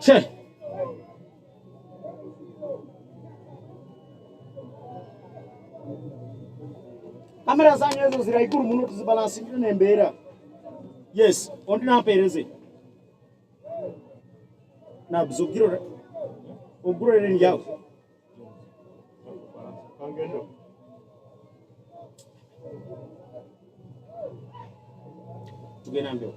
Che. Kamera zangu hizo ziraikuru muno tuzibalansingira nembera. Yes, ondi napereze. Na buzugiro ogurere njao. Angendo. Tugena mbeo.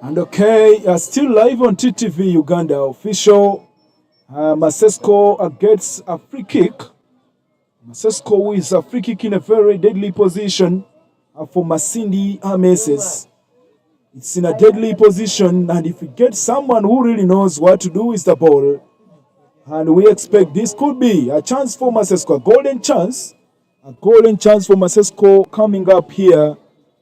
And okay, still live on TTV Uganda official. Masesco gets a free kick. Masesco is a free kick in a very deadly position for Masindi Ameses. It's in a deadly position, and if we get someone who really knows what to do with the ball, and we expect this could be a chance for Masesco, a golden chance for Masesco coming up here.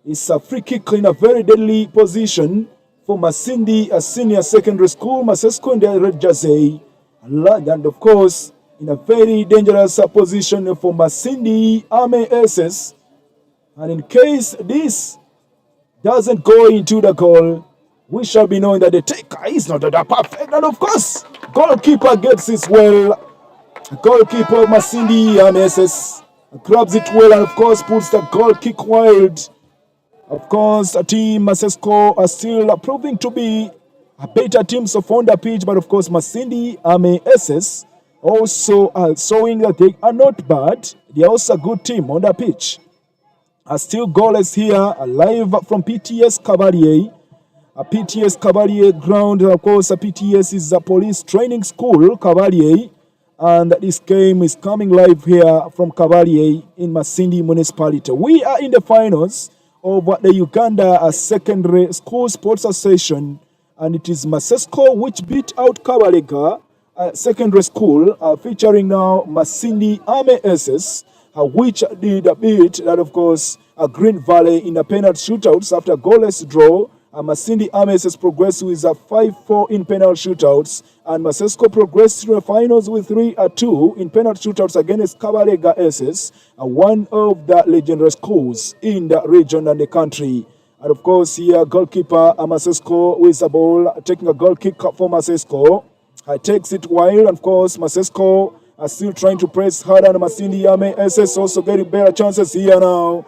It's a free kick in a very deadly position for Masindi, a senior secondary school. Masesco in the red jersey, and of course, in a very dangerous position for Masindi Army SS. And in case this doesn't go into the goal, we shall be knowing that the taker is not that perfect. And of course, goalkeeper gets it well. Goalkeeper Masindi Army SS grabs it well and of course puts the goal kick wide. Of course, team Masesco are still proving to be a better team so on the pitch, but of course Masindi Army SS also are showing that they are not bad. They are also a good team on the pitch. Still goalless here, live from PTS Cavalier. A PTS Cavalier ground, of course, a PTS is a police training school, Cavalier. And this game is coming live here from Cavalier in Masindi Municipality. We are in the finals of the Uganda Secondary School Sports Association. And it is Masesco which beat out Kabalega Secondary School, featuring now Masindi Army SS, which did beat that, of course, Green Valley in the penalty shootouts after a goalless draw. Masindi Army SS progressed with a 5-4 in penalty shootouts, and Masesco progressed to the finals with 3-2 in penalty shootouts against Kabalega SS, one of the legendary schools in the region and the country. And of course, here goalkeeper Masesco with the ball, taking a goal kick for Masesco. Takes it wide, of course, Masesco are still trying to press hard on Masindi Army SS, also getting better chances here now.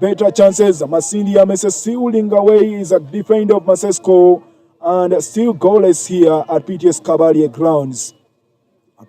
Better chances, Masindi Army SS stealing away is a defender of Masesco, and still goalless here at PTS Cavalier grounds.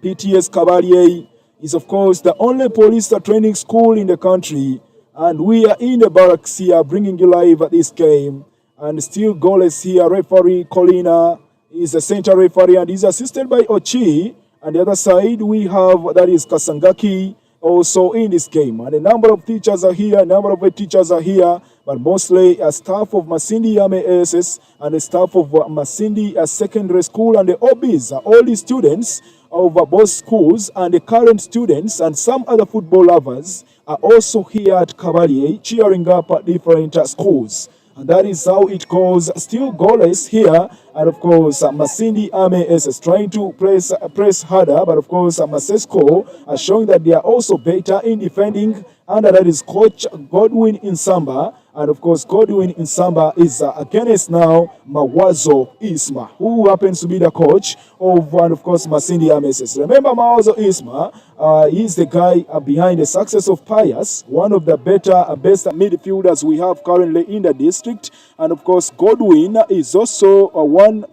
PTS Cavalier is, of course, the only police training school in the country, and we are in the barracks here bringing you live at this game. And still goalless here, referee Colina is the center referee and is assisted by Ochi. On the other side, we have, that is Kasangaki, also in this game. And a number of teachers are here, but mostly a staff of Masindi Army SS and the staff of Masindi Secondary School, and the OBs, all the students of both schools and the current students and some other football lovers are also here at Cavalier cheering up at different schools. And that is how it goes. Still goalless here. And of course, Masindi Army is trying to press harder. But of course, Masesco are showing that they are also better in defending. And that is Coach Godwin Insamba. And of course, Godwin Insamba is against now Mawazo Isma, who happens to be the coach of, and of course, Masindi Army. Remember, Mawazo Isma, he's the guy behind the success of Pius, one of the best midfielders we have currently in the district. And of course, Godwin is also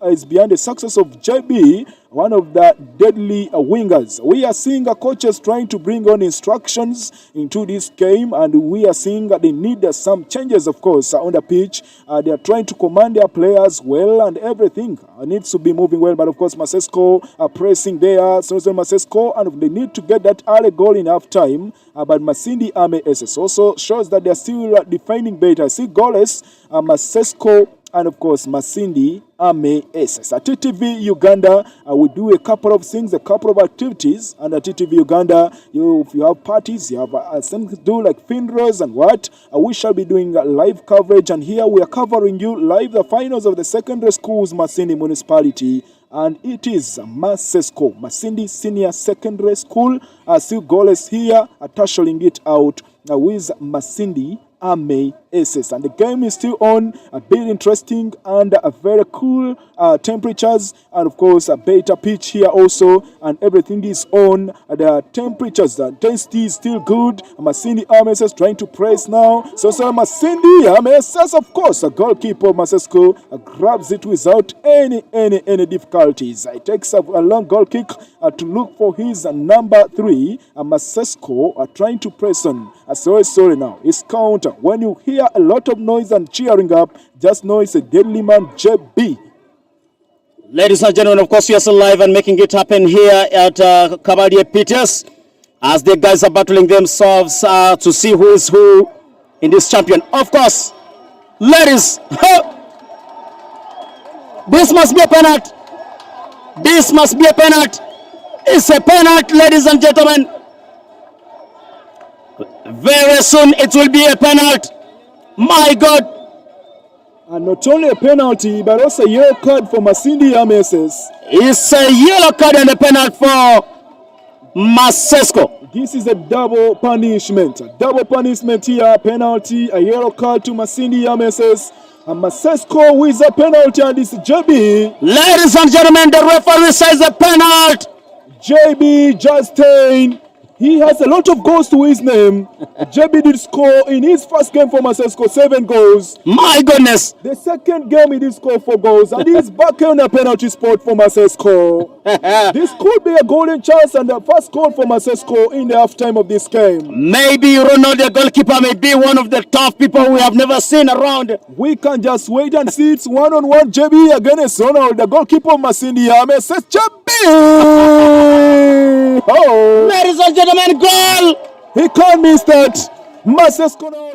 is behind the success of JB, one of the deadly wingers. We are seeing coaches trying to bring on instructions into this game, and we are seeing they need some changes, of course, on the pitch. They are trying to command their players well, and everything needs to be moving well. But of course, Masesco are pressing there. So Masesco, and they need to get that early goal in half time. But Masindi Army SS also shows that they are still defending better. See goalless, Masesco, and of course Masindi Army SS. At TTV Uganda, we do a couple of things, a couple of activities. And at TTV Uganda, if you have parties, you have something to do like funerals and what, we shall be doing live coverage. And here we are covering you live the finals of the secondary schools, Masindi Municipality. And it is Masesco, Masindi Senior Secondary School, still goalless here, tussling it out with Masindi Army SS, and the game is still on, a bit interesting and a very cool temperatures, and of course a better pitch here also, and everything is on. The temperatures, the intensity is still good. Masindi Army SS trying to press now, so Masindi Army SS, of course, a goalkeeper Masesco grabs it without any difficulties. It takes a long goal kick to look for his number 3. Masesco trying to press on. Sorry now, it's counter. When you hear a lot of noise and cheering up, just know it's a deadly man, JB. Ladies and gentlemen, of course, we are still live and making it happen here at Cavalier Peters as the guys are battling themselves to see who is who in this champion. Of course, ladies, this must be a penalty. This must be a penalty. It's a penalty, ladies and gentlemen. Very soon it will be a penalty. My God. And not only a penalty, but also a yellow card for Masindi SS. It's a yellow card and a penalty for Masesco. This is a double punishment. A double punishment here, penalty, a yellow card to Masindi SS. And Masesco with a penalty, and it's JB. Ladies and gentlemen, the referee says a penalty. JB Justin. He has a lot of goals to his name. JB did score in his first game for Masesco 7 goals. My goodness. The second game he did score 4 goals, and he's back on a penalty spot for Masesco. This could be a golden chance and the first goal for Masesco in the halftime of this game. Maybe Ronald, the goalkeeper, may be one of the tough people we have never seen around. We can just wait and see. It's one-on-one JB against Ronald, the goalkeeper of Masindi. Says JB. Oh. Ladies and gentlemen, goal! He can't miss that. Masesco now.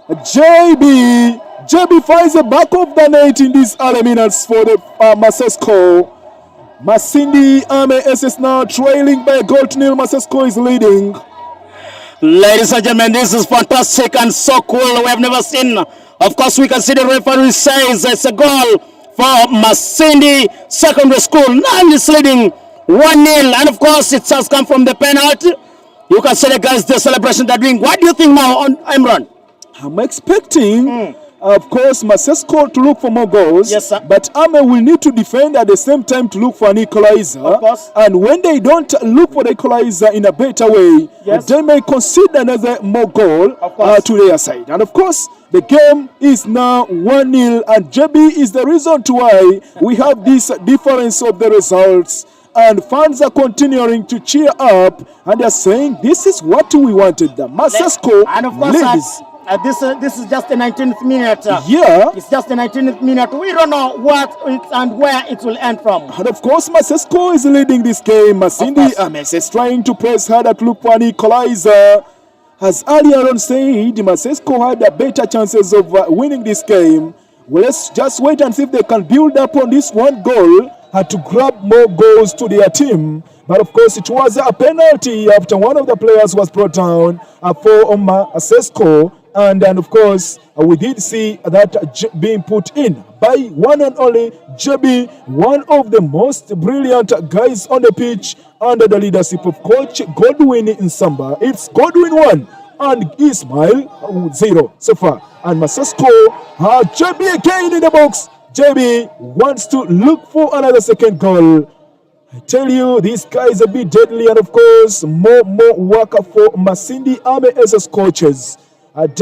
JB finds the back of the net in these early minutes for the Masesco. Masindi Army SS now trailing by a goal to nil. Masesco is leading. Ladies and gentlemen, this is fantastic and so cool. We have never seen. Of course, we can see the referee says it's a goal for Masindi Secondary School. Now it's leading 1-0, and of course it has come from the penalty. You can see the guys, the celebration they're doing. What do you think now on Imran? I'm expecting, of course, Masesco to look for more goals. Yes, sir. But Ame will need to defend at the same time to look for an equalizer. Of course. And when they don't look for the equalizer in a better way, yes, they may concede another more goal to their side. And of course, the game is now 1-0, and JB is the reason to why we have this difference of the results. And fans are continuing to cheer up, and they're saying this is what we wanted. The Masesco and of course, this is just the 19th minute. Yeah, it's just the 19th minute. We don't know what and where it will end from. And of course, Masesco is leading this game. Masindi Ames is trying to press harder to look for an equalizer. As earlier on said, Masesco had a better chances of winning this game. Well, let's just wait and see if they can build up on this one goal to grab more goals to their team. But of course, it was a penalty after one of the players was brought down for Masesco. And then, of course, we did see that being put in by one and only JB, one of the most brilliant guys on the pitch under the leadership of Coach Godwin Nsamba. It's Godwin 1 and Ismail 0 so far. And Masesco, JB again in the box. JB wants to look for another second goal. I tell you, these guys are a bit deadly, and of course, more work for Masindi Army SS coaches.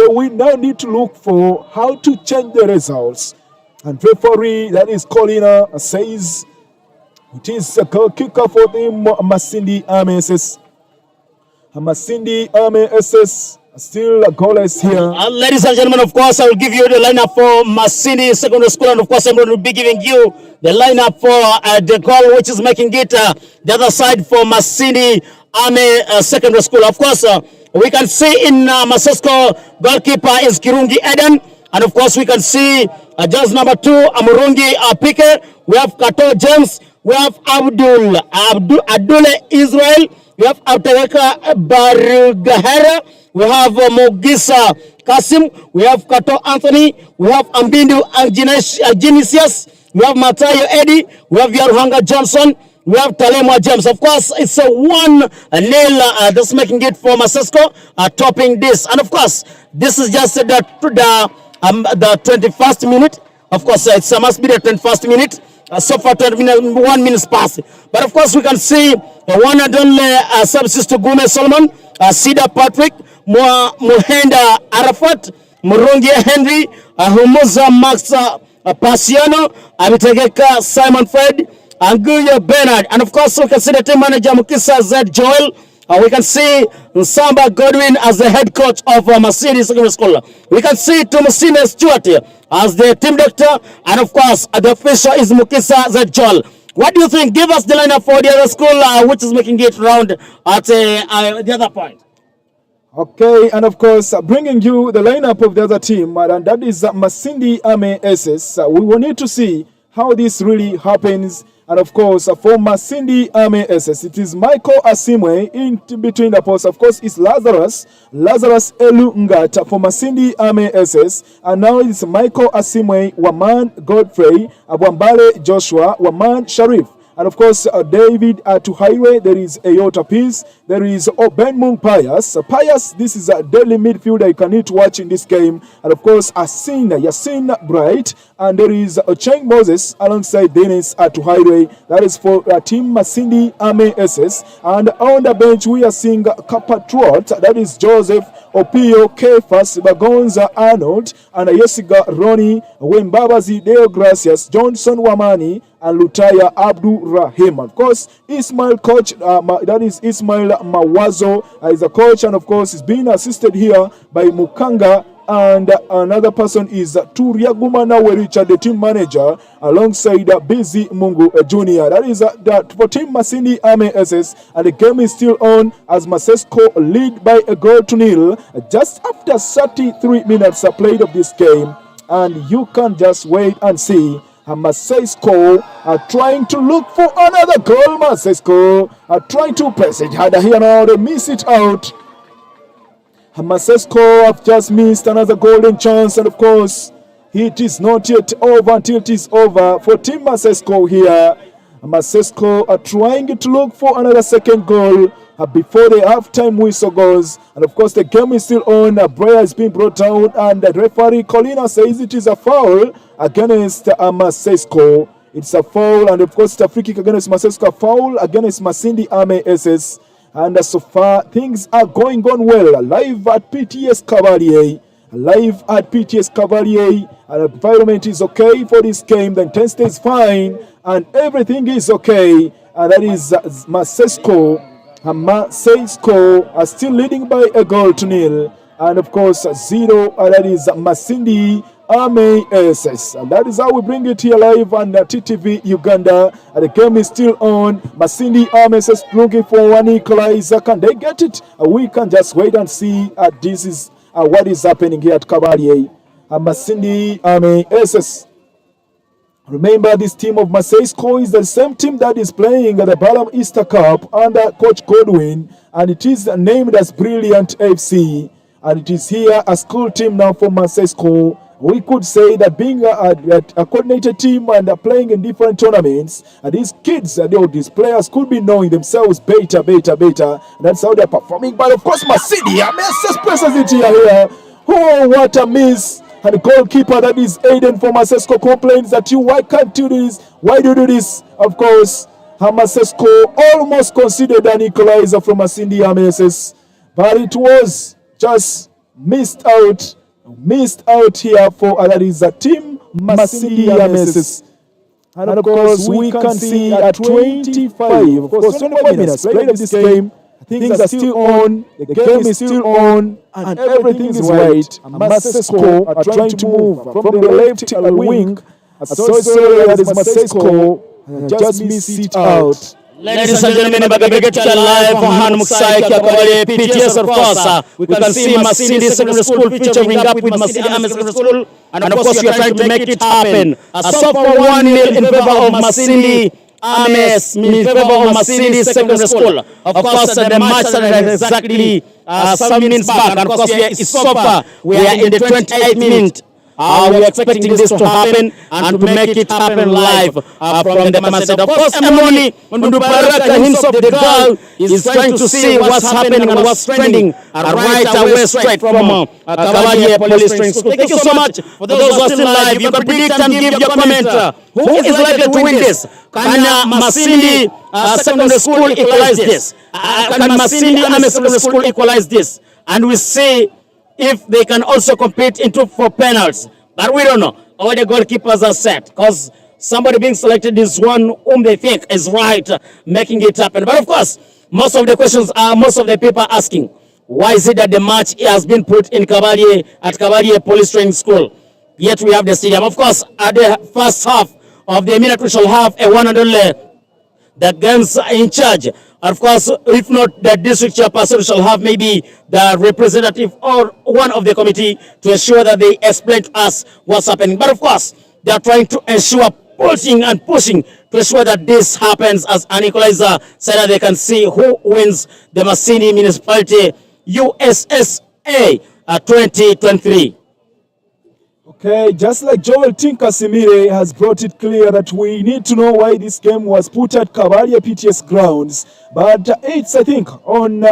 We now need to look for how to change the results. And referee that is Colina says it is a goal kicker for the Masindi Army SS. Masindi Army SS still goalless here. Ladies and gentlemen, of course, I will give you the lineup for Masindi Secondary School, and of course, I'm going to be giving you the lineup for the goal, which is making it the other side for Masindi Army Secondary School. Of course, we can see in Masesco goalkeeper is Kirungi Eden, and of course, we can see just number 2 Amurungi Pike. We have Kato James. We have Abdul Israel. We have Abtaweka Barugahera. We have Mogisa Kasim. We have Kato Anthony. We have Ambindu Genesius. We have Matayo Eddie. We have Yaruhanga Johnson. We have Talemwa James. Of course, it's a 1-0 that's making it for Masesco, topping this. And of course, this is just the 21st minute. Of course, it must be the 21st minute. So far, 1 minute past. But of course, we can see the one and only substitute to Gume Solomon, Sida Patrick, Muhenda Arafat, Murungia Henry, Humuza Max Pasiano, Abitegeka Simon Fred, Anguya Bernard, and of course we can see the team manager Mukisa Z Joel. We can see Nsamba Godwin as the head coach of Masindi Secondary School. We can see Thomasine Stewart as the team doctor, and of course the official is Mukisa Z Joel. What do you think? Give us the lineup for the other school, which is making it round at the other point. Okay, and of course, bringing you the lineup of the other team, and that is Masindi Ame SS. We will need to see how this really happens. And of course, for Masindi Ame SS, it is Michael Asimwe in between the posts. Of course, it's Lazarus Elu Ngata for Masindi Ame SS. And now it's Michael Asimwe, Waman Godfrey, Abwambale Joshua, Waman Sharif. And of course, David Tuhaire, there is Ayota Peace, there is Obenmung Pius. Pius, this is a deadly midfielder you can need to watch in this game. And of course, Yasin Bright, and there is Ocheng Moses alongside Dennis Tuhaire. That is for Team Masindi Ame SS. And on the bench, we are seeing Kapatruot, that is Joseph Opio, Kefas, Bagonza Arnold, and Yesiga Ronnie, Wembabazi Deo Gracias, Johnson Wamani, and Lutaya Abdul Rahim. Of course, Ismail coach, that is Ismail Mawazo, is a coach, and of course, is being assisted here by Mukanga, and another person is Turiagumana Richard, the team manager, alongside Busy Mungu Jr. That is that for Team Masindi Ame SS, and the game is still on as Masesco lead by a goal to nil just after 33 minutes played of this game, and you can just wait and see. Masesco are trying to look for another goal. Masesco are trying to press it harder here now. They miss it out. Masesco have just missed another golden chance, and of course, it is not yet over until it is over for Team Masesco here. Masesco are trying to look for another second goal before the halftime whistle goes. And of course, the game is still on. A prayer is being brought out, and the referee Colina says it is a foul against Masesco. It's a foul, and of course, it's a free kick against Masesco. A foul against Masindi Ame SS. And so far, things are going on well. Live at PTS Cavalier. Live at PTS Cavalier. And the environment is okay for this game. The intensity is fine. And everything is okay. And that is Masesco. Masesco are still leading by a goal to nil. And of course, 0. And that is Masindi Ame SS. And that is how we bring it here live on TTV Uganda. And the game is still on. Masindi Ame SS looking for one equalizer. Can they get it? We can just wait and see. This is what is happening here at Cavalier. Masindi Ame SS. Remember, this team of Masesco is the same team that is playing at the Balam Easter Cup under Coach Godwin. And it is named as Brilliant FC. And it is here a school team now for Masesco. We could say that being a coordinated team and playing in different tournaments, and these kids, these players could be knowing themselves better. And that's how they're performing. But of course, Masindi just presses it here. Oh, what a miss. And the goalkeeper, that is Aiden for Masesco, complains that why can't you do this? Why do you do this? Of course, Masesco almost considered an equalizer from Masindi SS, but it was just missed out here for that is a team Masindi SS. And of course, we can see at 25, of course, 25 minutes played of this game. Things are still on, the game is still on, and everything is right. Masesco are trying to move from the left wing. So that is Masesco just missed it out. Ladies and gentlemen, Bagabegeta live from Hanmuksai, Kakabale, PTS of course. We can see Masindi Secondary School featuring up with Masindi Ame Secondary School. And of course, we are trying to make it happen. So far, 1-0 in favor of Masindi Ame, in favor of Masindi Secondary School. Of course, the match started exactly some minutes back. And of course, so far, we are in the 28th minute. We are expecting this to happen and to make it happen live from the Masindi. Of course, Emoni Ndubaraka himself, the girl, is trying to see what's happening and what's trending right away straight from Kabaye Police Training School. Thank you so much. For those who are still live, you can predict and give your comment. Who is likely to win this? Can Masindi Secondary School equalize this? Can Masindi Secondary School equalize this? And we see if they can also compete into for penalties. But we don't know. All the goalkeepers are set because somebody being selected is one whom they think is right, making it happen. But of course, most of the questions are, most of the people are asking, why is it that the match has been put in Kabaye at Kabaye Police Training School? Yet we have the stadium. Of course, at the first half of the minute, we shall have a 100 the games in charge. Of course, if not the district chairperson, shall have maybe the representative or one of the committee to ensure that they explain to us what's happening. But of course, they are trying to ensure pushing to ensure that this happens as an equalizer so that they can see who wins the Masindi Municipality USSA 2023. Okay, just like Joel Tinkasimire has brought it clear that we need to know why this game was put at Kabaye PTS grounds, but it's, I think, on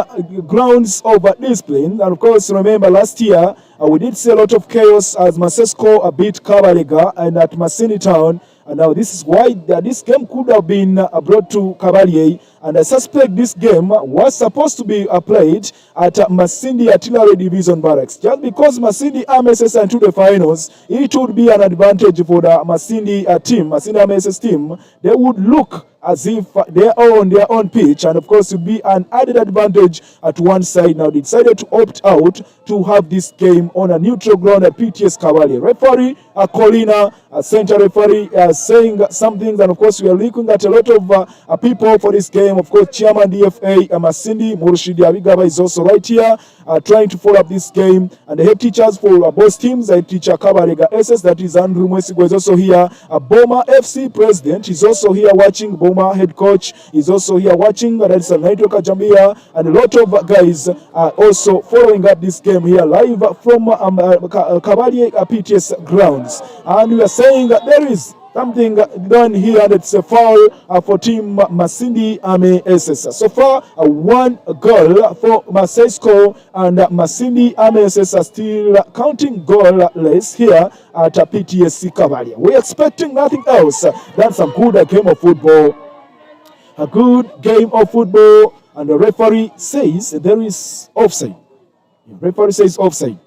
grounds of discipline. And of course, remember last year, we did see a lot of chaos as Masesco beat Kabalega and at Masindi Town. And now this is why this game could have been brought to Kabaye. And I suspect this game was supposed to be played at Masindi Artillery Division Barracks. Just because Masindi MSS into the finals, it would be an advantage for the Masindi team, Masindi MSS team. They would look as if they are on their own pitch, and of course it would be an added advantage at one side. Now they decided to opt out to have this game on a neutral ground at PTS Kabaye. Referee Colina, center referee, saying some things, and of course we are looking at a lot of people for this game. Of course, Chairman DFA Masindi Murshidi Abigaba is also right here trying to follow up this game, and the head teachers for both teams, head teacher Kabarega SS, that is Andrew Mwesigo, is also here. Boma FC president is also here watching. Boma head coach is also here watching. That is Naito Kajambia, and a lot of guys are also following up this game here live from Kabaye PTS grounds. And we are saying that there is something done here, and it's a foul for team Masindi MSS. So far, one goal for Masesco, and Masindi MSS are still counting goalless here at PTSC Kabaye. We're expecting nothing else than some good game of football. A good game of football, and the referee says there is offside. The referee says offside.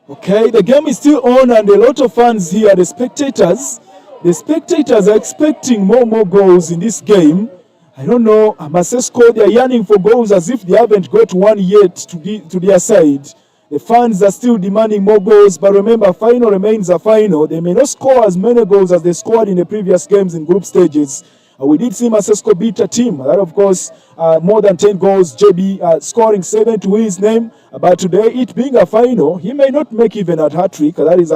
Okay, the game is still on, and a lot of fans here, the spectators are expecting more goals in this game. I don't know, Masesco, they are yearning for goals as if they haven't got one yet to their side. The fans are still demanding more goals, but remember, final remains a final. They may not score as many goals as they scored in the previous games in group stages. We did see Masesco beat a team that, of course, more than 10 goals, JB scoring 7 to his name. But today, it being a final, he may not make even a hat-trick. That is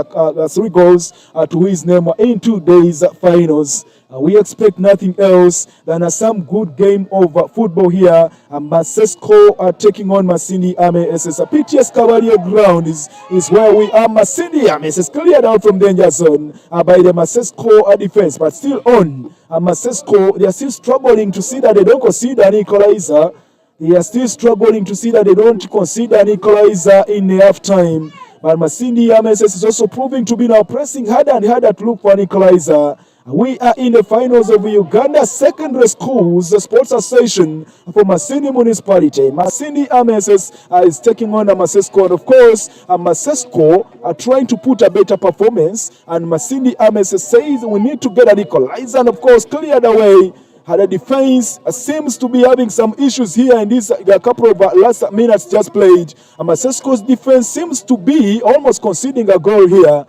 3 goals to his name in 2 days finals. We expect nothing else than some good game of football here. Masesco taking on Masindi MSS. PTS Kabaye ground is where we are. Masindi MSS cleared out from danger zone by the Masesco defense, but still on. Masesco, they are still struggling to see that they don't concede an equalizer. They are still struggling to see that they don't concede an equalizer in the halftime. but Masindi MSS is also proving to be now pressing harder and harder to look for an equalizer. We are in the finals of Uganda Secondary Schools Sports Association for Masindi Municipality. Masindi MSS is taking on Masesco, and of course, Masesco are trying to put a better performance, and Masindi MSS says we need to get an equalizer and of course clear the way. The defense seems to be having some issues here in this couple of last minutes just played. Masesco's defense seems to be almost conceding a goal here.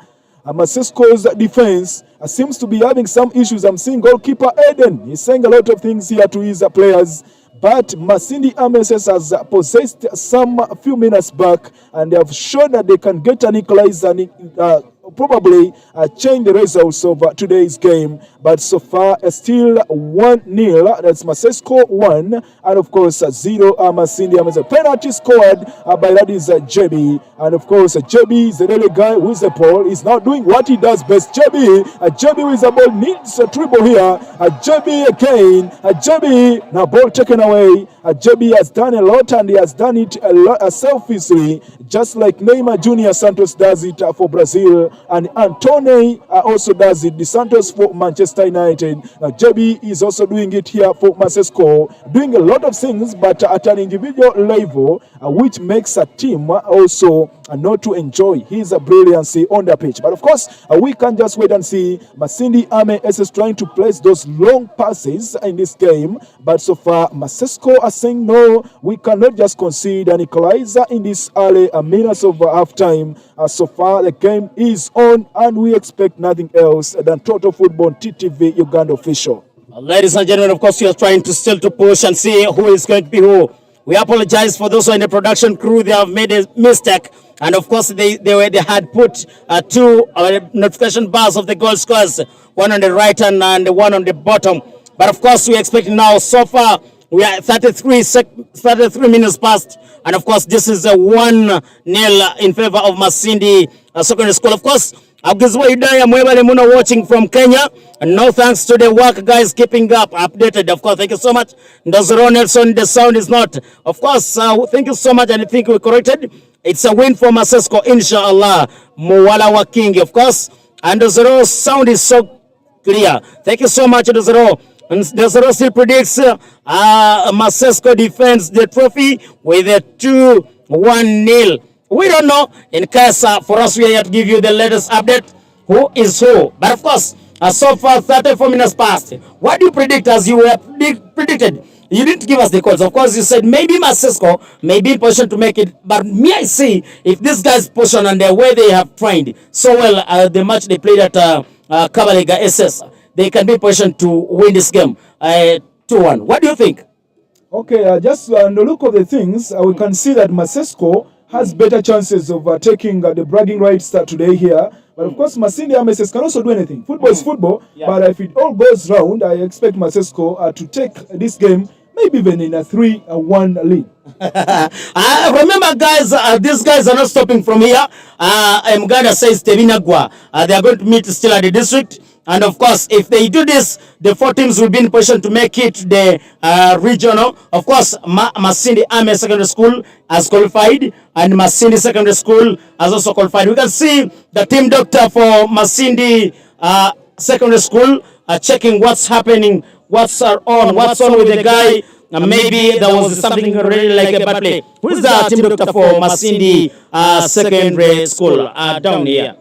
Masesco's defense seems to be having some issues. I'm seeing goalkeeper Eden. He's saying a lot of things here to his players. But Masindi MSS has possessed some few minutes back, and they have shown that they can get an equalizer and probably change the results of today's game. But so far, still 1-0. That's Masesco 1, and of course 0 Masindi MSS. Penalty scored by that is JB, and of course JB is the little guy with the ball. He's now doing what he does best. JB with the ball needs a dribble here. JB again. JB now ball taken away. JB has done a lot, and he has done it a lot selfishly, just like Neymar Junior Santos does it for Brazil, and Antony also does it. The Santos for Manchester United. JB is also doing it here for Masesco, doing a lot of things, but at an individual level, which makes a team also not to enjoy his brilliancy on the pitch. But of course, we can just wait and see. Masindi MSS is trying to place those long passes in this game, but so far Masesco are saying no, we cannot just concede an equalizer in this early minutes of halftime. So far the game is on, and we expect nothing else than Total Football TTV Uganda official. Ladies and gentlemen, of course, you are trying to still to push and see who is going to be who. We apologize for those who are in the production crew. They have made a mistake, and of course they had put two notification bars of the goal scorers, one on the right hand and one on the bottom. But of course, we expect now. So far, we are 33 minutes past, and of course, this is a 1-0 in favor of Masindi Secondary School. Of course, I'm watching from Kenya, and no thanks to the work guys keeping up updated. Of course, thank you so much. Ndozero Nelson, the sound is not. Of course, thank you so much, and I think we corrected. It's a win for Masesco, inshallah. Muwala wa King, of course, and Ndozero sound is so clear. Thank you so much, Ndozero. And Ndozero still predicts Masesco defends the trophy with a 2-1-0. We don't know. In case for us, we are here to give you the latest update. Who is who? But of course, so far 34 minutes past. What do you predict as you were predicted? You didn't give us the calls. Of course, you said maybe Masesco may be in position to make it. But me, I see if this guy's position and the way they have trained so well, the match they played at Kabalega SS, they can be in position to win this game 2-1. What do you think? Okay, just on the look of the things, we can see that Masesco has better chances of taking the bragging rights today here. But of course, Masindi MSS can also do anything. Football is football, but if it all goes round, I expect Masesco to take this game, maybe even in a 3-1 lead. Remember, guys, these guys are not stopping from here. Muganda says Tevinagwa. They are going to meet still at the district. And of course, if they do this, the 4 teams will be in position to make it the regional. Of course, Masindi Ame Secondary School has qualified, and Masindi Secondary School has also qualified. We can see the team doctor for Masindi Secondary School checking what's happening, what's on with the guy. Maybe there was something really like a bad play. Who is the team doctor for Masindi Secondary School down here?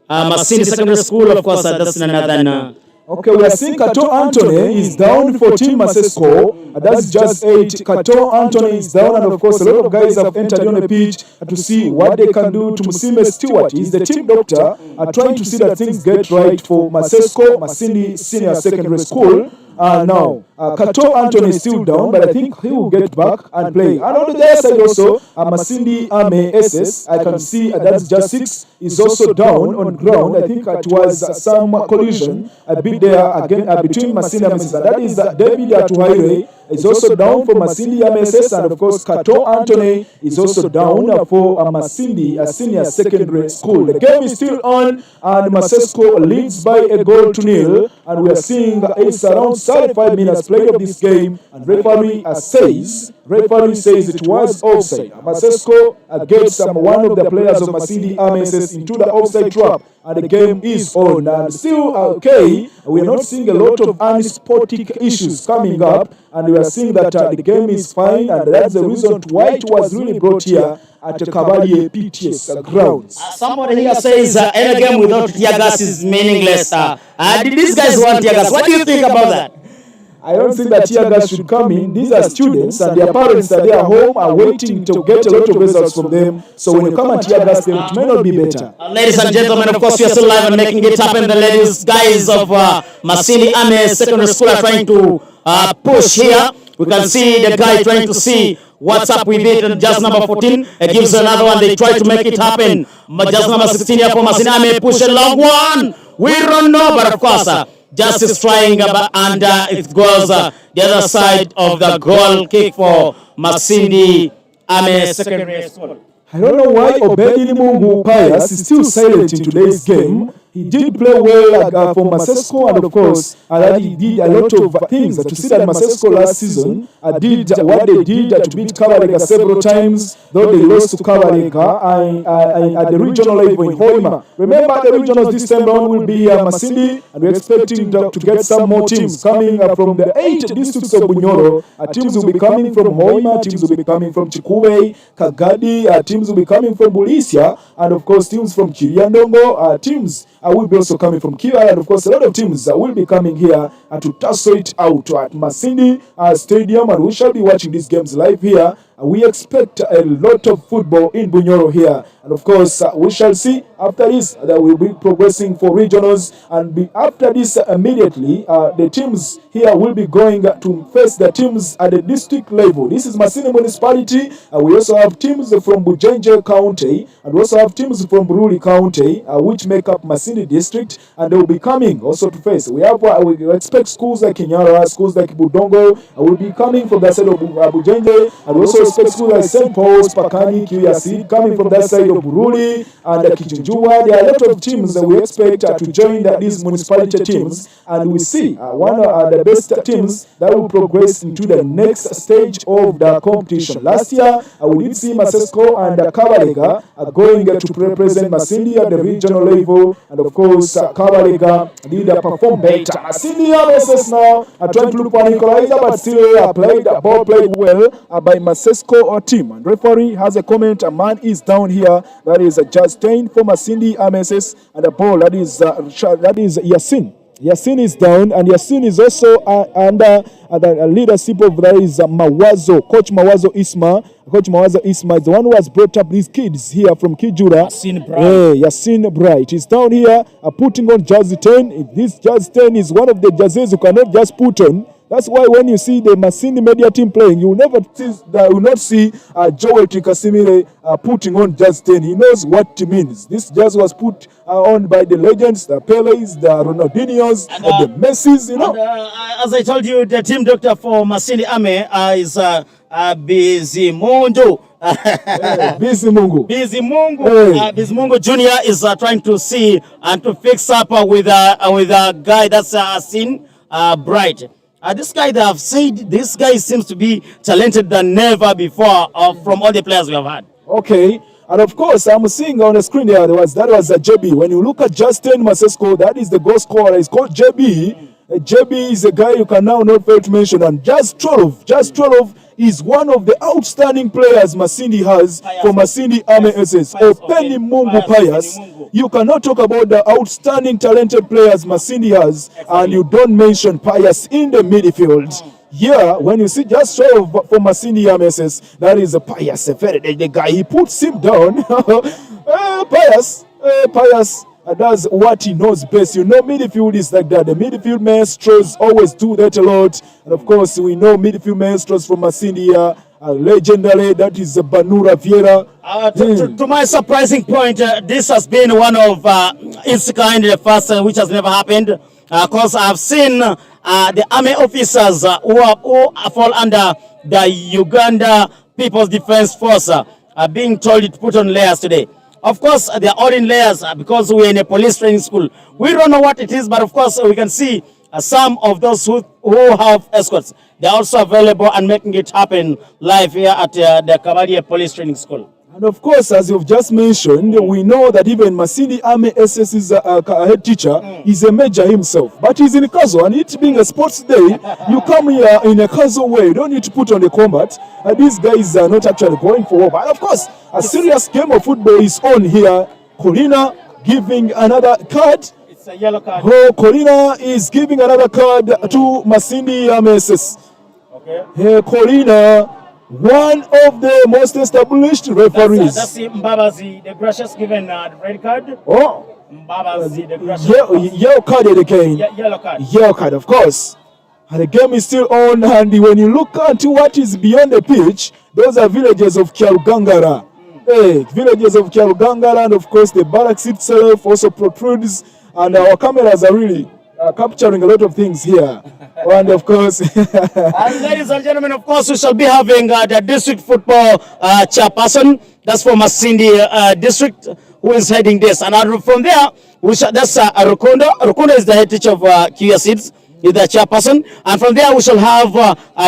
Masindi Secondary School, of course, that's another. Okay, we are seeing Kato Anthony is down for Team Masesco. That's just 8. Kato Anthony is down, and of course, a lot of guys have entered on the pitch to see what they can do to Musime Stewart. He's the team doctor, trying to see that things get right for Masesco, Masindi Senior Secondary School. Now, Kato Anthony is still down, but I think he will get back and play. And on the other side also, Masindi Ame SS, I can see that's just 6, is also down on ground. I think it was some collision a bit there again between Masindi Ame SS. That is David Atuhaire is also down for Masindi Ame SS, and of course Kato Anthony is also down for Masindi Senior Secondary School. The game is still on, and Masesco leads by a goal to 0, and we are seeing it's around 35 minutes first play of this game, and referee says it was offside. Masesco gets one of the players of Masindi MSS into the offside trap, and the game is on. And still, okay, we are not seeing a lot of unsporting issues coming up, and we are seeing that the game is fine, and that's the reason why it was really brought here at Cavalier PTS grounds. Somebody here says any game without tear gas is meaningless. Did these guys want tear gas? What do you think about that? I don't think that tear gas should come in. These are students, and their parents are there home are waiting to get a lot of results from them. So when you come and tear gas them, it may not be better. Ladies and gentlemen, of course, we are still live and making it happen. The ladies, guys of Masindi Secondary School are trying to push here. We can see the guy trying to see what's up with it. And just number 14 gives another one. They try to make it happen. Just number 16 here for Masindi push a long one. We don't know, but of course, just is trying, and it goes the other side of the goal kick for Masindi Secondary School. I don't know why Obedi Mungu Pius is still silent in today's game. He did play well for Masesco, and of course, he did a lot of things. To see that Masesco last season did what they did to beat Kabalega several times, though they lost to Kabalega at the regional level in Hoima. Remember, the regionals this time round will be Masindi, and we're expecting to get some more teams coming from the 8 districts of Bunyoro. Teams will be coming from Hoima, teams will be coming from Chikube, Kagadi, teams will be coming from Bulisia, and of course, teams from Kiriandongo, teams will be also coming from Kiva, and of course a lot of teams will be coming here to tussle it out at Masindi Stadium, and we shall be watching these games live here. We expect a lot of football in Bunyoro here, and of course we shall see after this that we'll be progressing for regionals, and after this immediately the teams here will be going to face the teams at the district level. This is Masindi Municipality. We also have teams from Bujenje County, and we also have teams from Bururi County, which make up Masindi district, and they will be coming also to face. We expect schools like Kinyara, schools like Budongo will be coming from that side of Bujenje, and we also expect schools like St. Paul's, Pakani, Kiyasi coming from that side of Bururi and Kichinjua. There are a lot of teams that we expect to join these municipality teams, and we see one of the best teams that will progress into the next stage of the competition. Last year, we did see Masesco and Kabalega going to represent Masindi at the regional level, and of course, Kabalega did perform better. Masindi MSS now are trying to look for an equalizer, but still ball played well by Masesco team. And referee has a comment. A man is down here. That is Justin for Masindi MSS, and the ball that is Yasin. Yasin is down, and Yasin is also under the leadership of that is Mawazo, Coach Mawazo Isma. Coach Mawazo Isma is the one who has brought up these kids here from Kijura. Yasin Bright is down here putting on jersey 10. This jersey 10 is one of the jerseys you cannot just put on. That's why when you see the Masindi media team playing, you will not see Joel Trikasimile putting on jersey 10. He knows what it means. This jersey was put on by the legends, the Peles, the Ronaldinhos, the Messis, you know. And, as I told you, the team doctor for Masindi is Bizimungu. Bizimungu. Bizimungu Junior is trying to see and to fix up with a guy that's Yasin Bright. This guy that I've said, this guy seems to be talented than never before from all the players we have had. Okay. And of course, I'm seeing on the screen there, that was a JB. When you look at Justin Masesco, that is the goal scorer. He's called JB. JB is a guy you can now not fail to mention. And Just 12 is one of the outstanding players Masindi has for Masindi MSS. Openi Mungu Pius. You cannot talk about the outstanding talented players Masindi has and you don't mention Pius in the midfield. Yeah, when you see Just 12 for Masindi MSS, that is a Pius, the guy. He puts him down. Pius does what he knows best. You know, midfield is like that. The midfield maestros always do that a lot. And of course, we know midfield maestros from Masindi legendary. That is Banura Vieira. To my surprising point, this has been one of its kind, the first which has never happened. Because I've seen the army officers who fall under the Uganda People's Defense Force being told to put on layers today. Of course, they are all in layers because we are in a police training school. We don't know what it is, but of course, we can see some of those who have escorts, they're also available and making it happen live here at the Kabarie Police Training School. And of course, as you've just mentioned, we know that even Masindi Army SS's head teacher is a major himself. But he's in Kazo, and it being a sports day, you come here in a casual way. You don't need to put on the combat. These guys are not actually going for war. But of course, a serious game of football is on here. Corina giving another card. It's a yellow card. Oh, Corina is giving another card to Masindi Army SS. Okay. Here, Corina, one of the most established referees. That's Mbabazi, the gracious given the red card. Oh, Mbabazi, the gracious. yellow card again. Yellow card. Yellow card, of course. And the game is still on. And when you look at what is beyond the pitch, those are villages of Kyarugangara. Hey, villages of Kyarugangara, and of course the barracks itself also protrudes. And our cameras are really capturing a lot of things here. And of course, and ladies and gentlemen, of course, we shall be having the district football chairperson. That's for Masindi district, who is heading this. And from there, we shall, that's Rukondo. Rukondo is the head teacher of QSIDS, is the chairperson. And from there, we shall have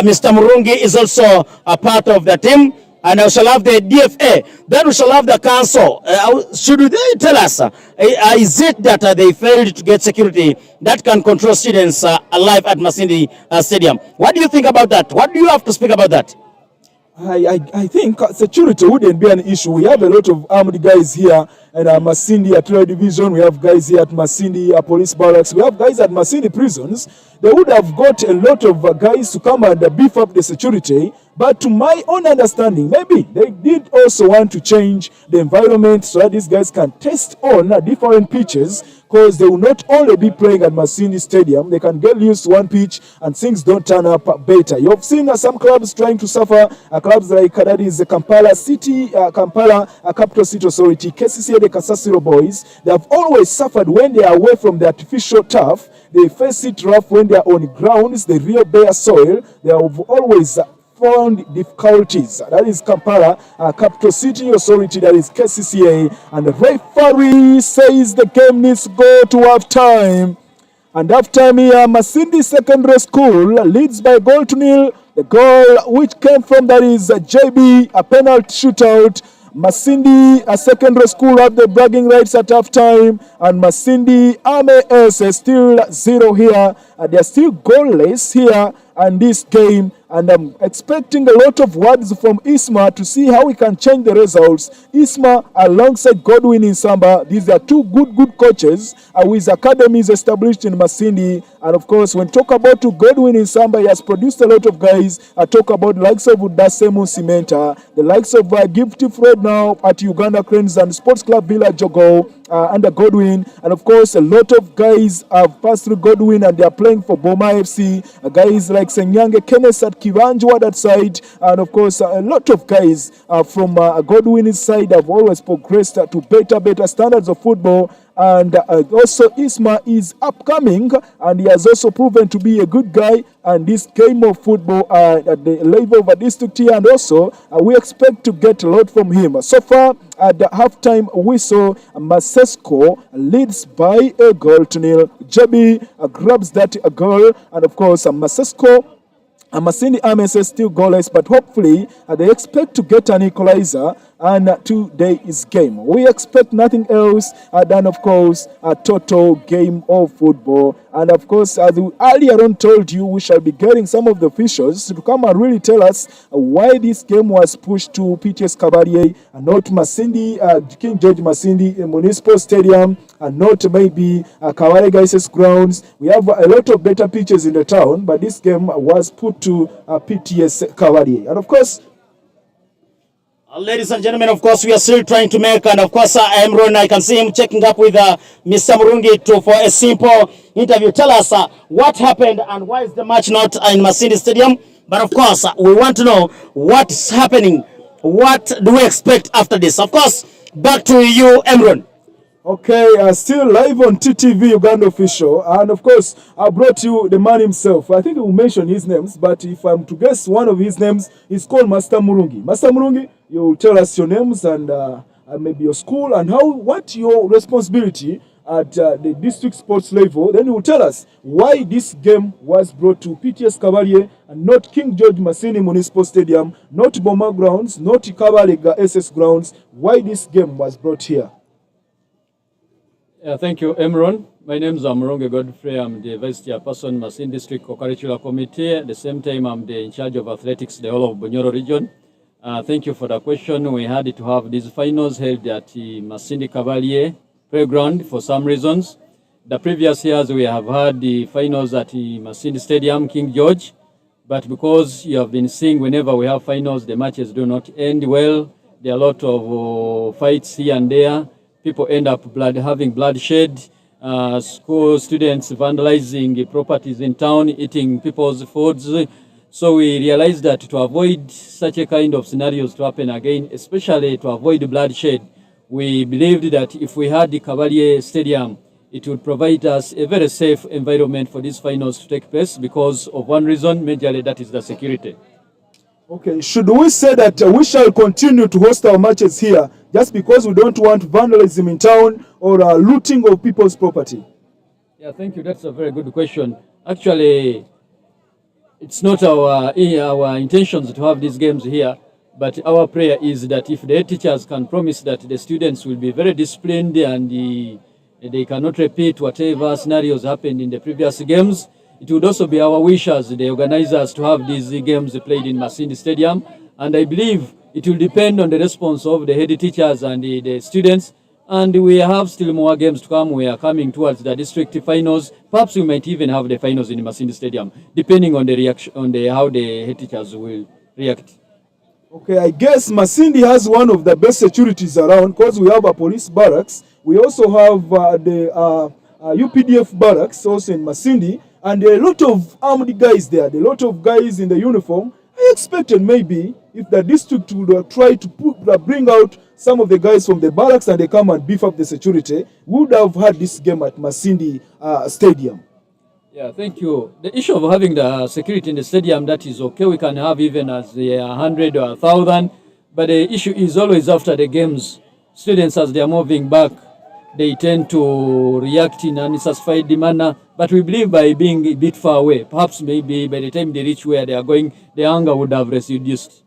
Mr. Murungi is also a part of the team. And we shall have the DFA. Then we shall have the council. Should they tell us, is it that they failed to get security that can control students alive at Masindi Stadium? What do you think about that? What do you have to speak about that? I think security wouldn't be an issue. We have a lot of armed guys here at Masindi Artillery Division. We have guys here at Masindi Police Barracks. We have guys at Masindi prisons. They would have got a lot of guys to come and beef up the security. But to my own understanding, maybe they did also want to change the environment so that these guys can test on different pitches, because they will not only be playing at Masindi Stadium, they can get used to one pitch and things don't turn up better. You've seen some clubs trying to suffer, clubs like that is Kampala City, Kampala Capital City Authority, KCCA, the Kasasiro boys. They have always suffered when they are away from the artificial turf. They face it rough when they are on grounds, the real bare soil. They have always found difficulties. That is Kampala Capital City Authority, that is KCCA, and the referee says the game needs to go to half time. And half time here, Masindi Secondary School leads by goal to nil. The goal which came from that is JB, a penalty shootout. Masindi Secondary School have the bragging rights at half time, and Masindi Army is still 0 here. They are still goalless here and this game, and I'm expecting a lot of words from Isma to see how we can change the results. Isma alongside Godwin in Samba, these are two good coaches with academies established in Masindi. And of course, when talk about Godwin in Samba, he has produced a lot of guys. I talk about the likes of Dasemu Cimenta, the likes of Gifty Fred now at Uganda Cranes and Sports Club Villa Jogo under Godwin. And of course, a lot of guys have passed through Godwin and they are playing for Boma FC. Guys like Senyange Kenneth at Kivanjwa that side. And of course, a lot of guys from Godwin's side have always progressed to better standards of football. And also Isma is upcoming, and he has also proven to be a good guy. And this game of football at the level of a district here, and also we expect to get a lot from him. So far at the halftime whistle, Masesco leads by a goal to nil. JB grabs that goal, and of course Masesco, Masindi MSS still goalless, but hopefully they expect to get an equalizer and today's game. We expect nothing else than, of course, a total game of football. And of course, as we earlier on told you, we shall be getting some of the officials to come and really tell us why this game was pushed to PTS Kabarie and not Masindi, King George Masindi Municipal Stadium, and not maybe Kawale Gaises grounds. We have a lot of better pitches in the town, but this game was put to PTS Kabarie. And of course, ladies and gentlemen, of course, we are still trying to make, and of course, Emron, I can see him checking up with Mr. Murungi for a simple interview. Tell us what happened and why is the match not in Masindi Stadium? But of course, we want to know what's happening. What do we expect after this? Of course, back to you, Emron. Okay, still live on TTV Uganda Official, and of course, I brought you the man himself. I think we'll mention his names, but if I'm to guess one of his names, he's called Master Murungi. Master Murungi, you will tell us your names and maybe your school and what your responsibility at the district sports level. Then he will tell us why this game was brought to PTS Cavalier and not King George Masindi Municipal Stadium, not Boma grounds, not Kabalega SS grounds, why this game was brought here. Thank you, Emron. My name is Amuronge Godfrey. I'm the Vice Chairperson, Masindi District Co-Curricular Committee. At the same time, I'm the in charge of athletics, the whole of Bunyoro region. Thank you for the question. We had to have these finals held at the Masindi Cavalier playground for some reasons. The previous years, we have had the finals at the Masindi Stadium, King George. But because you have been seeing whenever we have finals, the matches do not end well. There are a lot of fights here and there. People end up having bloodshed. School students vandalizing properties in town, eating people's foods. So we realized that to avoid such a kind of scenarios to happen again, especially to avoid bloodshed, we believed that if we had the Cavalier Stadium, it would provide us a very safe environment for these finals to take place because of one reason, majorly that is the security. Okay, should we say that we shall continue to host our matches here just because we don't want vandalism in town or looting of people's property? Yeah, thank you. That's a very good question. Actually, it's not our intentions to have these games here, but our prayer is that if the teachers can promise that the students will be very disciplined and they cannot repeat whatever scenarios happened in the previous games, it would also be our wish as the organizers to have these games played in Masindi Stadium. And I believe it will depend on the response of the head teachers and the students. And we have still more games to come. We are coming towards the district finals. Perhaps we might even have the finals in Masindi Stadium, depending on the reaction, on how the head teachers will react. Okay, I guess Masindi has one of the best securities around because we have a police barracks. We also have the UPDF barracks also in Masindi. And there are a lot of armed guys there, there are a lot of guys in the uniform. I expected maybe if the district would try to bring out some of the guys from the barracks and they come and beef up the security, we would have had this game at Masindi Stadium. Yeah, thank you. The issue of having the security in the stadium, that is okay. We can have even as 100 or 1,000. But the issue is always after the games. Students, as they are moving back, they tend to react in an unsatisfied manner. But we believe by being a bit far away, perhaps maybe by the time they reach where they are going, the anger would have reduced.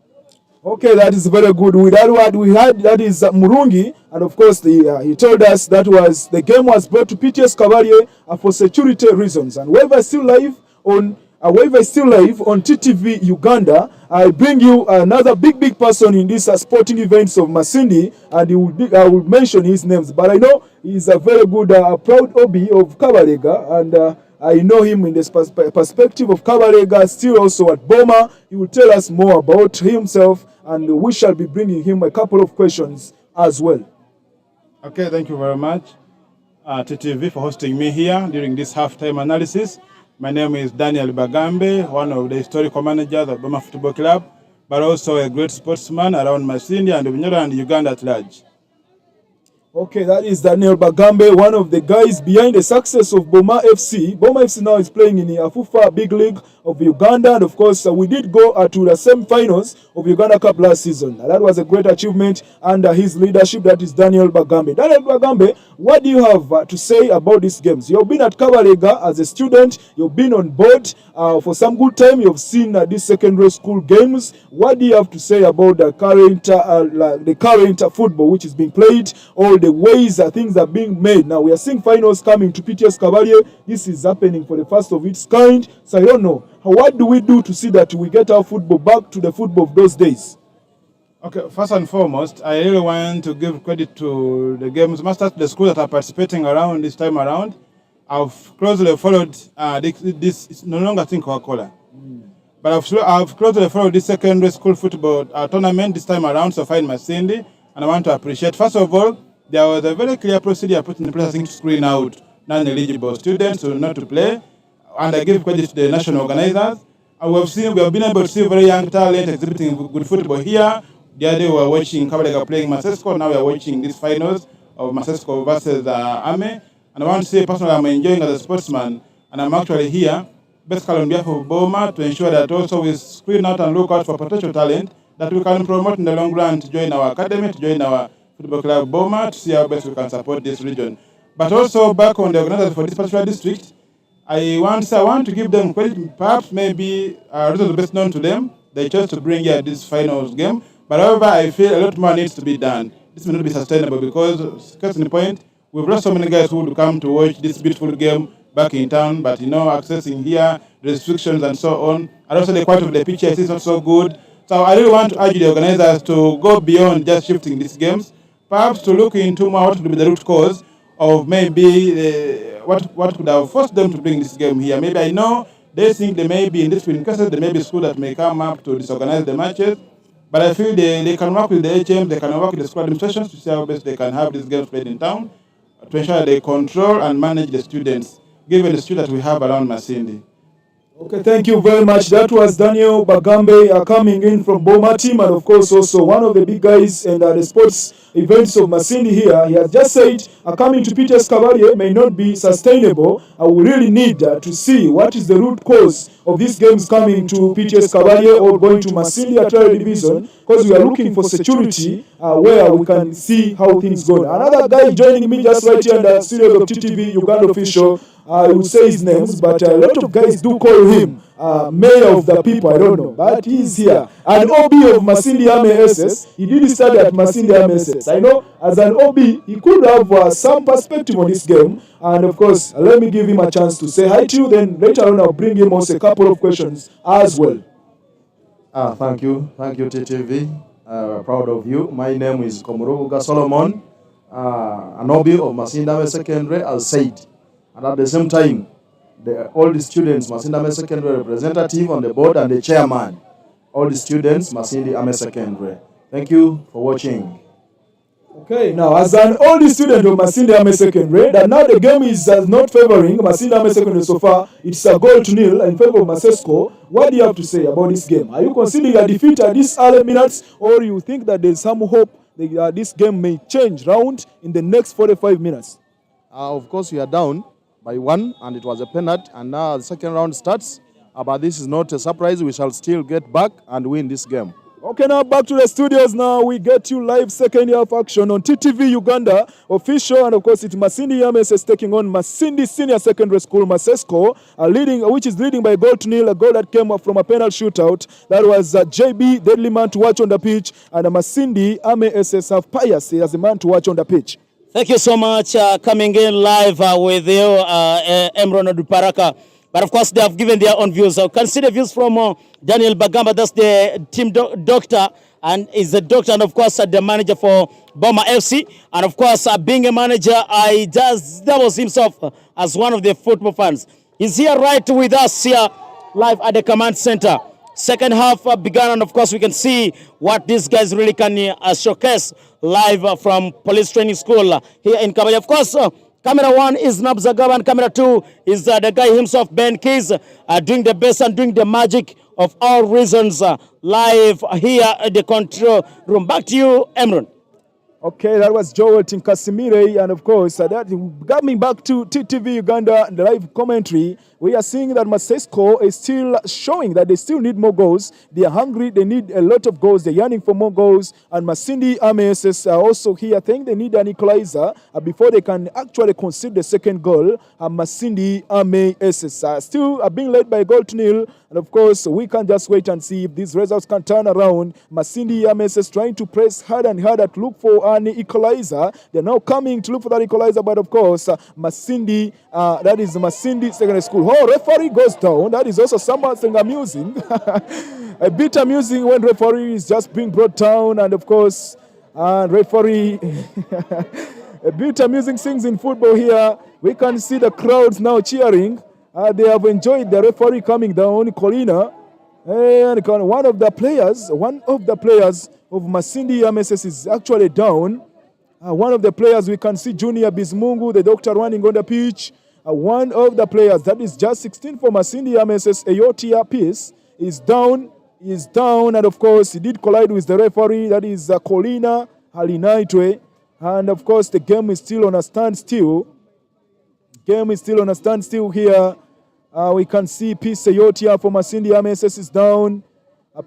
Okay, that is very good. With that word we had, that is Murungi, and of course he told us that was the game was brought to PTS Cavalier for security reasons. And wherever is still live on TTV Uganda, I bring you another big person in this sporting events of Masindi, and I will mention his names. But I know he's a very good, proud Obi of Kabalega, and I know him in the perspective of Kabalega, still also at Boma. He will tell us more about himself, and we shall be bringing him a couple of questions as well. Okay, thank you very much, TTV, for hosting me here during this halftime analysis. My name is Daniel Bagambe, one of the historical managers of Boma Football Club, but also a great sportsman around Masindi and Bunyoro and Uganda at large. Okay, that is Daniel Bagambe, one of the guys behind the success of Boma FC. Boma FC now is playing in the Afufa Big League of Uganda, and of course we did go to the semi-finals of Uganda Cup last season. And that was a great achievement under his leadership. That is Daniel Bagambe. Daniel Bagambe, what do you have to say about these games? You've been at Kabalega as a student, you've been on board for some good time, you've seen these secondary school games. What do you have to say about the current football which is being played, all the ways that things are being made? Now we are seeing finals coming to PTS Cavalier. This is happening for the first of its kind. So I don't know, what do we do to see that we get our football back to the football of those days? Okay, first and foremost, I really want to give credit to the games masters, the schools that are participating around this time around. I've closely followed this it's no longer think Coca-Cola. But I've closely followed this secondary school football tournament this time around, so far in Masindi, and I want to appreciate, first of all, there was a very clear procedure put in place to screen out non-eligible students who not to play, and I give credit to the national organizers. And we have been able to see very young talent exhibiting good football here. The other day we were watching Kabalega playing Masesco, now we are watching these finals of Masesco versus Ame. And I want to say personally I'm enjoying as a sportsman, and I'm actually here, basically on behalf of Boma, to ensure that also we screen out and look out for potential talent that we can promote in the long run to join our academy, to join our football club Boma, to see how best we can support this region. but also back on the organizers for this particular district. I want to give them credit. Perhaps maybe reasons best known to them, they chose to bring here this finals game. But however, I feel a lot more needs to be done. This may not be sustainable because, case in point, we've lost so many guys who would come to watch this beautiful game back in town, but accessing here, restrictions and so on, and also the quality of the pitches is not so good. So I really want to urge the organizers to go beyond just shifting these games, perhaps to look into more what could be the root cause of maybe what could have forced them to bring this game here. Maybe I know they think they may be in different cases, there may be schools that may come up to disorganize the matches, but I feel they can work with the HM, they can work with the school administrations to see how best they can have these games played in town to ensure they control and manage the students, given the students we have around Masindi. Okay, thank you very much. That was Daniel Bagambe coming in from Boma team, and of course also one of the big guys in the sports events of Masindi here. He has just said coming to Peter's Cavalier may not be sustainable. We really need to see what is the root cause of these games coming to Peter's Cavalier or going to Masindi Atari Division, because we are looking for security where we can see how things go. Another guy joining me just right here in the studio of TTV Uganda official. I will say his names, but a lot of guys do call him mayor of the people. I don't know, but he's here. An OB of Masindi SS. He did study at Masindi SS. I know as an OB, he could have some perspective on this game. And of course, let me give him a chance to say hi to you. Then later on, I'll bring him also a couple of questions as well. Thank you, TTV. Proud of you. My name is Komuruga Solomon, an OB of Masindi Secondary, as said. And at the same time, all the students, Masindi Secondary representative on the board and the chairman, all the students, Masindi Secondary. Thank you for watching. Okay, now as an old student of Masindi Secondary, that now the game is not favoring Masindi Secondary so far. It's a goal to nil in favor of Masesco. What do you have to say about this game? Are you considering a defeat at these early minutes, or you think that there's some hope that this game may change round in the next 45 minutes? Of course, we are down by 1, and it was a penalty, and now the second round starts. But this is not a surprise. We shall still get back and win this game. Okay, now back to the studios. Now we get you live second year of action on TTV Uganda official, and of course it's Masindi MSS taking on Masindi Senior Secondary School Masesco, which is leading by a goal to nil, a goal that came up from a penalty shootout. That was JB, deadly man to watch on the pitch, and Masindi MSS have Pius as the man to watch on the pitch. Thank you so much. Coming in live with you, Emron Aduparaka. But of course, they have given their own views. So consider views from Daniel Bagamba. That's the team doctor, and is the doctor, and of course, the manager for Boma FC. And of course, being a manager, I just doubles himself as one of the football fans. He's here right with us here live at the command center. Second half began, and of course, we can see what these guys really can showcase live from Police Training School here in Kabaya. Of course, camera 1 is Nabzagaba, and camera 2 is the guy himself, Ben Keys, doing the best and doing the magic of all reasons live here at the control room. Back to you, Emron. Okay, that was Joel Tinkasimire, and of course, that coming back to TTV Uganda and the live commentary, we are seeing that Masesco is still showing that they still need more goals. They are hungry, they need a lot of goals, they're yearning for more goals, and Masindi MSS are also here. I think they need an equalizer before they can actually concede the second goal. Masindi MSS still being led by a goal to nil, and of course, we can just wait and see if these results can turn around. Masindi MSS trying to press hard and harder to look for an equalizer. They're now coming to look for that equalizer, but of course, Masindi, that is Masindi Secondary School. Oh, referee goes down. That is also something amusing. A bit amusing when referee is just being brought down, and of course, referee. A bit amusing things in football here. We can see the crowds now cheering. They have enjoyed the referee coming down, Colina. And one of the players of Masindi MSS is actually down. One of the players, we can see Junior Bismungu, the doctor running on the pitch. One of the players, that is just 16 for Masindi MSS, Ayotia Peace, is down, and of course, he did collide with the referee, that is Colina Halinaitwe, and of course, the game is still on a standstill. Here. We can see Peace Ayotia for Masindi MSS is down.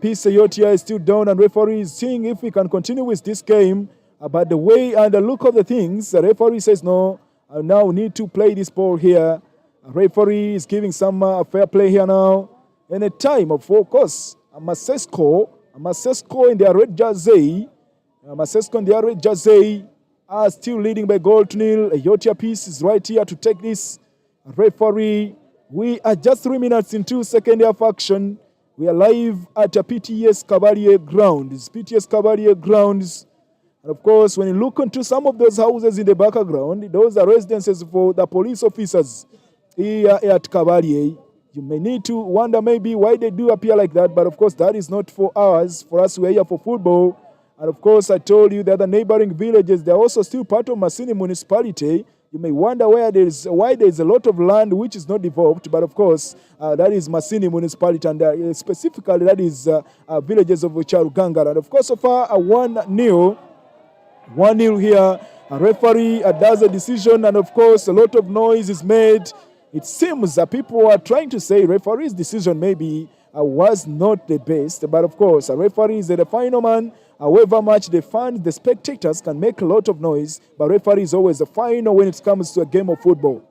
Peace Ayotia is still down, and referee is seeing if we can continue with this game. But the way and the look of the things, the referee says no. now need to play this ball here. A referee is giving some fair play here now. In a time of course, Masesco in their red jersey. Masesco in their red jersey are still leading by goal to nil. Yotia Peace is right here to take this. Referee, we are just 3 minutes into second half action. We are live at a PTS Cavalier grounds. PTS Cavalier grounds. And of course, when you look into some of those houses in the background, those are residences for the police officers here at Cavalier. You may need to wonder maybe why they do appear like that, but of course that is not for us. For us, we're here for football. And of course, I told you that the neighboring villages, they're also still part of Masindi Municipality. You may wonder why there's a lot of land which is not developed, but of course, that is Masindi Municipality, and specifically that is villages of Charugangara. And of course, so far, 1-0 here. A referee does a decision, and of course, a lot of noise is made. It seems that people are trying to say referee's decision maybe was not the best, but of course, a referee is the final man. However much the fans, the spectators can make a lot of noise, but referee is always the final when it comes to a game of football.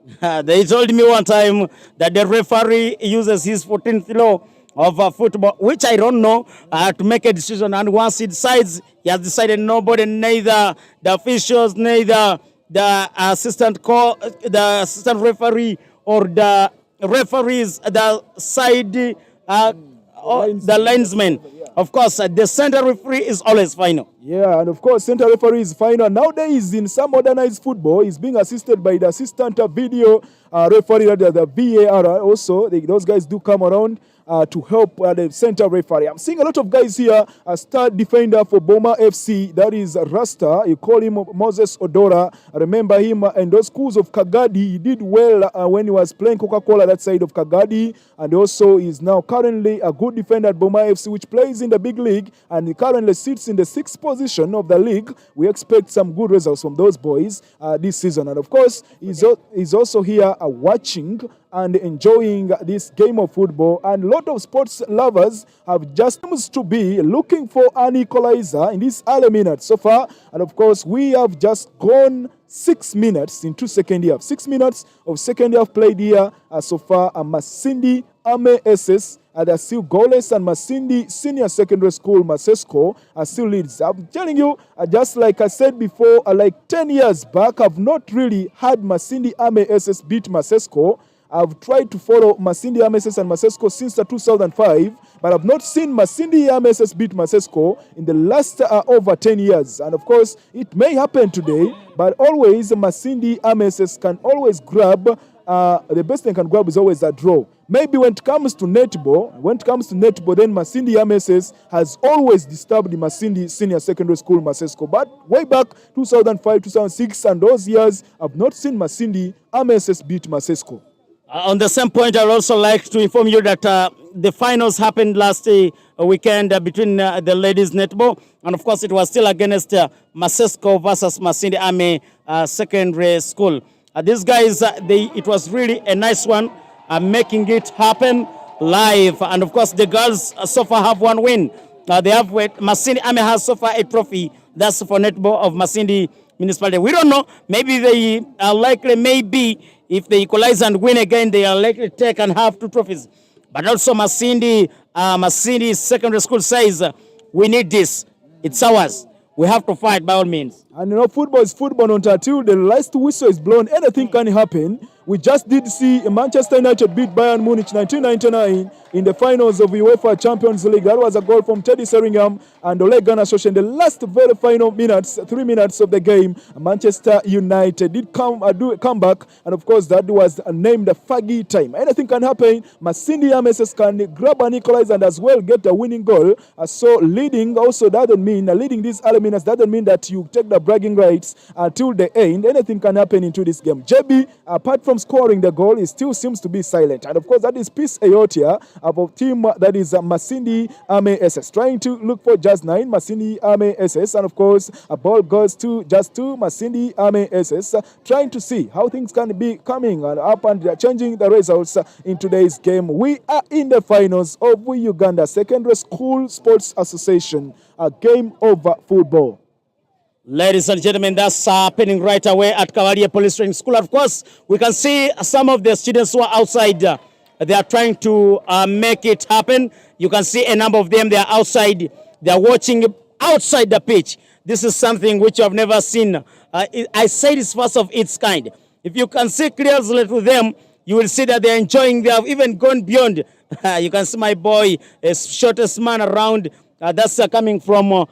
They told me one time that the referee uses his 14th law of football, which I don't know, to make a decision. And once he decides, he has decided nobody, neither the officials, neither the assistant referee or the referees, the side, the linesmen. Of course, the center referee is always final. Yeah, and of course, center referee is final. Nowadays, in some modernized football, he's being assisted by the assistant video referee, the VAR. Also, those guys do come around to help the center referee. I'm seeing a lot of guys here. A star defender for Boma FC, that is Rasta. You call him Moses Odora. I remember him in those schools of Kagadi. He did well when he was playing Coca-Cola that side of Kagadi, and also is now currently a good defender at Boma FC, which plays in the big league, and he currently sits in the 6th position of the league. We expect some good results from those boys this season. And of course, he's also here watching and enjoying this game of football. And a lot of sports lovers have just seems to be looking for an equalizer in these early minutes so far. And of course, we have just gone 6 minutes into second half. 6 minutes of second half played here so far. Masindi Ame SS are still goalless, and Masindi Senior Secondary School Masesco are still leads. I'm telling you, just like I said before, like 10 years back, I've not really had Masindi Ame SS beat Masesco. I've tried to follow Masindi Ameses and Masesco since 2005, but I've not seen Masindi Ameses beat Masesco in the last over 10 years. And of course, it may happen today, but always Masindi Ameses can always grab, the best they can grab is always a draw. Maybe when it comes to netball, then Masindi Ameses has always disturbed the Masindi Senior Secondary School Masesco. But way back 2005, 2006, and those years, I've not seen Masindi Ameses beat Masesco. On the same point, I'd also like to inform you that the finals happened last weekend between the ladies netball, and of course it was still against Masesco versus Masindi Ame Secondary School. These guys, it was really a nice one, making it happen live. And of course the girls so far have one win. They have Masindi Ame has so far a trophy. That's for netball of Masindi Municipality. We don't know. Maybe they are likely, maybe if they equalize and win again, they are likely to take and have 2 trophies. But also Masindi Secondary School says, we need this. It's ours. We have to fight by all means. And you know, football is football until the last whistle is blown. Anything can happen. We just did see Manchester United beat Bayern Munich 1999 in the finals of UEFA Champions League. That was a goal from Teddy Sheringham and Ole Gunnar Solskjaer. In the last very final minutes, 3 minutes of the game, Manchester United did do a comeback, and of course that was named the Faggy time. Anything can happen. Masindi Ameses can grab an equalizer and as well get a winning goal. So leading also doesn't mean leading these early minutes doesn't mean that you take the bragging rights till the end. Anything can happen into this game. JB, apart from scoring the goal, he still seems to be silent. And of course, that is Peace Ayotia of a team that is Masindi Ame SS. Trying to look for just 9, Masindi Ame SS. And of course, a ball goes to just 2, Masindi Ame SS. Trying to see how things can be coming and up and changing the results in today's game. We are in the finals of Uganda Secondary School Sports Association, a game of football. Ladies and gentlemen, that's happening right away at Cavalier Police Training School. Of course, we can see some of the students who are outside. They are trying to make it happen. You can see a number of them. They are outside. They are watching outside the pitch. This is something which I've never seen. I say it's first of its kind. If you can see clearly to them, you will see that they're enjoying. They have even gone beyond. You can see my boy, shortest man around. That's coming from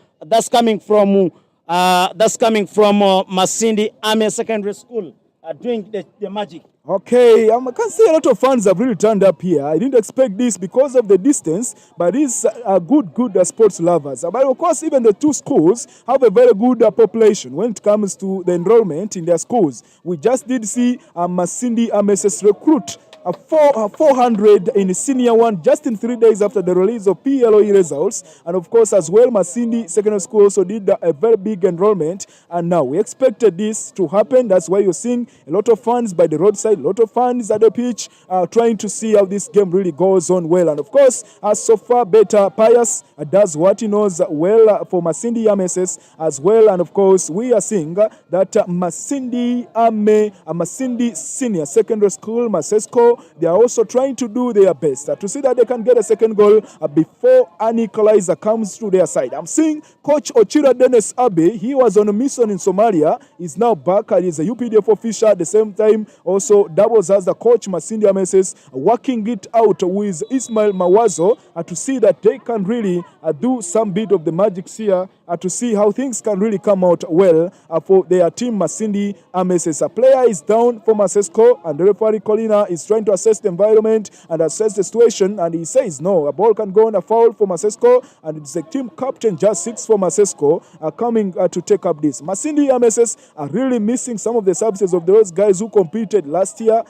Masindi Army Secondary School, doing the magic. Okay, I can see a lot of fans have really turned up here. I didn't expect this because of the distance, but these are good sports lovers. But of course, even the two schools have a very good population when it comes to the enrollment in their schools. We just did see Masindi MSS recruit 400 in senior one just in 3 days after the release of PLOE results. And of course, as well, Masindi Secondary School also did a very big enrollment. And now we expected this to happen. That's why you're seeing a lot of fans by the roadside, a lot of fans at the pitch, trying to see how this game really goes on well. And of course, as so far, Better Pius does what he knows well for Masindi MSS as well. And of course, we are seeing that Masindi Senior Secondary School, Masesco, they are also trying to do their best to see that they can get a second goal before an equalizer comes to their side. I'm seeing Coach Ochira Dennis Abe. He was on a mission in Somalia. He's now back and he's a UPDF official. At the same time, also doubles as the coach Masindi MSS, working it out with Ismail Mawazo to see that they can really do some bit of the magic here to see how things can really come out well for their team Masindi MSS. A player is down for Masesco and the referee Colina is trying to assess the environment and assess the situation, and he says no, a ball can go on a foul for Masesco, and it's the team captain just 6 for Masesco coming to take up this. Masindi MSS are really missing some of the services of those guys who competed last year.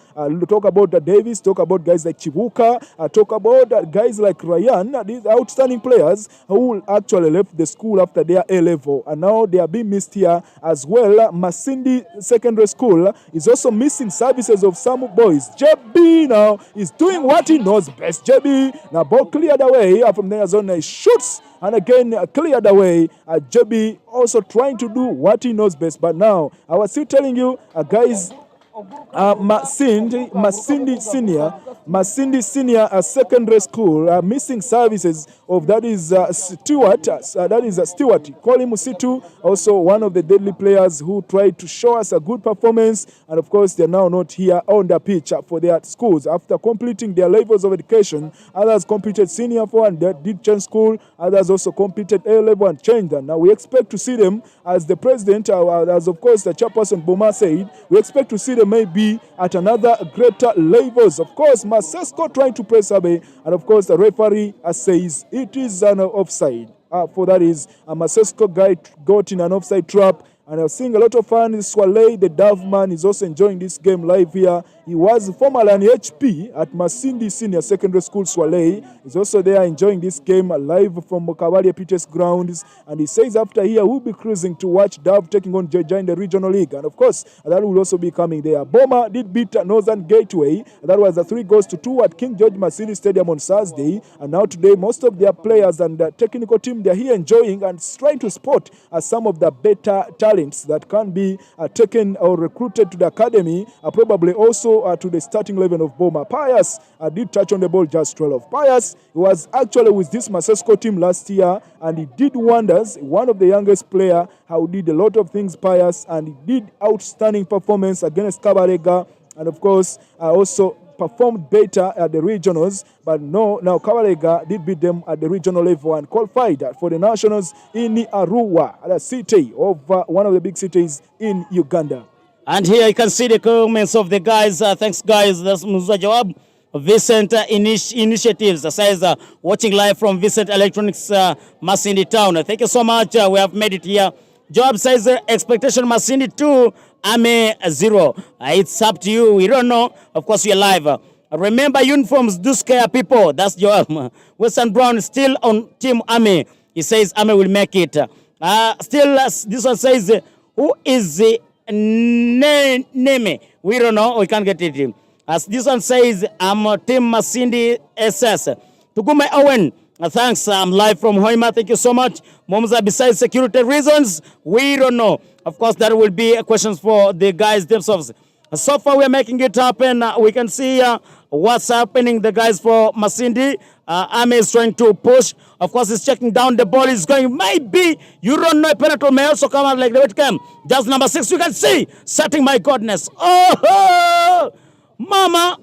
Talk about Davis, talk about guys like Chibuka, talk about guys like Ryan, these outstanding players who actually left the school after their A level, and now they are being missed here as well. Masindi Secondary School is also missing services of some boys. JB now is doing what he knows best. JB now ball cleared away from their zone. He shoots and again cleared away. JB also trying to do what he knows best. But now I was still telling you, guys, Masindi Senior Secondary School missing services of Stewart. Stewart. Call him Musitu, also one of the deadly players who tried to show us a good performance, and of course they are now not here on the pitch for their schools after completing their levels of education. Others completed senior 4 and they did change school. Others also completed A level and changed them. Now we expect to see them, as the president, as of course the chairperson Boma said, we expect to see them maybe at another greater levels. Of course, Masesco trying to press away, and of course the referee says it is an offside. For that is Masesco guy got in an offside trap. And I'm seeing a lot of fans. Swalei, the Dove man, is also enjoying this game live here. He was formerly an HP at Masindi Senior Secondary School. Swalei is also there enjoying this game live from Cavalier Peters grounds. And he says after here, we'll be cruising to watch Dove taking on Jeja in the regional league. And of course, that will also be coming there. Boma did beat Northern Gateway. That was a 3-2 at King George Masindi Stadium on Thursday. And now today, most of their players and the technical team, they're here enjoying and trying to spot some of the better talent that can be taken or recruited to the academy, probably also to the starting 11 of Boma. Pius did touch on the ball just 12. Pius was actually with this Masesco team last year and he did wonders. One of the youngest player who did a lot of things, Pius, and he did outstanding performance against Kabarega, and of course also performed better at the regionals, but now Kawalega did beat them at the regional level and qualified for the nationals in Arua, the city of one of the big cities in Uganda. And here you can see the comments of the guys. Thanks, guys. That's Musa Jawab. Vicent Initiatives says watching live from Vicent Electronics, Masindi Town. Thank you so much. We have made it here. Job says expectation Masindi 2, Ame 0. It's up to you. We don't know. Of course, we are live. Remember, uniforms do scare people. That's Joab. Western Brown is still on Team Ame. He says Ame will make it. Still, this one says, who is Neme? We don't know. We can't get it. As this one says, I'm Team Masindi SS. Tugume Owen Thanks. I'm live from Hoima. Thank you so much. Momza, besides security reasons, we don't know. Of course, that will be questions for the guys themselves. So far, we're making it happen. We can see what's happening. The guys for Masindi. Ame is trying to push. Of course, he's checking down. The ball is going. Maybe, you don't know, a penalty may also come out like the way it came. Just number 6, you can see. Setting, my goodness. Oh, mama.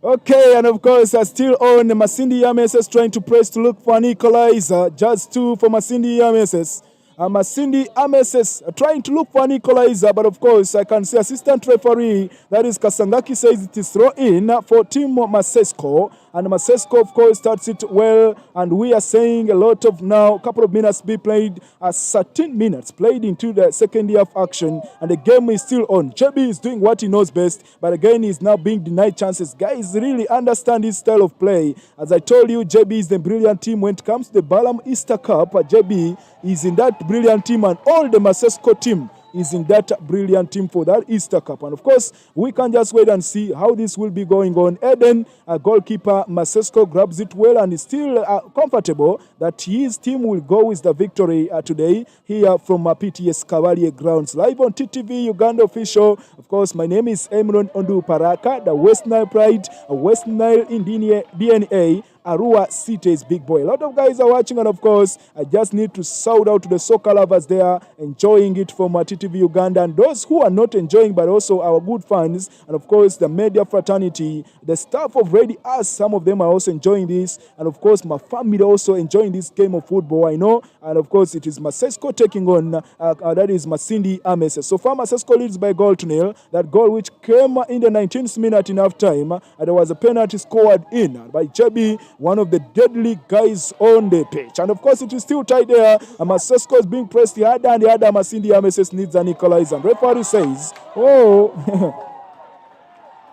Okay, and of course, still on Masindi MSS trying to press to look for an equalizer. Just 2 for Masindi MSS. Masindi MSS trying to look for an equalizer, but of course, I can see assistant referee, that is Kasangaki, says it is throw in for Team Masesco. And Masesco, of course, starts it well. And we are saying a lot of now, a couple of minutes be played, 13 minutes played into the second year of action. And the game is still on. JB is doing what he knows best, but again, he's now being denied chances. Guys really understand his style of play. As I told you, JB is the brilliant team when it comes to the Balam Easter Cup. JB is in that brilliant team, and all the Masesco team is in that brilliant team for that Easter Cup. And of course, we can just wait and see how this will be going on. Eden, goalkeeper Masesco, grabs it well and is still comfortable that his team will go with the victory today here from PTS Cavalier grounds. Live on TTV Uganda official. Of course, my name is Emron Ondu Paraka, the West Nile Pride, West Nile in DNA. Arua City's big boy. A lot of guys are watching, and of course, I just need to shout out to the soccer lovers there, enjoying it from TTV Uganda, and those who are not enjoying, but also our good fans, and of course, the media fraternity, the staff of Ready Us, some of them are also enjoying this, and of course, my family also enjoying this game of football, I know, and of course, it is Masesco taking on, that is Masindi Ames. So far, Masesco leads by 1-0, that goal which came in the 19th minute in half time, and there was a penalty scored in by JB, one of the deadly guys on the pitch. And of course, it is still tight there. Masesco is being pressed harder and harder. Masindi MSS needs an equalizer. And referee says,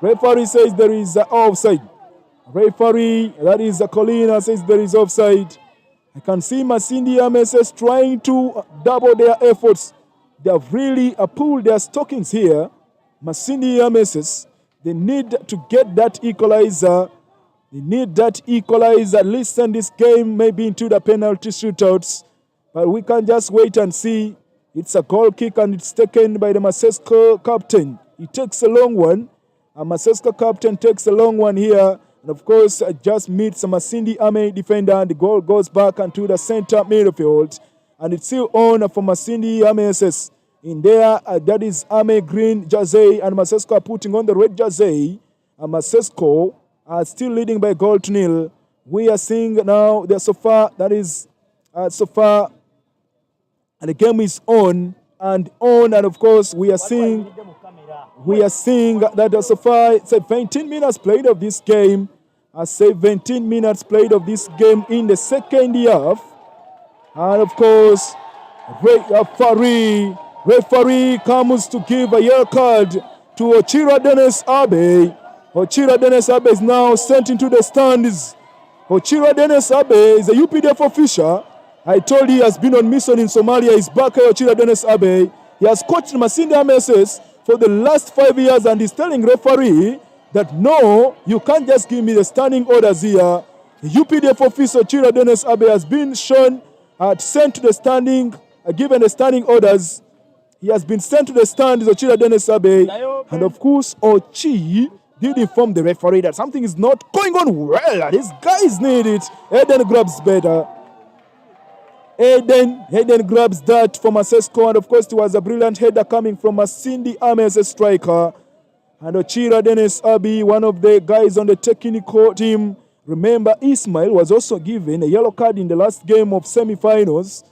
referee says there is offside. Referee, that is Colina, says there is offside. I can see Masindi MSS trying to double their efforts. They have really pulled their stockings here. Masindi MSS, they need to get that equalizer. They need that equalizer. Listen, this game maybe into the penalty shootouts. But we can just wait and see. It's a goal kick and it's taken by the Masesco captain. He takes a long one. A Masesco captain takes a long one here. And of course, just meets a Masindi Ame defender. And the goal goes back into the center midfield. And it's still on for Masindi Ames. In there, that is Ame green jersey. And Masesco are putting on the red jersey. And Masesco are still leading by 0-0. We are seeing now that so far, that is so far, and the game is on, and of course we are seeing that so far it's 17 minutes played of this game. 17 minutes played of this game in the second half, and of course referee comes to give a yellow card to Ochira Dennis Abe. Ochira Dennis Abe is now sent into the stands. Ochira Dennis Abe is a UPDF official. I told you he has been on mission in Somalia. He's back here, Ochira Dennis Abe. He has coached Masindi MSS for the last 5 years, and he's telling referee that no, you can't just give me the standing orders here. The UPDF officer Ochira Dennis Abe has been shown, sent to the standing, given the standing orders. He has been sent to the stands, Ochira Dennis Abe, and of course, Ochi did inform the referee that something is not going on well. These guys need it. Eden grabs better. Eden grabs that from Masesco, and of course it was a brilliant header coming from Masindi Ames striker. And Ochira Dennis Abe, one of the guys on the technical team. Remember, Ismail was also given a yellow card in the last game of semi-finals.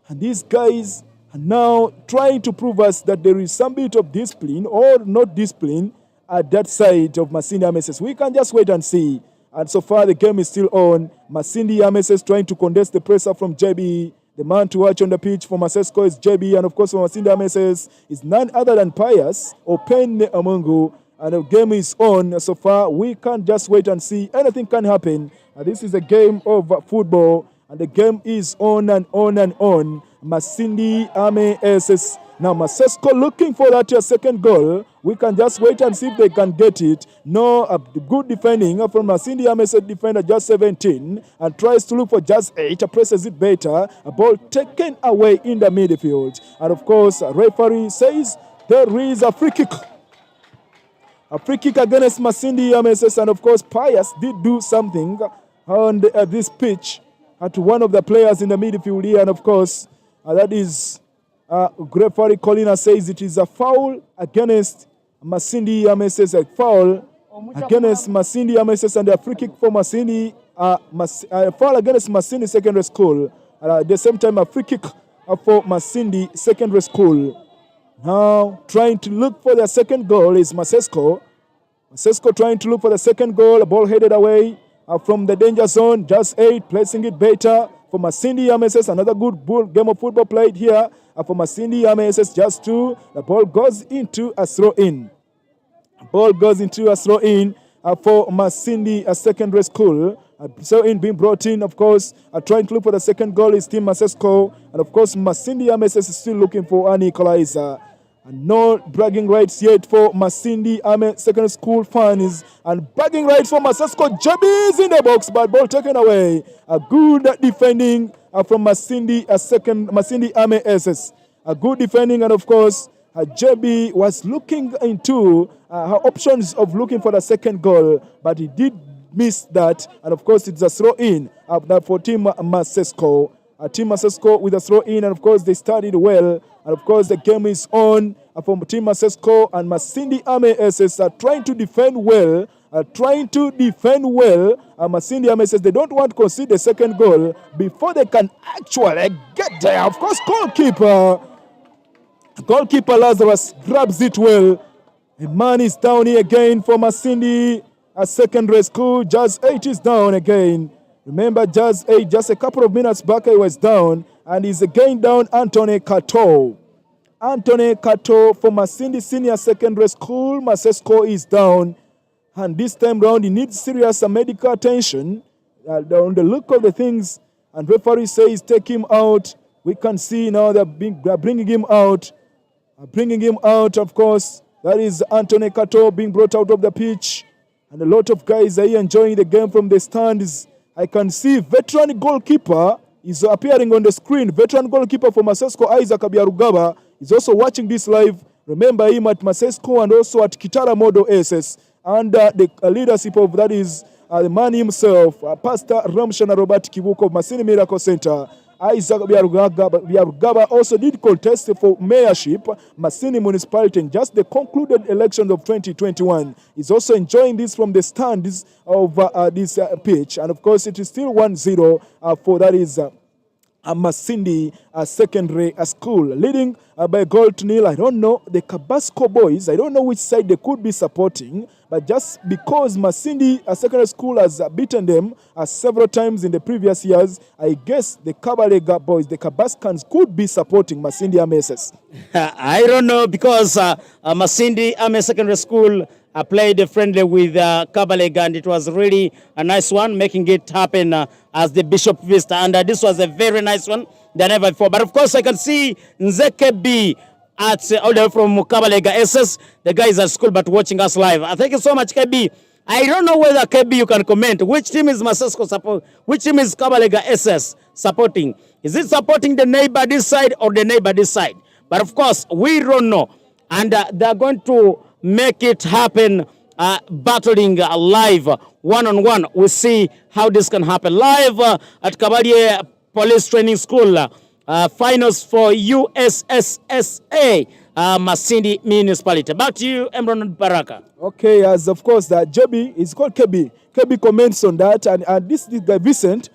And these guys are now trying to prove us that there is some bit of discipline or not discipline at that side of Masindi Ames. We can just wait and see. And so far, the game is still on. Masindi Ames trying to contest the pressure from JB. The man to watch on the pitch for Masesco is JB. And of course, for Masindi Ames is none other than Pius or Pen Amungu. And the game is on. So far, we can just wait and see. Anything can happen. This is a game of football. And the game is on and on and on. Masindi Ame SS. Now Masesco looking for that second goal. We can just wait and see if they can get it. No, good defending from Masindi Ame defender, just 17, and tries to look for just 8. Presses it better. A ball taken away in the midfield. And of course, referee says there is a free kick. A free kick against Masindi Ameses, and of course Pius did do something on this pitch to one of the players in the midfield here, and of course that is referee Colina says it is a foul against Masindi Ameses, a foul against Masindi Ameses, and a free kick for Masindi, foul against Masindi Secondary School. At the same time, a free kick for Masindi Secondary School. Now, trying to look for the second goal is Masesco. Masesco trying to look for the second goal. A ball headed away from the danger zone. Just 8, placing it better for Masindi Ameses. Another good game of football played here for Masindi Ameses. Just 2. The ball goes into a throw-in. Ball goes into a throw-in for Masindi Secondary School. So in being brought in, of course, trying to look for the second goal is Team Masesco. And of course, Masindi Ameses is still looking for an equalizer. And no bragging rights yet for Masindi Ame Secondary School fans. And bragging rights for Masesco. JB is in the box, but ball taken away. A good defending from Masindi Ame SS. A good defending, and of course, JB was looking into her options of looking for the second goal, but he did miss that. And of course, it's a throw-in for Team Masesco. Team Masesco with a throw-in, and of course, they started well. And of course, the game is on from Team Masesco, and Masindi Ame SS are trying to defend well. Masindi Ame says they don't want to concede the second goal before they can actually get there. Of course, goalkeeper Lazarus grabs it well. A man is down here again for Masindi Secondary School. Just 8 is down again. Remember, just 8, just a couple of minutes back, he was down, and he's again down. Anthony Kato for Masindi Senior Secondary School. Masesco is down, and this time round he needs serious medical attention. On the look of the things, and referee says take him out. We can see now they're bringing him out. Of course, that is Anthony Kato being brought out of the pitch, and a lot of guys are here enjoying the game from the stands. I can see veteran goalkeeper is appearing on the screen. Veteran goalkeeper for Masesco, Isaac Abiarugaba, is also watching this live. Remember him at Masesco and also at Kitara Modo SS. Under the leadership of, that is, the man himself, Pastor Ramshana Robert Kibuko of Masini Miracle Center. Isaac Biarugaba also did contest for mayorship, Masini Municipality, in just the concluded election of 2021. He's also enjoying this from the stands of this pitch. And of course, it is still 1-0 for, that is, Masindi Secondary School, leading by a goal to nil. I don't know the Kabasco boys. I don't know which side they could be supporting, but just because Masindi Secondary School has beaten them several times in the previous years, I guess the Kabalega boys, the Kabaskans, could be supporting Masindi Ameses. I don't know, because Masindi Ame Secondary School played friendly with Kabalega, and it was really a nice one, making it happen as the Bishop Vista. And this was a very nice one than ever before. But of course, I can see Nzeke B at all the way from Kabalega SS. The guys at school but watching us live. Thank you so much, KB. I don't know whether, KB, you can comment. Which team is Masesco support? Which team is Kabalega SS supporting? Is it supporting the neighbor this side or the neighbor this side? But of course, we don't know. And they're going to make it happen, battling live, one-on-one. We'll see how this can happen. Live at Kabalie Police Training School, finals for USSSA, Masindi Municipality. Back to you, Emron Baraka. Okay, as of course, that JB is called KB. KB comments on that, and this is the Vincent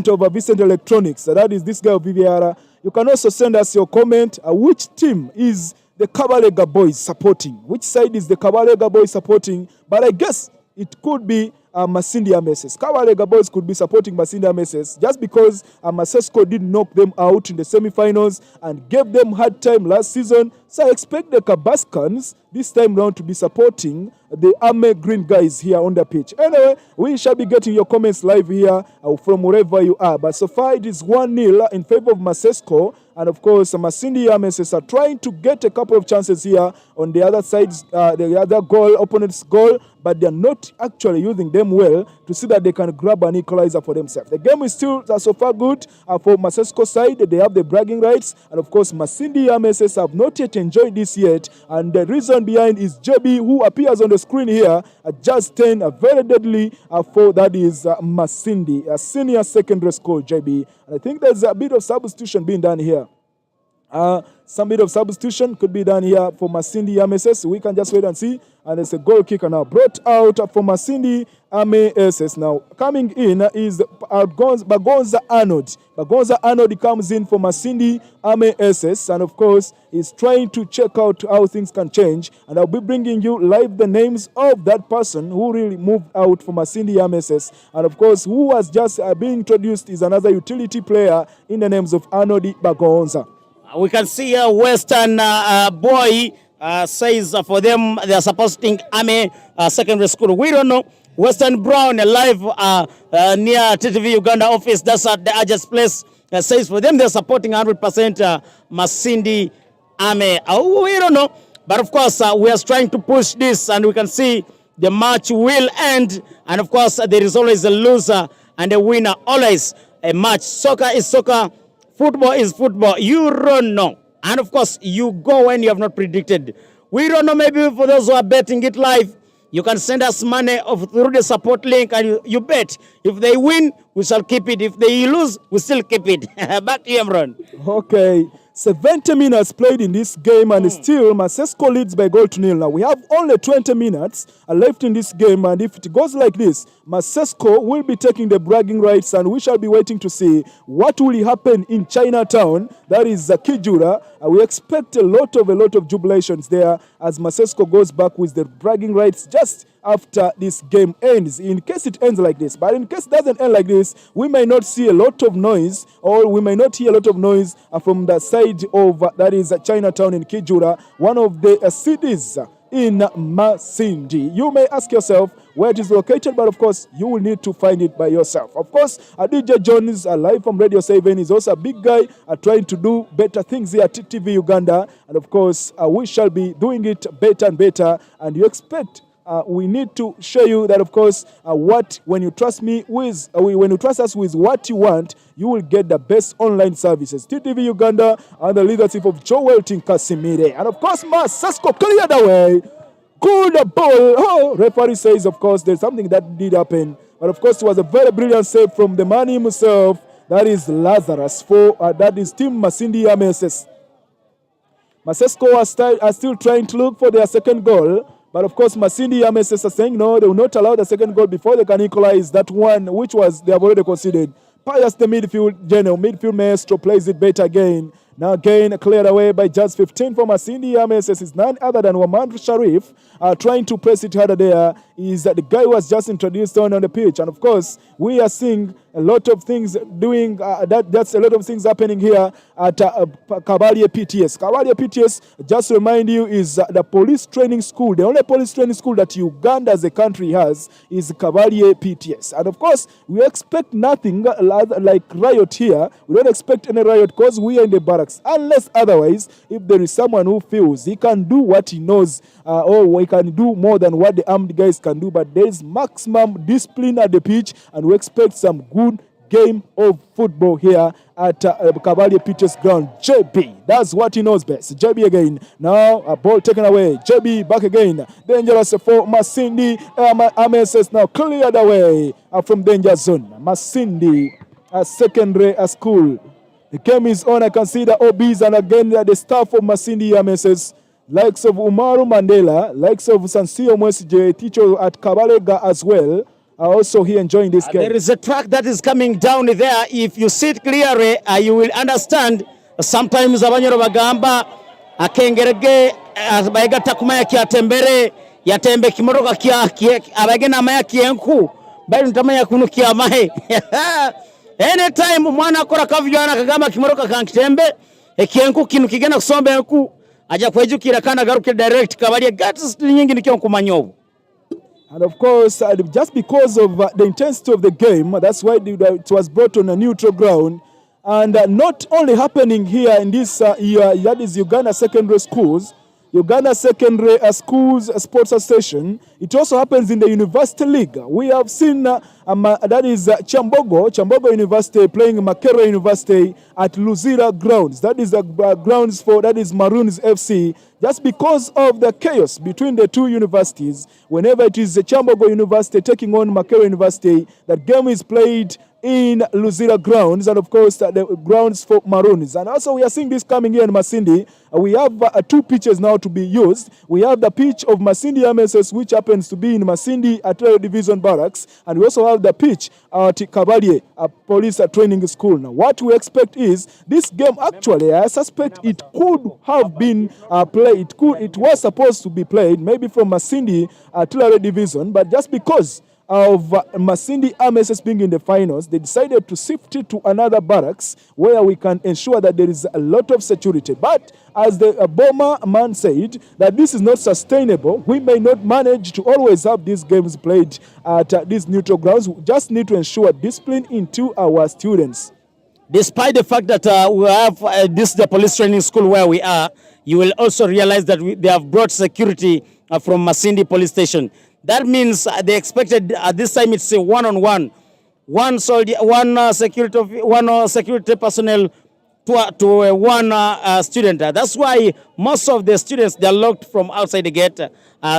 of Vicent Electronics. That is this guy of Viviara. You can also send us your comment. Which team is the Kabalega boys supporting? Which side is the Kabalega boys supporting? But I guess it could be Masindi Ameses. Kabalega boys could be supporting Masindi Ameses just because Masesco did knock them out in the semi-finals and gave them hard time last season. So I expect the Kabaskans this time round to be supporting the Ame Green guys here on the pitch. Anyway, we shall be getting your comments live here from wherever you are. But so far it is 1-0 in favor of Masesco. And of course, Masindi Ameses are trying to get a couple of chances here on the other side, the other goal, opponent's goal, but they are not actually using them well to see that they can grab an equalizer for themselves. The game is still so far good for Masesco side. They have the bragging rights. And of course, Masindi Ameses have not yet enjoyed this yet. And the reason behind is JB, who appears on the screen here, just 10, very deadly for that is Masindi, a senior secondary school, JB. And I think there's a bit of substitution being done here. Some bit of substitution could be done here for Masindi Ameses. We can just wait and see. And there's a goal kicker now brought out for Masindi Ameses. Now coming in is Bagonza Arnold. Bagonza Arnold comes in for Masindi Ameses, and of course is trying to check out how things can change. And I'll be bringing you live the names of that person who really moved out for Masindi Ameses. And of course, who was just being introduced is another utility player in the names of Arnold Bagonza. We can see a Western boy says for them they are supporting Ame Secondary School. We don't know. Western Brown live near TTV Uganda office. That's at the Ajax place. Says for them they're supporting 100% Masindi Ame. We don't know. But of course we are trying to push this, and we can see the match will end. And of course there is always a loser and a winner. Always a match. Soccer is soccer. Football is football. You don't know. And of course, you go when you have not predicted. We don't know. Maybe for those who are betting it live, you can send us money through the support link and you bet. If they win, we shall keep it. If they lose, we still keep it. Back to you, Emron. Okay. 70 minutes played in this game, and still Masesco leads by 0-0. Now we have only 20 minutes left in this game, and if it goes like this, Masesco will be taking the bragging rights, and we shall be waiting to see what will happen in Chinatown. That is Kijura. We expect a lot of jubilations there as Masesco goes back with the bragging rights just after this game ends, in case it ends like this. But in case it doesn't end like this, we may not see a lot of noise, or we may not hear a lot of noise from the side of, that is Chinatown in Kijura, one of the cities in Masindi. You may ask yourself where it is located, but of course, you will need to find it by yourself. Of course, DJ Jones, live from Radio 7, is also a big guy trying to do better things here at TTV Uganda. And of course, we shall be doing it better and better. And you expect we need to show you that, of course, when you trust me with, when you trust us with what you want, you will get the best online services. TTV Uganda and the leadership of Joel Tinkasimire. And of course, Masesco cleared away. Good ball. Oh, referee says, of course, there's something that did happen. But of course, it was a very brilliant save from the man himself. That is Lazarus for, that is Team Masindi Ameses. Masesco are still trying to look for their second goal. But of course, Masindi Ameses are saying no, they will not allow the second goal before they can equalize that one, which was they have already conceded. Pius, the midfield maestro, plays it better again. Now again, cleared away by just 15 for Masindi Ameses. Is none other than Waman Sharif trying to press it harder there. Is that the guy who was just introduced on the pitch. And of course, we are seeing a lot of things doing, that's a lot of things happening here at Kabalie PTS. Kabalie PTS, just to remind you, is the police training school. The only police training school that Uganda as a country has is Kabalie PTS. And of course, we expect nothing like riot here. We don't expect any riot because we are in the barracks. Unless otherwise, if there is someone who feels he can do what he knows, or he can do more than what the armed guys can do, but there is maximum discipline at the pitch, and we expect some good game of football here at Kabalie PTS ground. JB, that's what he knows best. JB again. Now a ball taken away. JB back again. Dangerous for Masindi. Ameses now cleared away from danger zone. Masindi, a secondary school. The game is on. I can see the OBs and again the staff of Masindi Ameses. Likes of Umaru Mandela, likes of Sansio Mwesije, teacher at Kabalega as well, are also here enjoying this game. There is a track that is coming down there. If you see it clearly, you will understand. Sometimes abanyoro bagamba akengerege abaga takuma kiatembere yatembe kimoroka kia abagena maya kienku bali ntamanya kunu kia mahe. Anytime mwana akora kavyana kagamba kimoroka kankitembe ekienku kinu kigena kusombe enku aja kwejukira kana agaruke direct kabali gatis nyingi nikyo kumanyobu. And of course, just because of the intensity of the game, that's why it was brought on a neutral ground. And not only happening here in this year, that is Uganda Secondary Schools, Uganda Secondary Schools Sports Association, it also happens in the University League. We have seen that is Chambogo University playing Makerere University at Luzira grounds. That is the grounds for, that is Maroons FC. Just because of the chaos between the two universities, whenever it is the Chambogo University taking on Makerere University, that game is played in Luzira grounds, and of course the grounds for Maroons. And also we are seeing this coming here in Masindi. We have two pitches now to be used. We have the pitch of Masindi MSS, which happens to be in Masindi Artillery Division Barracks, and we also have the pitch at Kabarie Police Training School. Now what we expect is this game, actually I suspect it could have been played, it was supposed to be played maybe from Masindi Artillery Division, but just because of Masindi MSS being in the finals, they decided to shift it to another barracks where we can ensure that there is a lot of security. But as the bomber man said, that this is not sustainable. We may not manage to always have these games played at these neutral grounds. We just need to ensure discipline into our students. Despite the fact that we have this is the police training school where we are, you will also realize that they have brought security from Masindi police station. That means they expected this time it's a one-on-one, one security personnel to one student. That's why most of the students, they are locked from outside the gate,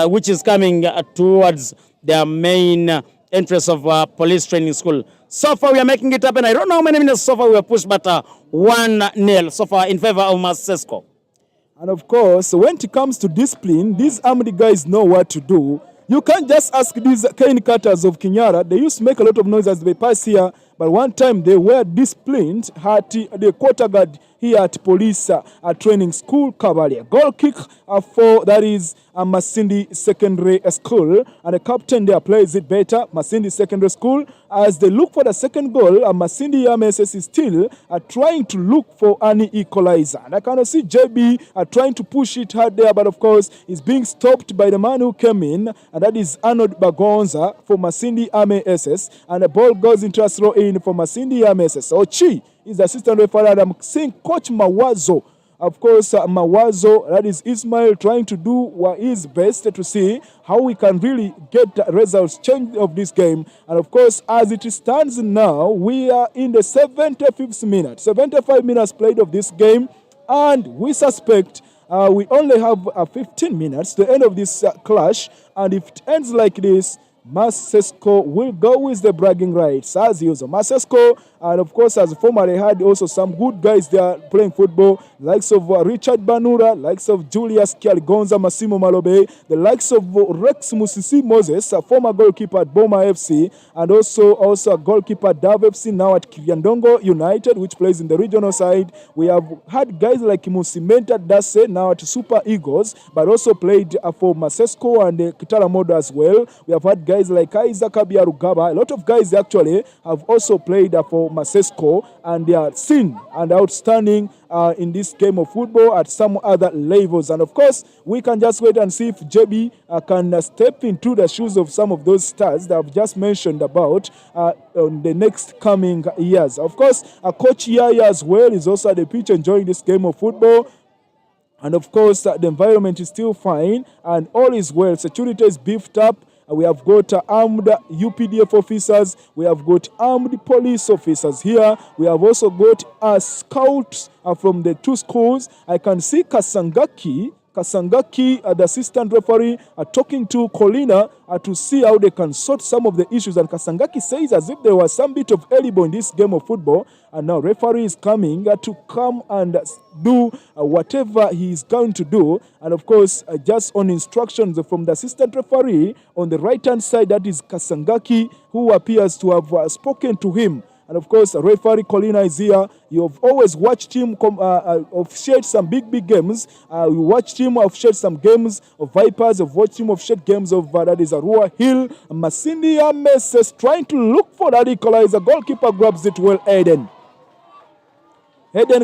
which is coming towards their main entrance of police training school. So far we are making it happen. I don't know how many minutes so far we are pushed, but 1-0 so far in favor of Masesco. And of course, when it comes to discipline, these armed guys know what to do. You can't just ask these cane cutters of Kinyara. They used to make a lot of noise as they pass here, but one time they were disciplined at the quarter guard here at police training school, Kabalia. Goal kick for, that is, Masindi Secondary School, and the captain there plays it better, Masindi Secondary School. As they look for the second goal, Masindi MSS is still trying to look for an equalizer. And I can see JB trying to push it hard there, but of course, it's being stopped by the man who came in, and that is Arnold Bagonza for Masindi MSS, and the ball goes into a throw in for Masindi MSS. Ochi is the assistant referee. I'm seeing Coach Mawazo. Of course, Mawazo, that is Ismail, trying to do his best to see how we can really get the results change of this game. And of course, as it stands now, we are in the 75th minute. 75 minutes played of this game, and we suspect we only have 15 minutes to the end of this clash. And if it ends like this, Masesco will go with the bragging rights as usual. Masesco, and of course, as formerly had also some good guys there playing football, likes of Richard Banura, likes of Julius Kialigonza, Massimo Malobe, the likes of Rex Musisi Moses, a former goalkeeper at Boma FC, and also a goalkeeper at Dav FC, now at Kiryandongo United, which plays in the regional side. We have had guys like Musimenta Dase, now at Super Eagles, but also played for Masesco and Kitara Modo as well. We have had guys like Isaac Abiarugaba. A lot of guys actually have also played for Masesco, and they are seen and outstanding in this game of football at some other levels. And of course, we can just wait and see if JB can step into the shoes of some of those stars that I've just mentioned about in the next coming years. Of course, Coach Yaya as well is also at the pitch enjoying this game of football. And of course, the environment is still fine and all is well. Security is beefed up. We have got armed UPDF officers. We have got armed police officers here. We have also got scouts from the two schools. I can see Kasangaki, the assistant referee, talking to Colina to see how they can sort some of the issues. And Kasangaki says as if there was some bit of elbow in this game of football. And now referee is coming to come and do whatever he is going to do. And of course, just on instructions from the assistant referee on the right-hand side, that is Kasangaki, who appears to have spoken to him. And of course, referee Colina is here. You've always watched him officiate some big games. You watched him officiate some games of Vipers. You've watched him officiate games of that is Arua Hill. Masindi Messes trying to look for that equalizer. Goalkeeper grabs it well, Eden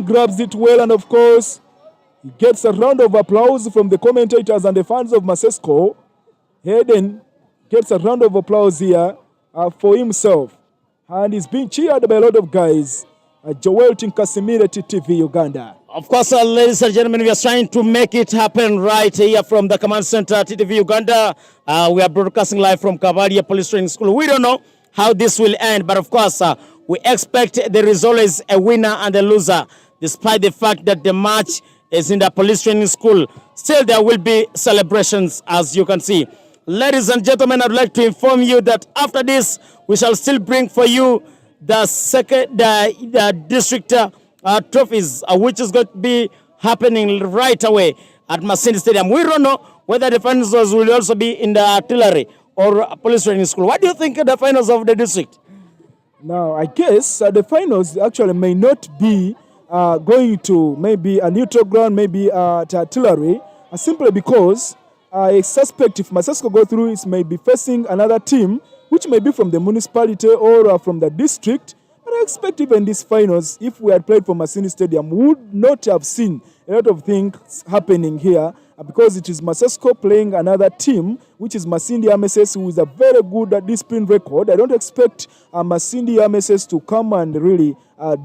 grabs it well, and of course, He gets a round of applause from the commentators and the fans of Masesco. Hayden gets a round of applause here for himself. And he's being cheered by a lot of guys. Joel Tinkasimire, TTV Uganda. Of course, ladies and gentlemen, we are trying to make it happen right here from the command center, TTV Uganda. We are broadcasting live from Cavalia Police Training School. We don't know how this will end, but of course, we expect there is always a winner and a loser, despite the fact that the match is in the police training school. Still, there will be celebrations, as you can see. Ladies and gentlemen, I'd like to inform you that after this, we shall still bring for you the district trophies, which is going to be happening right away at Masindi Stadium. We don't know whether the finals will also be in the artillery or police training school. What do you think of the finals of the district? Now, I guess the finals actually may not be going to maybe a neutral ground, maybe to artillery, simply because I suspect if Masesco go through, it may be facing another team, which may be from the municipality or from the district. But I expect even these finals, if we had played for Masindi Stadium, we would not have seen a lot of things happening here because it is Masesco playing another team, which is Masindi MSS, who is a very good discipline record. I don't expect Masindi MSS to come and really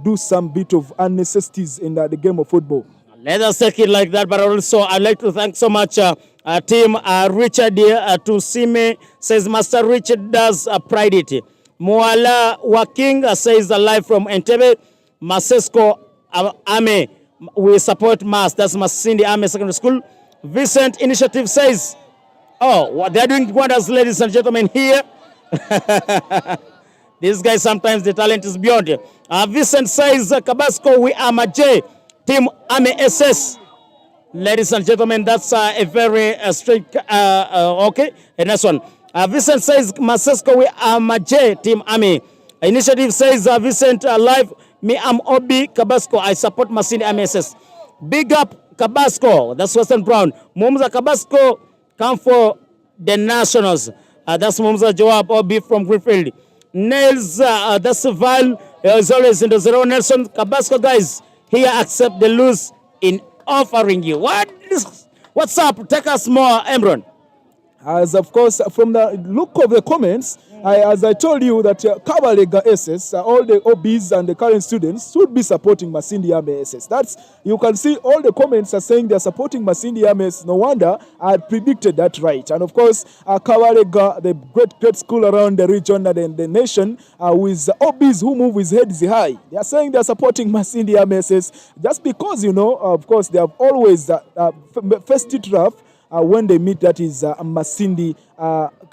do some bit of unnecessities in the game of football. Let us take it like that, but also I'd like to thank so much team Richard to Sime says Master Richard does pride it. Moala Waking says live from Entebbe. Masesco Ame, we support Mas. That's Masindi Ame Secondary School. Vincent Initiative says, oh, they're doing wonders, ladies and gentlemen, here. These guys, sometimes the talent is beyond. Vincent says, Kabasco, we are Maje, Team Ame SS. Ladies and gentlemen, that's a very straight, okay, and next one. Vincent says, Masesco, we are Maje, Team Ame. Initiative says, Vincent, live, me, I'm Obi Kabasco, I support Masini Ame SS. Big up Kabasco, that's Western Brown. Mumza Kabasco, come for the Nationals. That's Mumza Joab Obi from Greenfield. Nails, that's Val, is always in the zero. Nelson Kabasco, guys, here accept the lose in offering you. What's up? Take us more, Emron. As of course, from the look of the comments, as I told you that Kabalega SS, all the OBs and the current students should be supporting Masindi Ame SS. That's, you can see all the comments are saying they're supporting Masindi Ame SS. No wonder I had predicted that right. And of course, Kabalega, the great school around the region and the nation, with OBs who move with heads high. They are saying they're supporting Masindi Ame SS just because, you know, of course, they have always faced it rough. When they meet, that is Masindi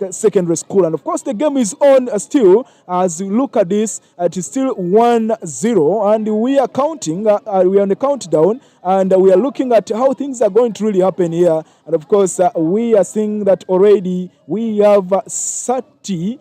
Secondary School. And of course, the game is on still. As you look at this, it is still 1-0. And we are counting, we are on the countdown. And we are looking at how things are going to really happen here. And of course, we are seeing that already we have over 30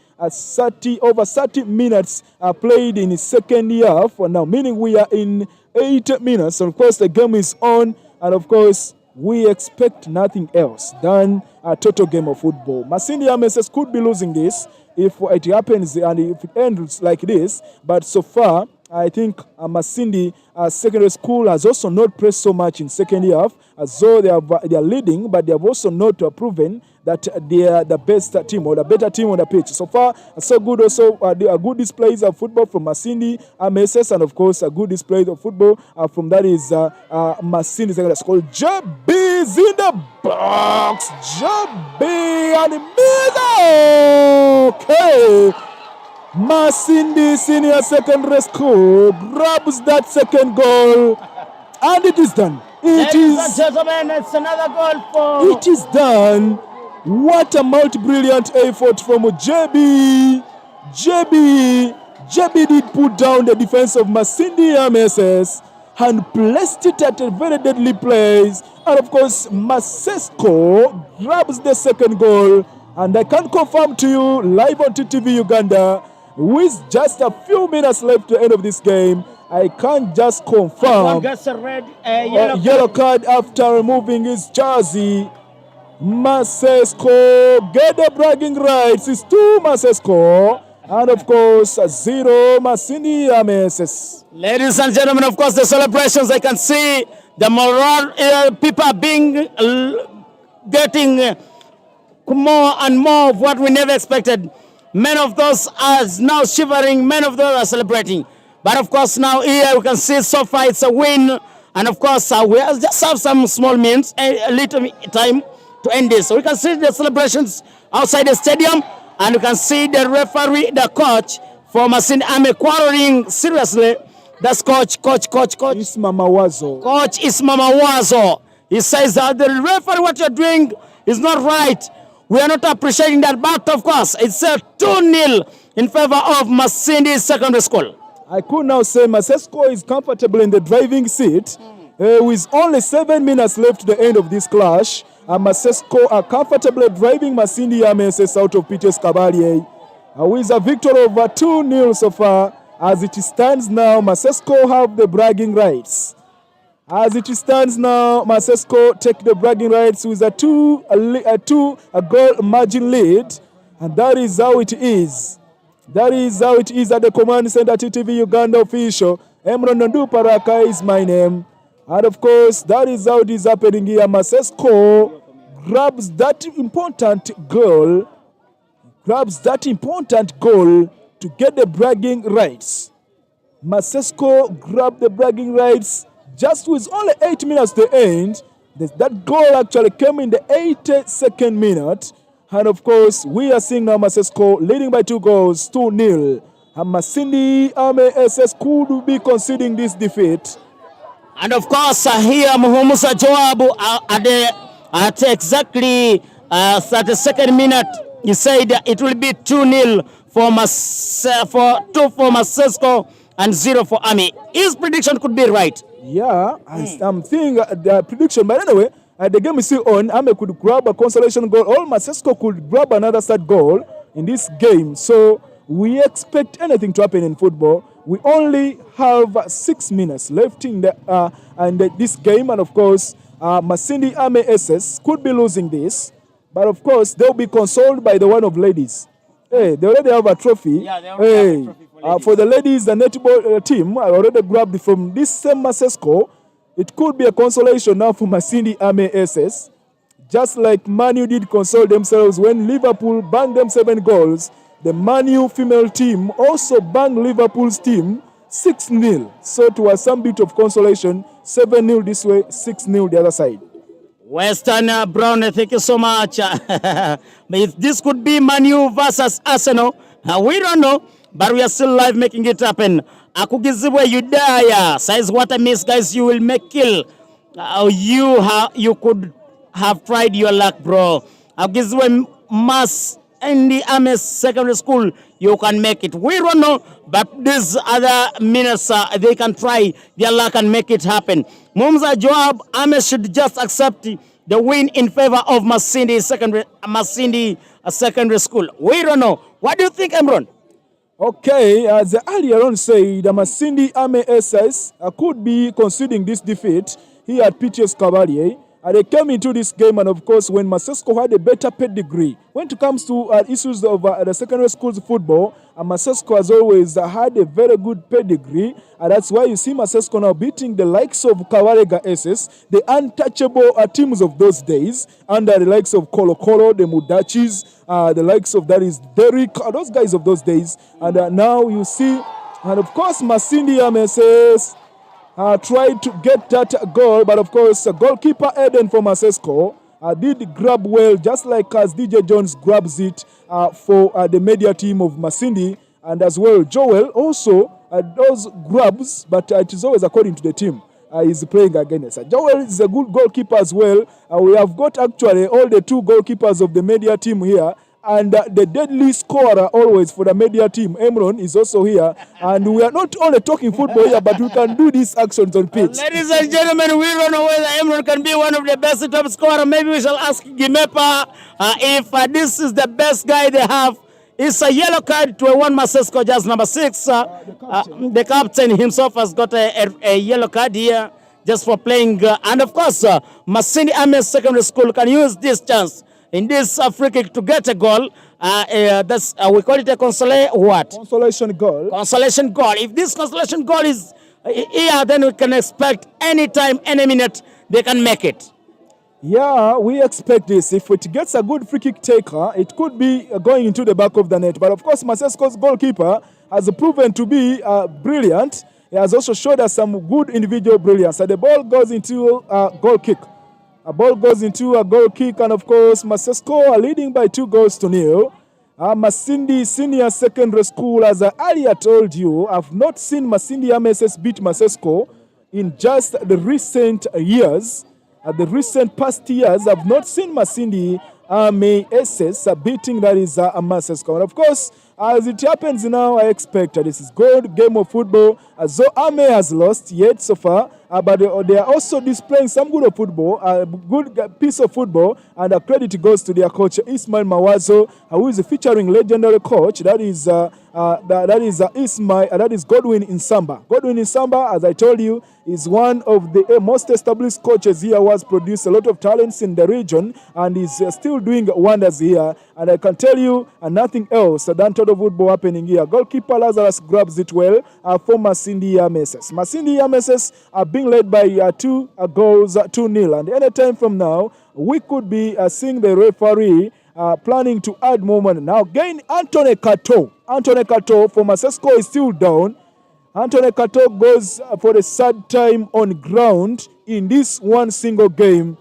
minutes played in the second half. Now, meaning we are in 8 minutes. And of course, the game is on. And of course, we expect nothing else than a total game of football. Masindi MSS could be losing this if it happens and if it ends like this. But so far, I think Masindi Secondary School has also not pressed so much in second half, as though they are leading, but they have also not proven that they are the best team or the better team on the pitch. So far, so good also, good displays of football from Masindi MSS, and of course, a good display of football from that is Masindi Secondary School. JB's in the box. JB and middle. Okay. Masindi Senior Secondary School grabs that second goal, and it is done. Ladies and gentlemen, it's another goal for... It is done. What a multi-brilliant effort from JB. JB did put down the defense of Masindi MSS and placed it at a very deadly place. And of course, Masesco grabs the second goal. And I can confirm to you, live on TTV Uganda, with just a few minutes left to the end of this game, I can just confirm gets a red, yellow card after removing his jersey. Masesco get the bragging rights. It's 2 Masesco. And of course, 0 Masindi MSS. Ladies and gentlemen, of course, the celebrations, I can see The more people are being getting more and more of what we never expected. Many of those are now shivering, many of those are celebrating. But of course now here we can see so far it's a win. And of course we just have some small means, a little time to end this. So we can see the celebrations outside the stadium, and you can see the referee, the coach for Masindi Army quarreling seriously. That's coach. It's Mama Wazo. Coach is Mama Wazo. He says that the referee, what you're doing is not right. We are not appreciating that, but of course, it's a 2-0 in favor of Masindi Secondary School. I could now say Masesco is comfortable in the driving seat with only 7 minutes left to the end of this clash. And Masesco are comfortably driving Masindi MSS out of Peter's Cavalier with a victory over 2-0 so far. As it stands now, Masesco have the bragging rights. As it stands now, Masesco take the bragging rights with a goal margin lead, and that is how it is. That is how it is at the Command Center TTV Uganda official. Emron Nondu Paraka is my name. And of course, that is how it is happening here. Masesco grabs that important goal to get the bragging rights. Masesco grabbed the bragging rights just with only 8 minutes to end. That goal actually came in the 82nd minute. And of course, we are seeing now Masesco leading by 2 goals, 2-0. And Masindi MSS could be conceding this defeat. And of course, here Muhumusa Joabu at exactly 32nd minute, he said it will be 2-0 for Masesco and 0 for Army. His prediction could be right. Yeah, I'm seeing the prediction. But anyway, the game is still on. Army could grab a consolation goal, or Masesco could grab another third goal in this game. So we expect anything to happen in football. We only have 6 minutes left in this game, and of course, Masindi Army SS could be losing this, but of course they'll be consoled by the one of ladies. Hey, they already have a trophy. Yeah, they already have a trophy for the ladies, the netball team I already grabbed from this same Masesco. It could be a consolation now for Masindi Army SS, just like Man U did console themselves when Liverpool banged them 7 goals. The Man U female team also banged Liverpool's team 6-0. So it was some bit of consolation. 7-0 this way, 6-0 the other side. Western Brown, thank you so much. This could be Man U versus Arsenal. We don't know, but we are still live making it happen. Akugizibwe Yudaya says, what I miss, guys, you will make kill. You could have tried your luck, bro. Akugizibwe Mas in the Army Secondary School, you can make it. We don't know, but these other minutes, they can try their luck and make it happen. Mumza Joab, Army should just accept the win in favor of Masindi Secondary School. We don't know. What do you think, Emron? Okay, as earlier on said, Masindi Army SS could be conceding this defeat here at PTS Cavalier. They came into this game, and of course, when Masesco had a better pedigree, when it comes to issues of the secondary schools football, Masesco has always had a very good pedigree, and that's why you see Masesco now beating the likes of Kawarega SS, the untouchable teams of those days, under the likes of Coca-Cola, the Mudachis, the likes of that is Derrick, those guys of those days, and now you see, and of course, Masindi MSS tried to get that goal, but of course, goalkeeper Eden for Masesco did grab well, just like as DJ Jones grabs it for the media team of Masindi, and as well Joel also does grabs, but it is always according to the team he's playing against. Joel is a good goalkeeper as well. We have got actually all the 2 goalkeepers of the media team here. And the deadly scorer always for the media team, Emron, is also here. And we are not only talking football here, but we can do these actions on pitch. Ladies and gentlemen, we don't know whether Emron can be one of the best top scorers. Maybe we shall ask Gimepa if this is the best guy they have. It's a yellow card to a one Masesco, just number 6. The captain himself has got a yellow card here just for playing. And of course, Masindi Army Secondary School can use this chance in this free kick to get a goal. That's we call it a consolation goal. Consolation goal. Consolation goal. If this consolation goal is here, then we can expect any time, any minute, they can make it. Yeah, we expect this. If it gets a good free kick taker, it could be going into the back of the net. But of course, Masesco's goalkeeper has proven to be brilliant. He has also showed us some good individual brilliance. So the ball goes into a goal kick. A ball goes into a goal kick, and of course, Masesco are leading by 2-0. Masindi Senior Secondary School, as I earlier told you, I've not seen Masindi MSS beat Masesco in just the recent years. The recent past years, I've not seen Masindi SS beating that is Masesco. And of course, as it happens now, I expect this is good game of football. As though Ame has lost yet so far, but they are also displaying some good football, a good piece of football, and credit goes to their coach Ismail Mawazo, who is featuring legendary coach. That is Godwin Insamba. Godwin Insamba, as I told you, is one of the most established coaches here, who has produced a lot of talents in the region and is still doing wonders here. And I can tell you nothing else than total football happening here. Goalkeeper Lazarus grabs it well for Masindi MSS. Masindi MSS are being led by 2 goals, 2-0. And any time from now, we could be seeing the referee planning to add more money. Now, again, Anthony Kato for Masesco is still down. Anthony Kato goes for the third time on ground in this one single game.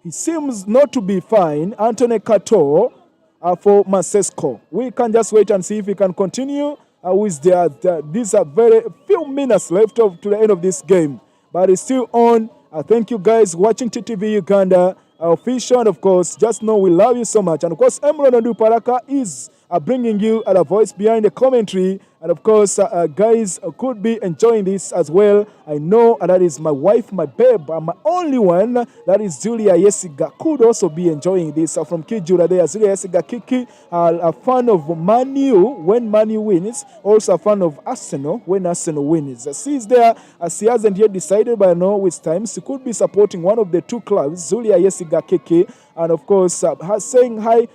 He seems not to be fine. Anthony Kato for Masesco. We can just wait and see if he can continue with these are very few minutes left to the end of this game. But it's still on. Thank you guys watching TTV Uganda official, and of course, just know we love you so much. And of course, Emron Ondu Paraka is bringing you a voice behind the commentary. And of course, guys could be enjoying this as well. I know that is my wife, my babe, my only one. That is Julia Yesiga. Could also be enjoying this from Kijura there. Julia Yesiga Kiki, a fan of Manu when Manu wins. Also a fan of Arsenal when Arsenal wins. She's there. She hasn't yet decided, but I know with time she could be supporting one of the 2 clubs, Julia Yesiga Kiki. And of course, saying hi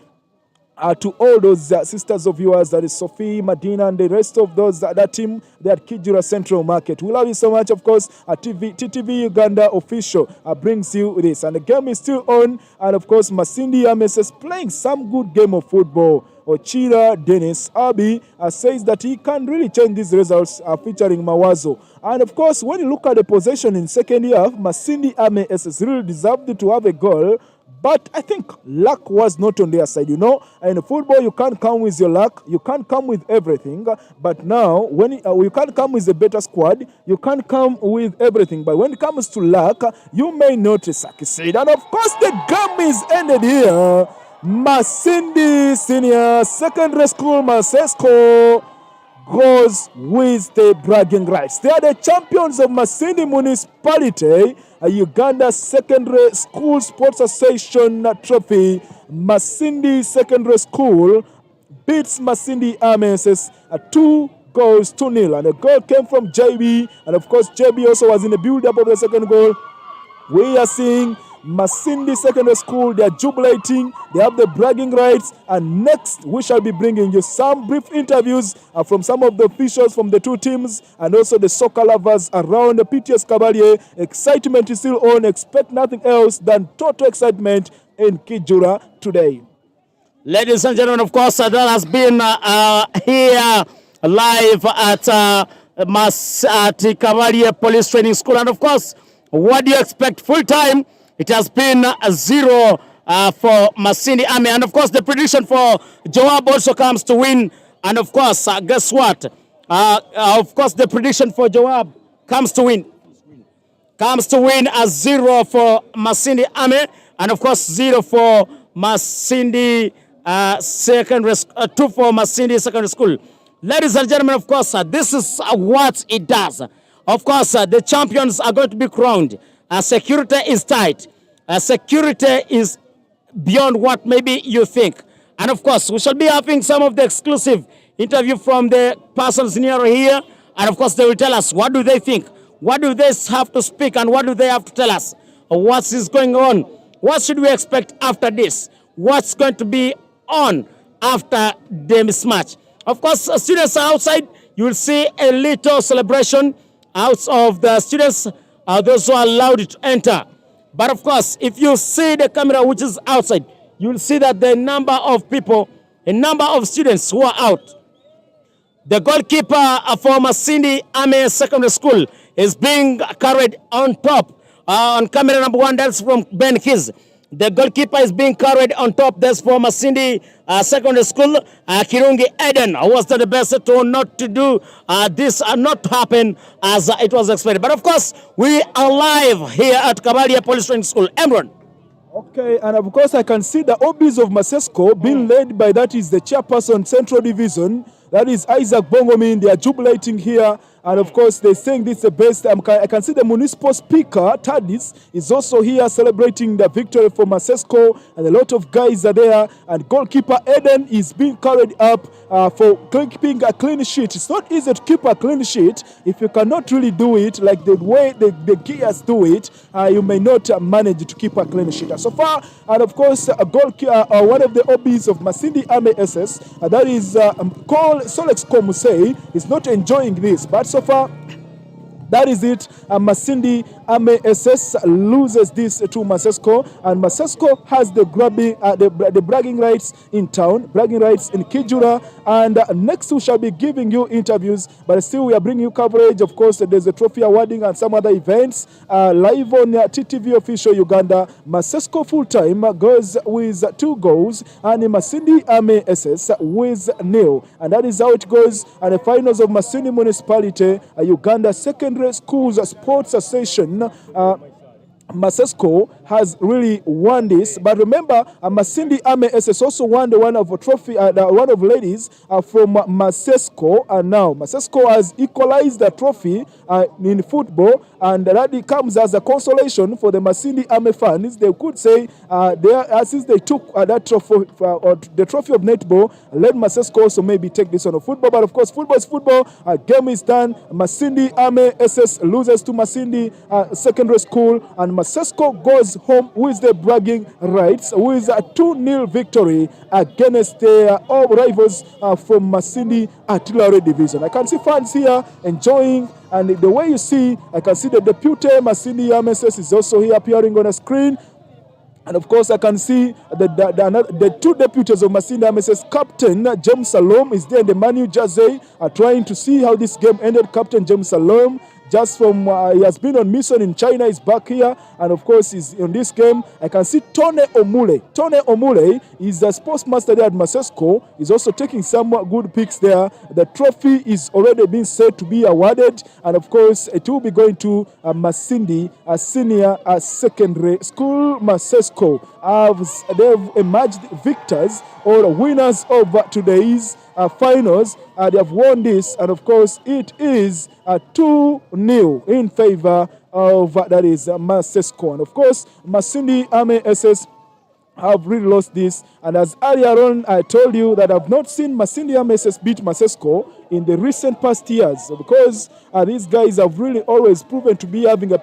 to all those sisters of yours, that is Sophie, Madina, and the rest of those that team, they at Kijura Central Market. We love you so much. Of course, TTV Uganda official brings you this, and the game is still on. And of course, Masindi MSS playing some good game of football. Ochira Dennis Abi says that he can really change these results, featuring Mawazo. And of course, when you look at the possession in second half, Masindi MSS really deserved to have a goal. But I think luck was not on their side. You know, in football, you can't come with your luck. You can't come with everything. But now, when you can't come with a better squad, you can't come with everything. But when it comes to luck, you may not succeed. And of course, the game is ended here. Masindi Senior Secondary School, Masesco, goes with the bragging rights. They are the champions of Masindi Municipality, a Uganda Secondary School Sports Association trophy. Masindi Secondary School beats Masindi MSS 2-0. And the goal came from JB. And of course, JB also was in the build-up of the second goal. We are seeing Masindi Secondary School, they are jubilating, they have the bragging rights, and next we shall be bringing you some brief interviews from some of the officials from the 2 teams and also the soccer lovers around the PTS Cavalier. Excitement is still on. Expect nothing else than total excitement in Kijura today. Ladies and gentlemen, of course, that has been here live at Cavalier Police Training School. And of course, what do you expect? Full time, it has been 0 for Masindi Army. And of course, the prediction for Joab also comes to win. And of course, guess what? Of course, the prediction for Joab comes to win. Comes to win as 0 for Masindi Army. And of course, 0 for Masindi Secondary, 2 for Masindi Secondary School. Ladies and gentlemen, of course, this is what it does. Of course, the champions are going to be crowned. Security is tight. Security is beyond what maybe you think. And of course, we shall be having some of the exclusive interview from the persons near here. And of course, they will tell us what do they think. What do they have to speak and what do they have to tell us? What is going on? What should we expect after this? What's going to be on after the mismatch? Of course, students are outside. You will see a little celebration out of the students, those who are allowed to enter. But of course, if you see the camera which is outside, you'll see that the number of people, a number of students who are out. The goalkeeper for Masindi Army Secondary School is being carried on top. On camera number 1, that's from Ben Kiz. The goalkeeper is being carried on top. That's for Masindi Secondary School. Kirungi Eden was the best to not to do this not to happen as it was expected. But of course, we are live here at Kabalia Police Training School. Emron. Okay, and of course I can see the OBs of Masesco being led by, that is the chairperson Central Division, that is Isaac Bongomin. They are jubilating here, and of course they're saying this is the best. I can see the municipal speaker, Tadis, is also here celebrating the victory for Masesco, and a lot of guys are there, and goalkeeper Eden is being carried up for keeping a clean sheet. It's not easy to keep a clean sheet if you cannot really do it like the way the gears do it. You may not manage to keep a clean sheet. So far, and of course, one of the OBs of Masindi Army SS, that is called Solex Komusei, is not enjoying this, but so far, that is it. Masindi Army SS loses this to Masesco, and Masesco has the bragging rights in town, bragging rights in Kijura, and next we shall be giving you interviews, but still we are bringing you coverage. Of course, there's a trophy awarding and some other events live on TTV Official Uganda. Masesco full-time goes with 2 goals, and Masindi Army SS with 0, and that is how it goes at the finals of Masindi Municipality, Uganda Secondary Schools Sports Association. Masesco has really won this, but remember, Masindi Army SS also won the one of a trophy, one of ladies from Masesco, and now Masesco has equalized the trophy in football, and that comes as a consolation for the Masindi Army fans. They could say, since they took that trophy, the trophy of netball, let Masesco also maybe take this one of football. But of course, football is football. Game is done. Masindi Army SS loses to Masindi Secondary School, and Masesco goes home with the bragging rights with a 2-0 victory against their rivals from Masindi Artillery Division. I can see fans here enjoying, and the way you see, I can see the deputy Masindi MSS is also here appearing on a screen. And of course, I can see the 2 deputies of Masindi MSS. Captain James Salom is there in the Manu jersey, trying to see how this game ended. Captain James Salom, just from, he has been on mission in China, is back here, and of course he's in this game. I can see Tone Omule. Tone Omule is the sports master there at Masesco. He's also taking some good picks there. The trophy is already being set to be awarded, and of course it will be going to Masindi, a senior secondary school. Masesco they've emerged victors or winners of today's finals. They have won this, and of course it is 2-0 in favor of that is Masesco. And of course, Masindi Army SS have really lost this, and as earlier on I told you that I've not seen Masindi Army SS beat Masesco in the recent past years, because these guys have really always proven to be having a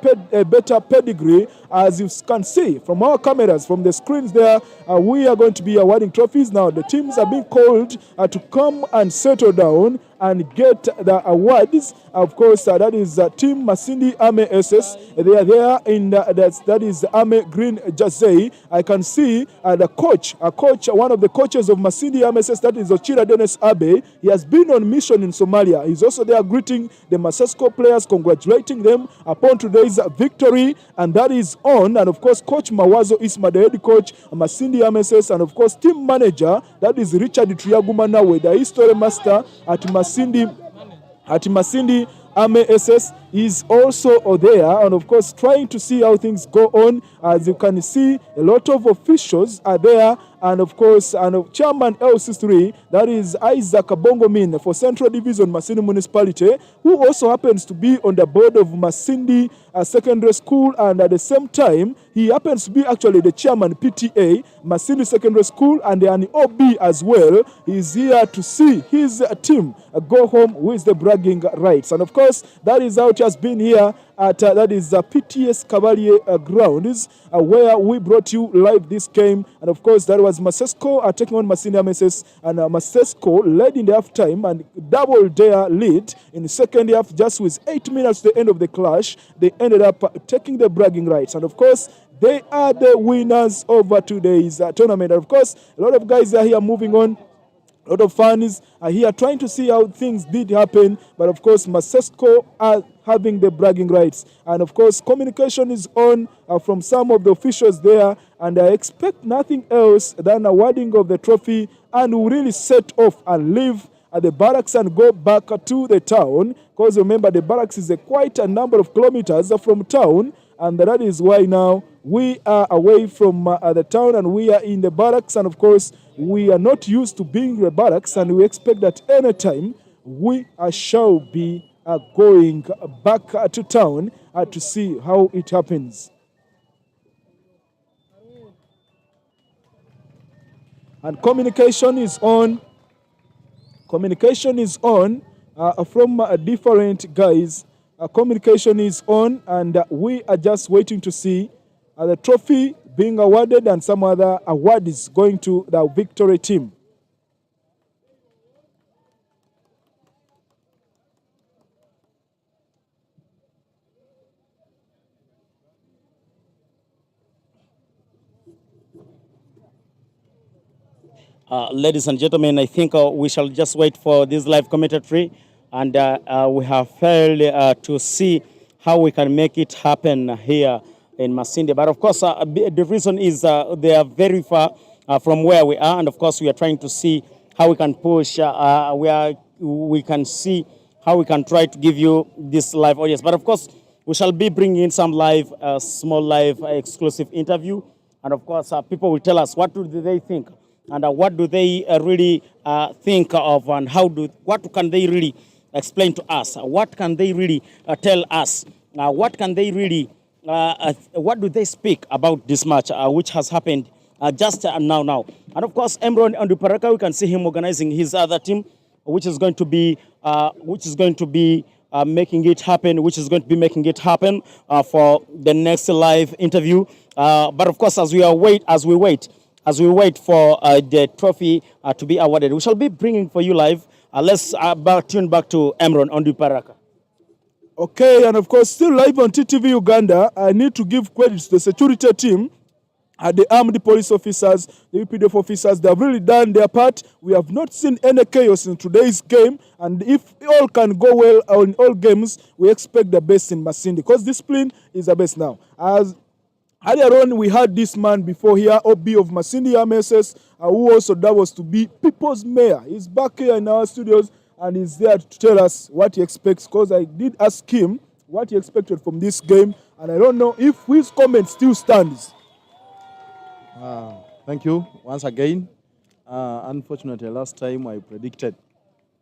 better pedigree. As you can see from our cameras, from the screens there, we are going to be awarding trophies now. The teams are being called to come and settle down and get the awards. Of course, that is Team Masindi Army SS. They are there in that is Army Green jersey. I can see the coach, one of the coaches of Masindi Army SS, that is Ochira Dennis Abe. He has been on mission in Somalia. He's also there greeting the Masesco players, congratulating them upon today's victory, and that is on. And of course, Coach Mawazo Isma, the head coach, Masindi Army SS, and of course, team manager, that is Richard Triagumanawe, the history master at Masindi Army SS, is also there, and of course trying to see how things go on. As you can see, a lot of officials are there, and of course, Chairman LC3, that is Isaac Bongomin for Central Division Masindi Municipality, who also happens to be on the board of Masindi Secondary School, and at the same time, he happens to be actually the chairman PTA, Masindi Secondary School, and an OB as well. He's here to see his team go home with the bragging rights. And of course, that is how it has been here at that is PTS Cavalier grounds, where we brought you live this game. And of course, that was Masesco taking on Masindi MSS, and Masesco led in the half time and doubled their lead in the second half. Just with 8 minutes to the end of the clash, they ended up taking the bragging rights. And of course, they are the winners of today's tournament. And of course, a lot of guys are here moving on. A lot of fans are here trying to see how things did happen. But of course, Masesco are having the bragging rights. And of course, communication is on from some of the officials there. And I expect nothing else than awarding of the trophy, and will really set off and leave at the barracks and go back to the town. Because remember, the barracks is quite a number of kilometers from town. And that is why now we are away from the town and we are in the barracks. And of course, we are not used to being in the barracks, and we expect that anytime we shall be going back to town to see how it happens. And communication is on. Communication is on from different guys. Communication is on, and we are just waiting to see the trophy being awarded and some other award is going to the victory team. Ladies and gentlemen, I think we shall just wait for this live commentary, and we have failed to see how we can make it happen here in Masindi. But of course, the reason is they are very far from where we are, and of course, we are trying to see how we can push, we can see how we can try to give you this live audience. But of course, we shall be bringing in some live, small live exclusive interview, and of course, people will tell us what do they think, and what do they really think of, and what can they really explain to us, what can they really tell us, what can they really what do they speak about this match which has happened just now. And of course, Emron Anduparaka, we can see him organizing his other team, which is going to be making it happen, for the next live interview. But of course, as we wait for the trophy to be awarded, we shall be bringing for you live. Let's tune back to Emron Anduparaka. Okay, and of course, still live on TTV Uganda, I need to give credit to the security team, the armed police officers, the UPDF officers. They have really done their part. We have not seen any chaos in today's game, and if all can go well in all games, we expect the best in Masindi, because discipline is the best now. As earlier on, we had this man before here, OB of Masindi MSS, who also doubles to be people's mayor. He's back here in our studios, and he's there to tell us what he expects, because I did ask him what he expected from this game, and I don't know if his comment still stands. Thank you once again. Unfortunately, last time I predicted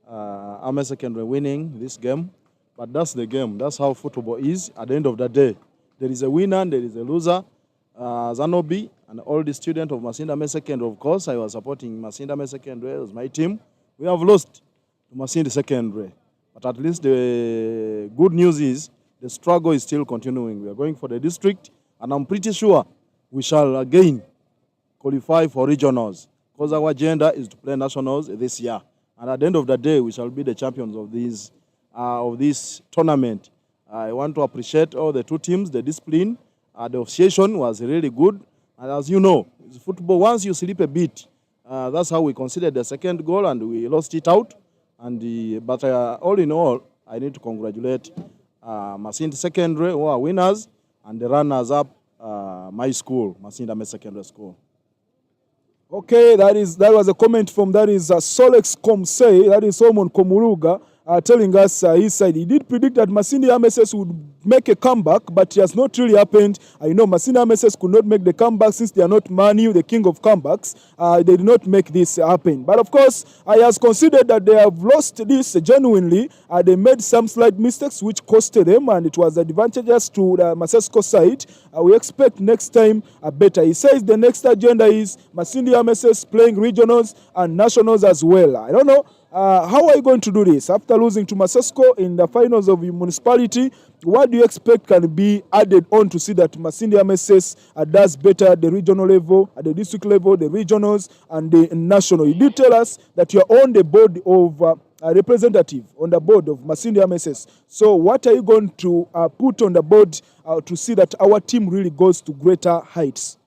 Secendary winning this game, but that's the game. That's how football is. At the end of the day, there is a winner and there is a loser. Zanobi and all the students of Masindi Secendary, of course, I was supporting Masindi Secendary as my team. We have lost to Masindi Secendary, but at least the good news is the struggle is still continuing. We are going for the district, and I'm pretty sure we shall again qualify for regionals, because our agenda is to play nationals this year. And at the end of the day, we shall be the champions of this tournament. I want to appreciate all the two teams, the discipline, the association was really good. And as you know, football, once you sleep a bit, that's how we considered the second goal, and we lost it out. But all in all, I need to congratulate Masindi Secendary, who are winners, and the runners-up, my school, Masindi Secondary School. Okay, that was a comment from Solex Komsei, that is Solomon Komuruga, telling us his side. He did predict that Masindi MSS would make a comeback, but it has not really happened. I know Masindi MSS could not make the comeback since they are not Manu, the king of comebacks. They did not make this happen. But of course, I has considered that they have lost this genuinely. They made some slight mistakes which costed them, and it was advantageous to the Masesco side. We expect next time better. He says the next agenda is Masindi MSS playing regionals and nationals as well. I don't know How are you going to do this? After losing to Masesco in the finals of the municipality, what do you expect can be added on to see that Masindi MSS does better at the regional level, at the district level, the regionals, and the national? You did tell us that you're on the board of a representative on the board of Masindi MSS. So what are you going to put on the board to see that our team really goes to greater heights?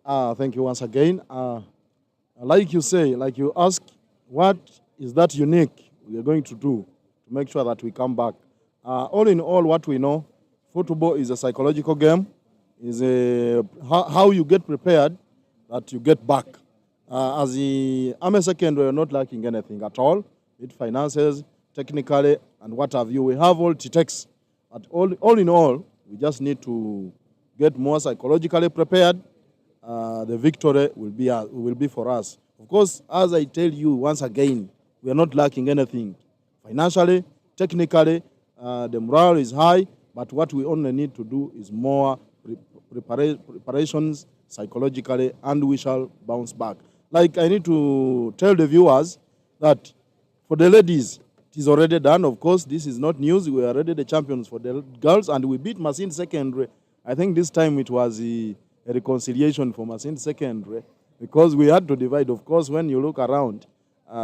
Thank you once again. Like you say, like you ask, what is that unique we are going to do to make sure that we come back? All in all, what we know, football is a psychological game, is how you get prepared that you get back. As the Army Secondary, we are not lacking anything at all, with finances, technically, and what have you. We have all it takes. But all in all, we just need to get more psychologically prepared. The victory will be for us. Of course, as I tell you once again, we are not lacking anything. Financially, technically, the morale is high, but what we only need to do is more preparations psychologically, and we shall bounce back. Like, I need to tell the viewers that for the ladies, it is already done. Of course, this is not news. We are already the champions for the girls, and we beat Masindi Secondary. I think this time it was a reconciliation for Masindi Secondary, because we had to divide. Of course, when you look around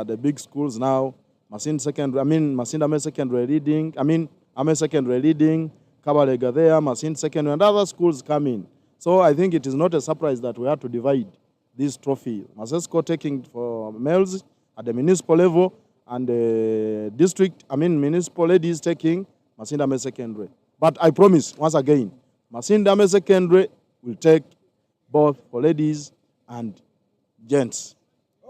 the big schools now, Masindi Ame Secondary leading, Ame Secondary leading, Kabalega there, Masindi Secondary, and other schools come in. So I think it is not a surprise that we had to divide this trophy. Masesco taking for males at the municipal level, and the municipal ladies taking Masindi Ame Secondary. But I promise, once again, Masindi Ame Secondary will take both for ladies and gents.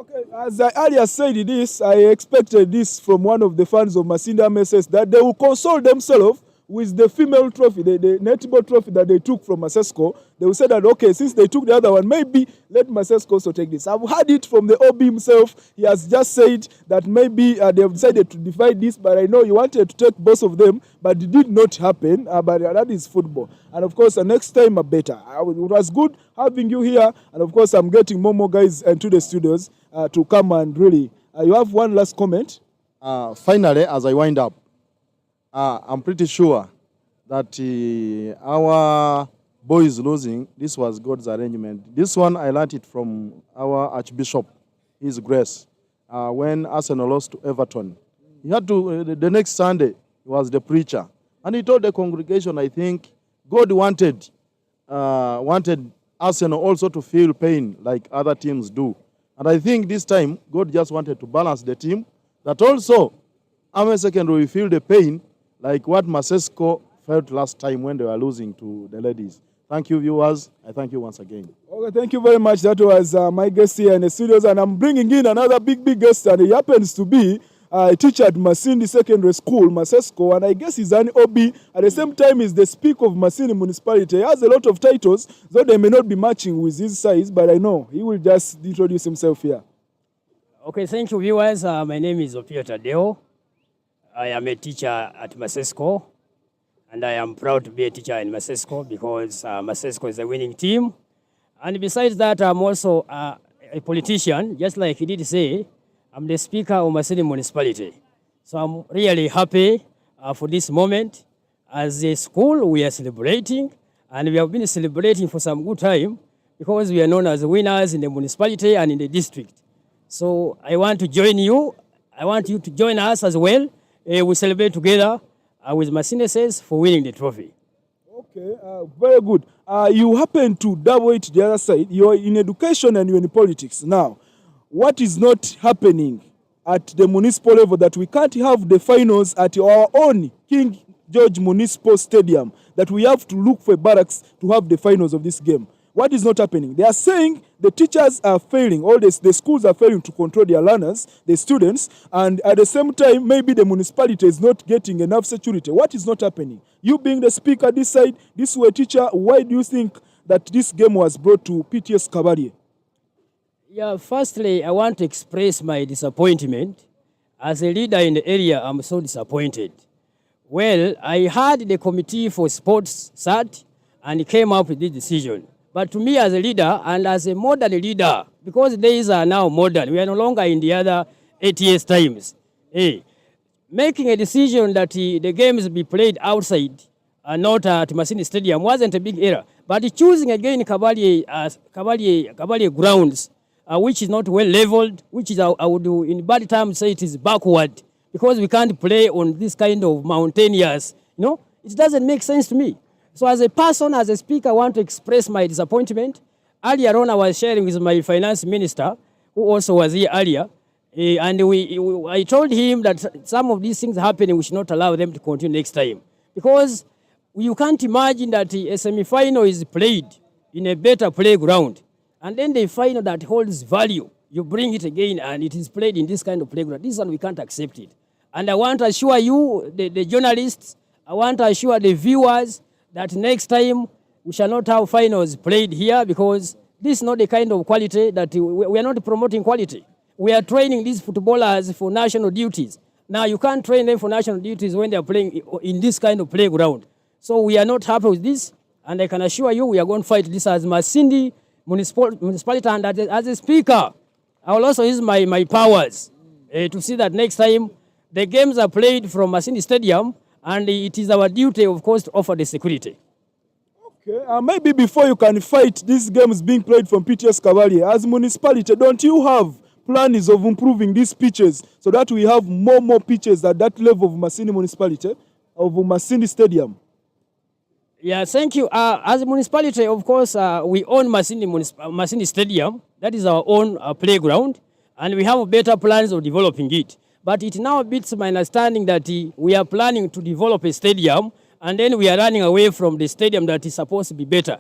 Okay, as I earlier said this, I expected this from one of the fans of Masindi MSS, that they will console themselves with the female trophy, the netball trophy that they took from Masesco. They will say that, okay, since they took the other one, maybe let Masesco also take this. I've heard it from the OB himself. He has just said that maybe they have decided to divide this, but I know he wanted to take both of them, but it did not happen. But that is football. And of course, the next time better. It was good having you here. And of course, I'm getting more guys into the studios to come and really. You have one last comment? Finally, as I wind up, I'm pretty sure that our boys losing, this was God's arrangement. This one, I learned it from our Archbishop, His Grace, when Arsenal lost to Everton. He had to, the next Sunday, he was the preacher. And he told the congregation, I think, God wanted Arsenal also to feel pain like other teams do. And I think this time, God just wanted to balance the team, that also, Ame Secondary will feel the pain like what Masesco felt last time when they were losing to the ladies. Thank you, viewers. I thank you once again. Okay, thank you very much. That was my guest here in the studios, and I'm bringing in another big guest, and he happens to be a teacher at Masindi Secondary School, Masesco, and I guess he's an OB. At the same time, he's the speaker of Masindi Municipality. He has a lot of titles, though they may not be matching with his size, but I know he will just introduce himself here. Okay, thank you, viewers. My name is Opio Tadeo. I am a teacher at Masesco, and I am proud to be a teacher in Masesco because Masesco is a winning team. And besides that, I'm also a politician, just like he did say. I'm the speaker of Masindi Municipality. So I'm really happy for this moment. As a school, we are celebrating, and we have been celebrating for some good time because we are known as winners in the municipality and in the district. So I want to join you. I want you to join us as well. We celebrate together with Masindi says for winning the trophy. Okay, very good. You happen to double it the other side. You're in education and you're in politics. Now, what is not happening at the municipal level that we can't have the finals at our own King George Municipal Stadium, that we have to look for barracks to have the finals of this game? What is not happening? They are saying the teachers are failing, all the schools are failing to control their learners, the students, and at the same time, maybe the municipality is not getting enough security. What is not happening? You being the speaker this side, this way teacher, why do you think that this game was brought to PTS Kabari? Yeah, firstly, I want to express my disappointment. As a leader in the area, I'm so disappointed. Well, I had the committee for sports sat and came up with this decision. But to me as a leader and as a modern leader, because days are now modern, we are no longer in the other 8 years' times. Making a decision that the games be played outside and not at Masindi Stadium wasn't a big error. But choosing again Kabalie grounds, which is not well leveled, which is, I would do in bad terms say it is backward, because we can't play on this kind of mountainous, it doesn't make sense to me. So as a person, as a speaker, I want to express my disappointment. Earlier on, I was sharing with my finance minister, who also was here earlier, and I told him that some of these things happening, we should not allow them to continue next time. Because you can't imagine that a semi-final is played in a better playground, and then the final that holds value, you bring it again and it is played in this kind of playground. This one, we can't accept it. And I want to assure you, the journalists, I want to assure the viewers that next time we shall not have finals played here, because this is not the kind of quality that we are not promoting quality. We are training these footballers for national duties. Now, you can't train them for national duties when they are playing in this kind of playground. So we are not happy with this, and I can assure you we are going to fight this as Masindi Municipality, and as a speaker, I will also use my powers to see that next time the games are played from Masindi Stadium, and it is our duty, of course, to offer the security. Okay, maybe before you can fight these games being played from PTS Kabalie, as municipality, don't you have plans of improving these pitches so that we have more pitches at that level of Masindi Municipality, of Masindi Stadium? Yeah, thank you. As a municipality, of course, we own Masindi Stadium. That is our own playground, and we have better plans of developing it. But it now beats my understanding that we are planning to develop a stadium, and then we are running away from the stadium that is supposed to be better.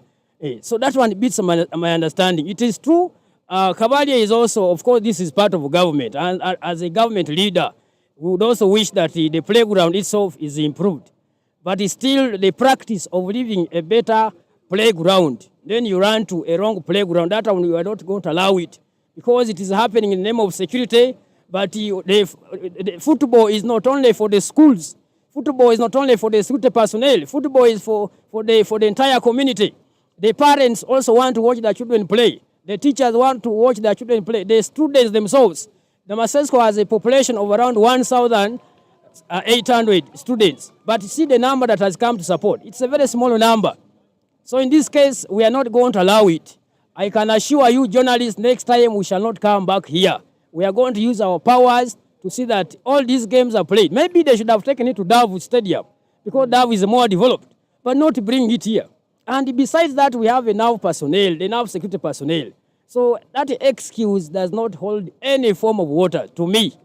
So that one beats my understanding. It is true, Kabalie is also, of course, this is part of government, and as a government leader, we would also wish that the playground itself is improved. But it's still the practice of leaving a better playground, then you run to a wrong playground. That one we are not going to allow it, because it is happening in the name of security. But the football is not only for the schools. Football is not only for the security personnel. Football is for the entire community. The parents also want to watch their children play. The teachers want to watch their children play. The students themselves. The Masesco has a population of around 1,800 students. But see the number that has come to support. It's a very small number. So in this case, we are not going to allow it. I can assure you, journalists, next time we shall not come back here. We are going to use our powers to see that all these games are played. Maybe they should have taken it to Davu Stadium, because Davu is more developed, but not to bring it here. And besides that, we have enough personnel, enough security personnel. So that excuse does not hold any form of water to me.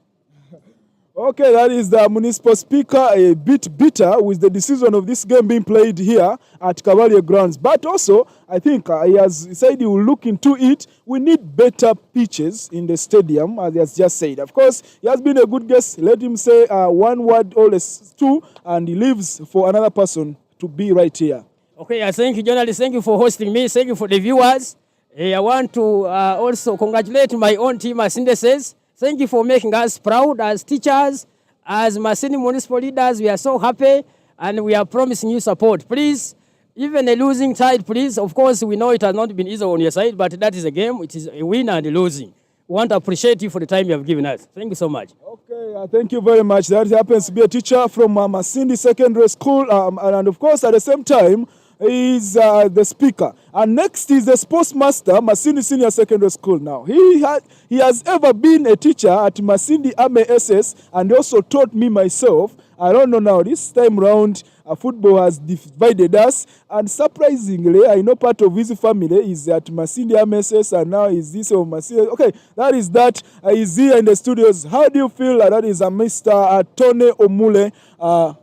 Okay, that is the municipal speaker, a bit bitter with the decision of this game being played here at Kabalie grounds. But also, I think he has said he will look into it. We need better pitches in the stadium, as he has just said. Of course, he has been a good guest. Let him say one word or two, and he leaves for another person to be right here. Okay, thank you, journalists. Thank you for hosting me. Thank you for the viewers. I want to also congratulate my own team, as Cindy says. Thank you for making us proud as teachers, as Masindi municipal leaders. We are so happy, and we are promising you support. Please, even a losing side, please. Of course, we know it has not been easy on your side, but that is a game. It is a win and a losing. We want to appreciate you for the time you have given us. Thank you so much. Okay, thank you very much. That happens to be a teacher from Masindi Secondary School, and of course, at the same time, is the speaker. And next is the sports master, Masindi Senior Secondary School. Now, he has ever been a teacher at Masindi Ame SS, and also taught me myself. I don't know now, this time round, football has divided us, and surprisingly, I know part of his family is at Masindi Ame SS, and now is this of Masindi. Okay, that is that. He's here in the studios. How do you feel that is Mr. Tony Omule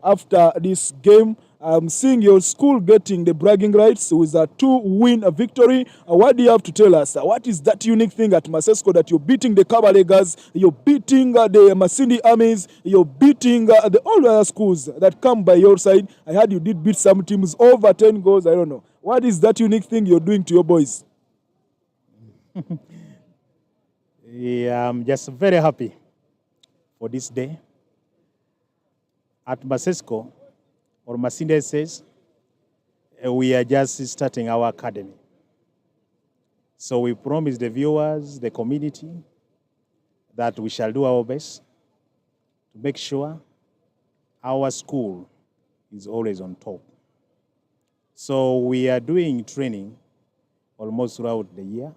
after this game? I'm seeing your school getting the bragging rights with a 2-win victory. What do you have to tell us? What is that unique thing at Masesco that you're beating the Kabalie guys, you're beating the Masindi Armies, you're beating all the other schools that come by your side? I heard you did beat some teams over 10 goals. I don't know. What is that unique thing you're doing to your boys? Yeah, I'm just very happy for this day. At Masesco, or Masindi says, we are just starting our academy. So we promise the viewers, the community, that we shall do our best to make sure our school is always on top. So we are doing training almost throughout the year,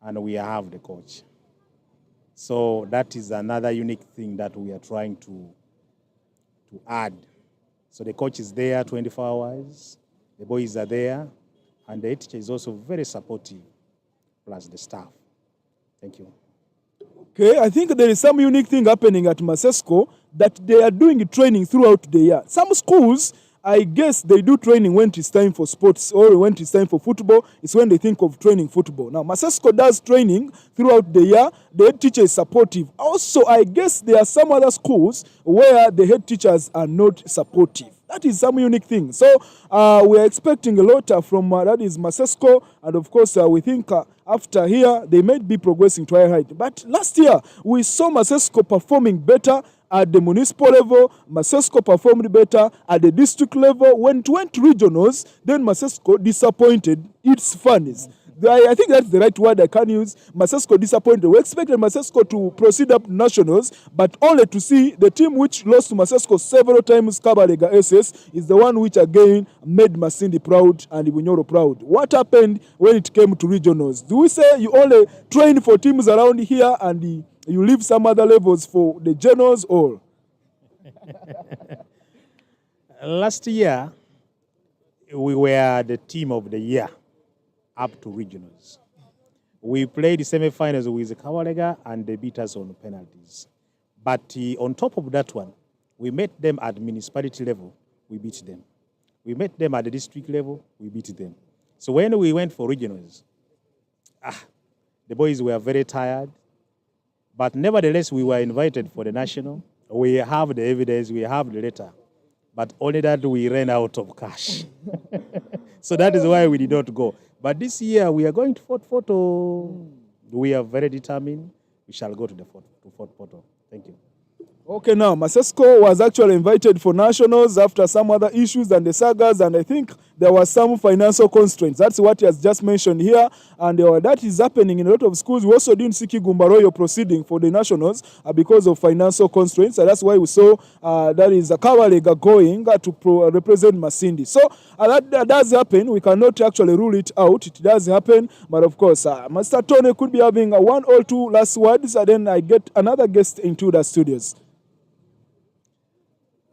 and we have the coach. So that is another unique thing that we are trying to add. So the coach is there 24 hours, the boys are there, and the teacher is also very supportive, plus the staff. Thank you. Okay, I think there is some unique thing happening at Masesco that they are doing training throughout the year. Some schools, I guess they do training when it's time for sports or when it's time for football. It's when they think of training football. Now, Masesco does training throughout the year. The head teacher is supportive. Also, I guess there are some other schools where the head teachers are not supportive. That is some unique thing. So we are expecting a lot from that is Masesco, and of course we think after here they might be progressing to higher height. But last year we saw Masesco performing better at the municipal level. Masesco performed better at the district level. When it went to regionals, then Masesco disappointed its fans. I think that's the right word I can use. Masesco disappointed. We expected Masesco to proceed up to nationals, but only to see the team which lost to Masesco several times, Kabalega SS, is the one which again made Masindi proud and Bunyoro proud. What happened when it came to regionals? Do we say you only train for teams around here and you leave some other levels for the journals, or? Last year, we were the team of the year up to regionals. We played the semi-finals with Kawalega and they beat us on penalties. But on top of that one, we met them at municipality level, we beat them. We met them at the district level, we beat them. So when we went for regionals, the boys were very tired, but nevertheless, we were invited for the national. We have the evidence, we have the letter, but only that we ran out of cash. So that is why we did not go. But this year, we are going to Fort Photo. We are very determined. We shall go to Fort Photo. Thank you. Okay, now, Masesco was actually invited for nationals after some other issues and the sagas, and I think there were some financial constraints. That's what he has just mentioned here, and that is happening in a lot of schools. We also didn't see Kigumba Royal proceeding for the nationals because of financial constraints, and that's why we saw that is a Kawalega going to represent Masindi. So that does happen. We cannot actually rule it out. It does happen, but of course, Master Tony could be having one or two last words, and then I get another guest into the studios.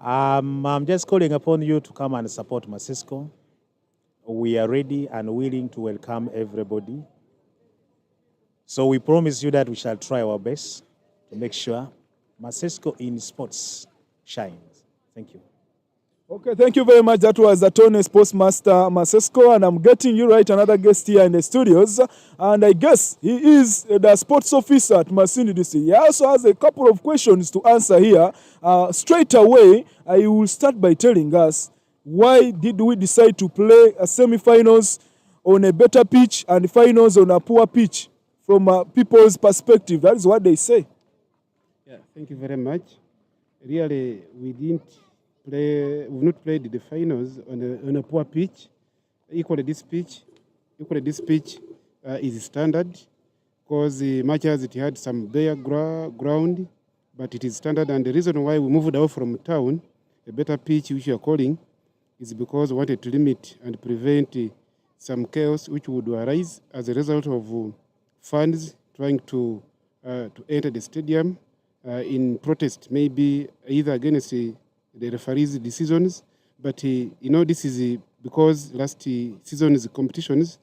I'm just calling upon you to come and support Masesco. We are ready and willing to welcome everybody. So we promise you that we shall try our best to make sure Masesco in sports shines. Thank you. Okay, thank you very much. That was Attorney Sportsmaster Masesco, and I'm getting you right another guest here in the studios. And I guess he is the sports officer at Masindi DC. He also has a couple of questions to answer here. Straight away, I will start by telling us, why did we decide to play semi-finals on a better pitch and finals on a poor pitch from people's perspective? That is what they say. Yeah, thank you very much. Really, we've not played the finals on a poor pitch. Equally, this pitch is standard, because the matches it had some bare ground, but it is standard. And the reason why we moved out from town, a better pitch which you are calling, is because we wanted to limit and prevent some chaos which would arise as a result of fans trying to enter the stadium in protest, maybe either against the referees' decisions. But this is because last season's competitions,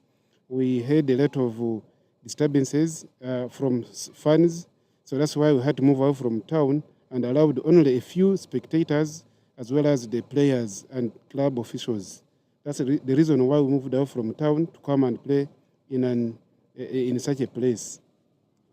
we had a lot of disturbances from fans. So that's why we had to move out from town and allowed only a few spectators as well as the players and club officials. That's the reason why we moved out from town to come and play in such a place.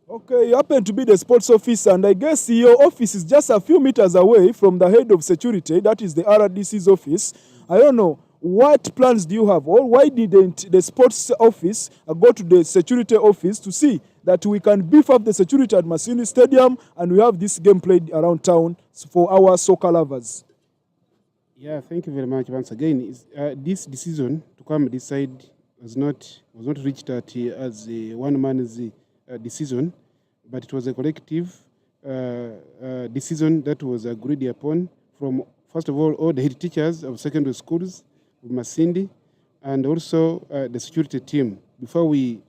Okay, you happen to be the sports officer, and I guess your office is just a few meters away from the head of security, that is the RDC's office. I don't know, what plans do you have, or why didn't the sports office go to the security office to see that we can beef up the security at Masindi Stadium and we have this game played around town for our soccer lovers? Yeah, thank you very much once again. This decision to come this side was not reached at as one man's decision, but it was a collective decision that was agreed upon from, first of all the head teachers of secondary schools of Masindi, and also the security team. Before we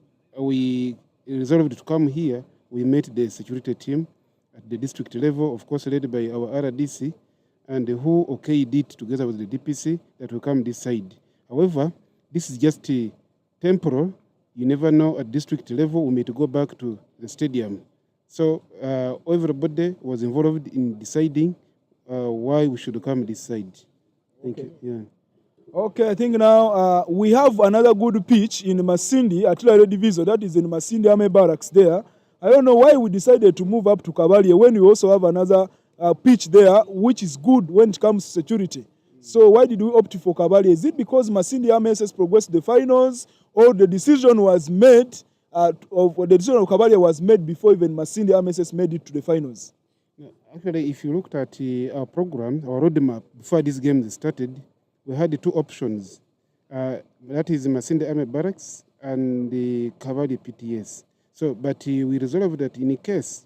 resolved to come here, we met the security team at the district level, of course led by our RDC, and who okayed it together with the DPC that will come this side. However, this is just temporal. You never know, at district level we may to go back to the stadium. So everybody was involved in deciding why we should come this side. Thank you. Yeah. Okay, I think now we have another good pitch in Masindi, Artillery Division, that is in Masindi Army Barracks there. I don't know why we decided to move up to Kabarie when we also have another pitch there, which is good when it comes to security. So why did we opt for Kabarie? Is it because Masindi MSS progressed to the finals, or the decision was made, the decision of Kabarie was made before even Masindi MSS made it to the finals? Actually, if you looked at our program, our roadmap, before this game started, we had two options. That is Masindi Army Barracks and the Kabarie PTS. So, but we resolved that in case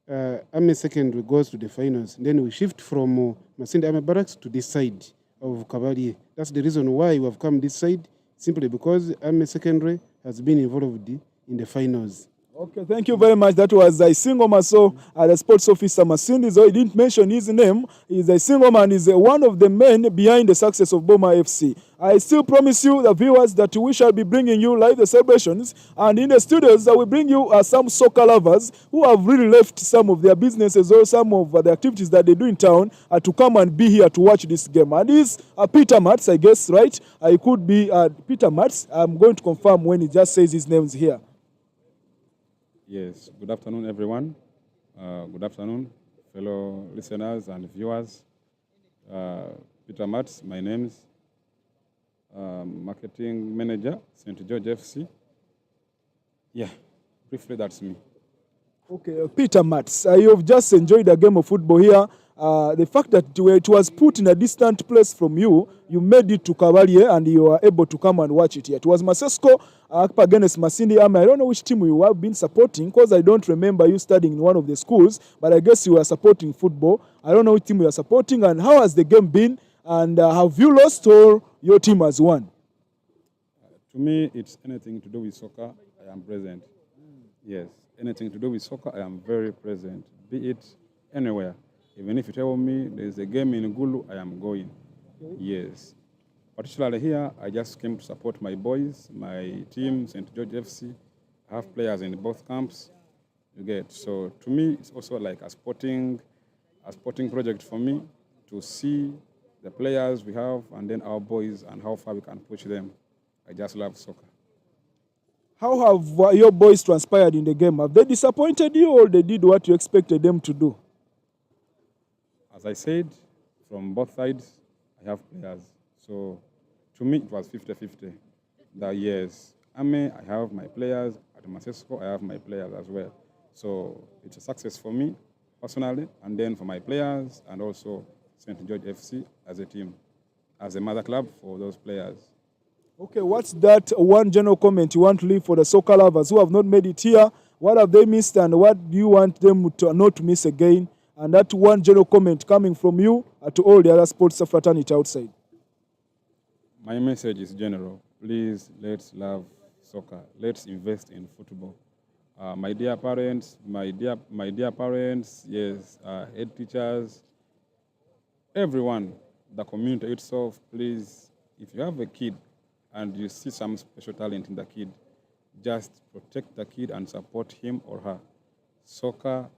Army Secondary goes to the finals, then we shift from Masindi Army Barracks to this side of Kabarie. That's the reason why we have come this side, simply because Army Secondary has been involved in the finals. Okay, thank you very much. That was Isingo Maso, the sports officer Masindi. So he didn't mention his name. He's Isingo Man, is one of the men behind the success of Boma FC. I still promise you, the viewers, that we shall be bringing you live the celebrations. And in the studios, we bring you some soccer lovers who have really left some of their businesses or some of the activities that they do in town to come and be here to watch this game. And he's Peter Matz, I guess, right? It could be Peter Matz. I'm going to confirm when he just says his name's here. Yes, good afternoon, everyone. Good afternoon, fellow listeners and viewers. Peter Matz, my name is Marketing Manager, St. George FC. Yeah, briefly, that's me. Okay, Peter Matz, you've just enjoyed a game of football here. The fact that it was put in a distant place from you, you made it to Kabarie and you were able to come and watch it here. It was Masesco up against Masindi Army. I don't know which team you have been supporting, because I don't remember you studying in one of the schools, but I guess you were supporting football. I don't know which team you are supporting, and how has the game been, and have you lost or your team has won? To me, it's anything to do with soccer, I am present. Yes, anything to do with soccer, I am very present, be it anywhere. Even if you tell me there's a game in Gulu, I am going. Okay. Yes. Particularly here, I just came to support my boys, my team, St. George FC. I have players in both camps. You get. So to me, it's also like a sporting project for me to see the players we have and then our boys and how far we can push them. I just love soccer. How have your boys transpired in the game? Have they disappointed you, or they did what you expected them to do? As I said, from both sides, I have players. So to me, it was 50-50. That yes, Army, I have my players. At Masesco, I have my players as well. So it's a success for me personally, and then for my players, and also St. George FC as a team, as a mother club for those players. Okay, what's that one general comment you want to leave for the soccer lovers who have not made it here? What have they missed, and what do you want them to not to miss again? And that one general comment coming from you to all the other sports fraternity outside. My message is general. Please, let's love soccer. Let's invest in football. My dear parents, yes, head teachers, everyone, the community itself, please, if you have a kid and you see some special talent in the kid, just protect the kid and support him or her. Soccer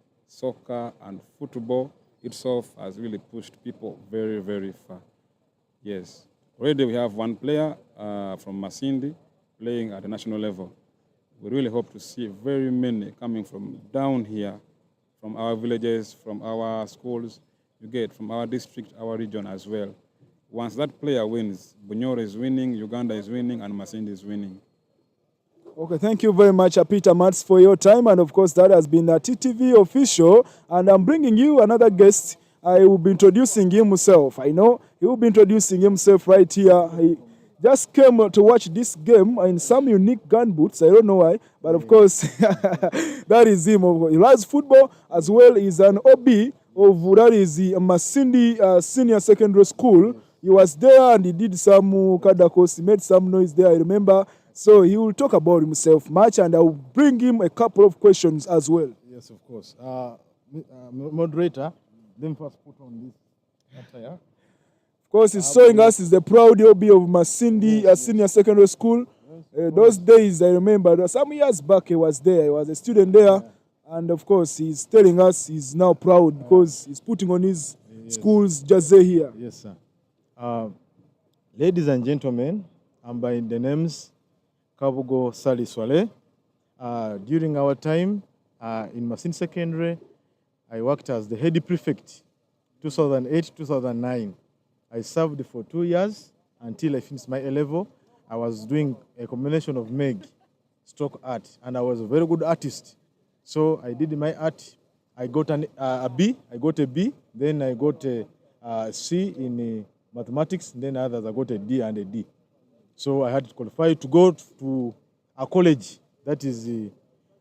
and football itself has really pushed people very, very far. Yes. Already we have one player from Masindi playing at the national level. We really hope to see very many coming from down here, from our villages, from our schools, you get, from our district, our region as well. Once that player wins, Bunyoro is winning, Uganda is winning, and Masindi is winning. Okay, thank you very much, Peter Matz, for your time. And of course, that has been a TTV official. And I'm bringing you another guest. I will be introducing himself. I know he will be introducing himself right here. just came to watch this game in some unique gun boots. I don't know why, but of course, that is him. He loves football as well. He's an OB of that is the Masindi Senior Secondary School. He was there and he did some kadakos. He made some noise there, I remember. So he will talk about himself much, and I will bring him a couple of questions as well. Yes, of course. Moderator, then first put on this attire. Of course, he's showing us is the proud OB of Masindi Senior Secondary School. Those days, I remember, some years back he was there. He was a student there. And of course, he's telling us he's now proud because he's putting on his school's jersey here. Yes, sir. Ladies and gentlemen, I'm by the names Kabugo Sali Swale. During our time in Masindi Secondary, I worked as the head prefect, 2008-2009. I served for 2 years until I finished my A-level. I was doing a combination of MEG, stroke art, and I was a very good artist. So I did my art. I got a B. I got a B. Then I got a C in mathematics. Then others I got a D and a D. So I had to qualify to go to a college. That is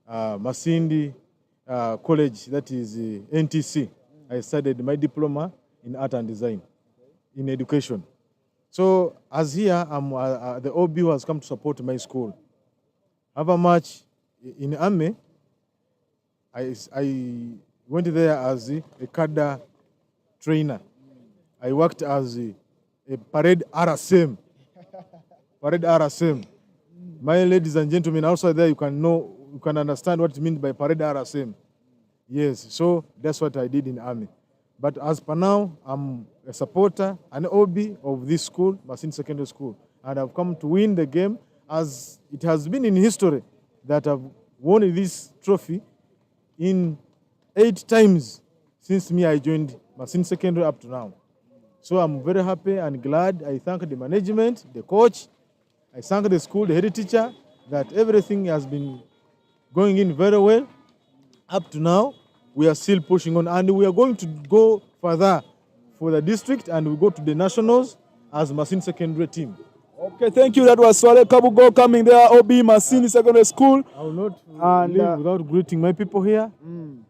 Masindi College. That is NTC. I studied my diploma in art and design in education. So as here, I'm the OB who has come to support my school. However much in Army, I went there as a cadre trainer. I worked as a parade RSM. Parade RSM. My ladies and gentlemen, outside there, you can understand what it means by parade RSM. Yes, so that's what I did in Army. But as per now, I'm a supporter, an OB of this school, Masindi Secondary School. And I've come to win the game, as it has been in history that I've won this trophy in 8 times since I joined Masindi Secondary up to now. So I'm very happy and glad. I thank the management, the coach, I thank the school, the head teacher, that everything has been going in very well. Up to now, we are still pushing on, and we are going to go further for the district, and we go to the nationals as Masindi Secondary team. Okay, thank you. That was Swale Kabugo coming there, OB Masindi Secondary School. I will not leave without greeting my people here.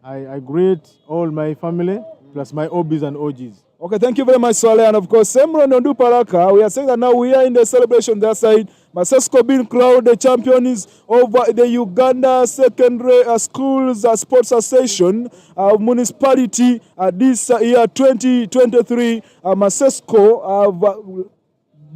I greet all my family, plus my OBs and OGs. Okay, thank you very much, Swale. And of course, Semron Nondu Paraka, we are saying that now we are in the celebration that side. Masesco being crowned the champions over the Uganda Secondary Schools Sports Association Municipality this year 2023. Masesco have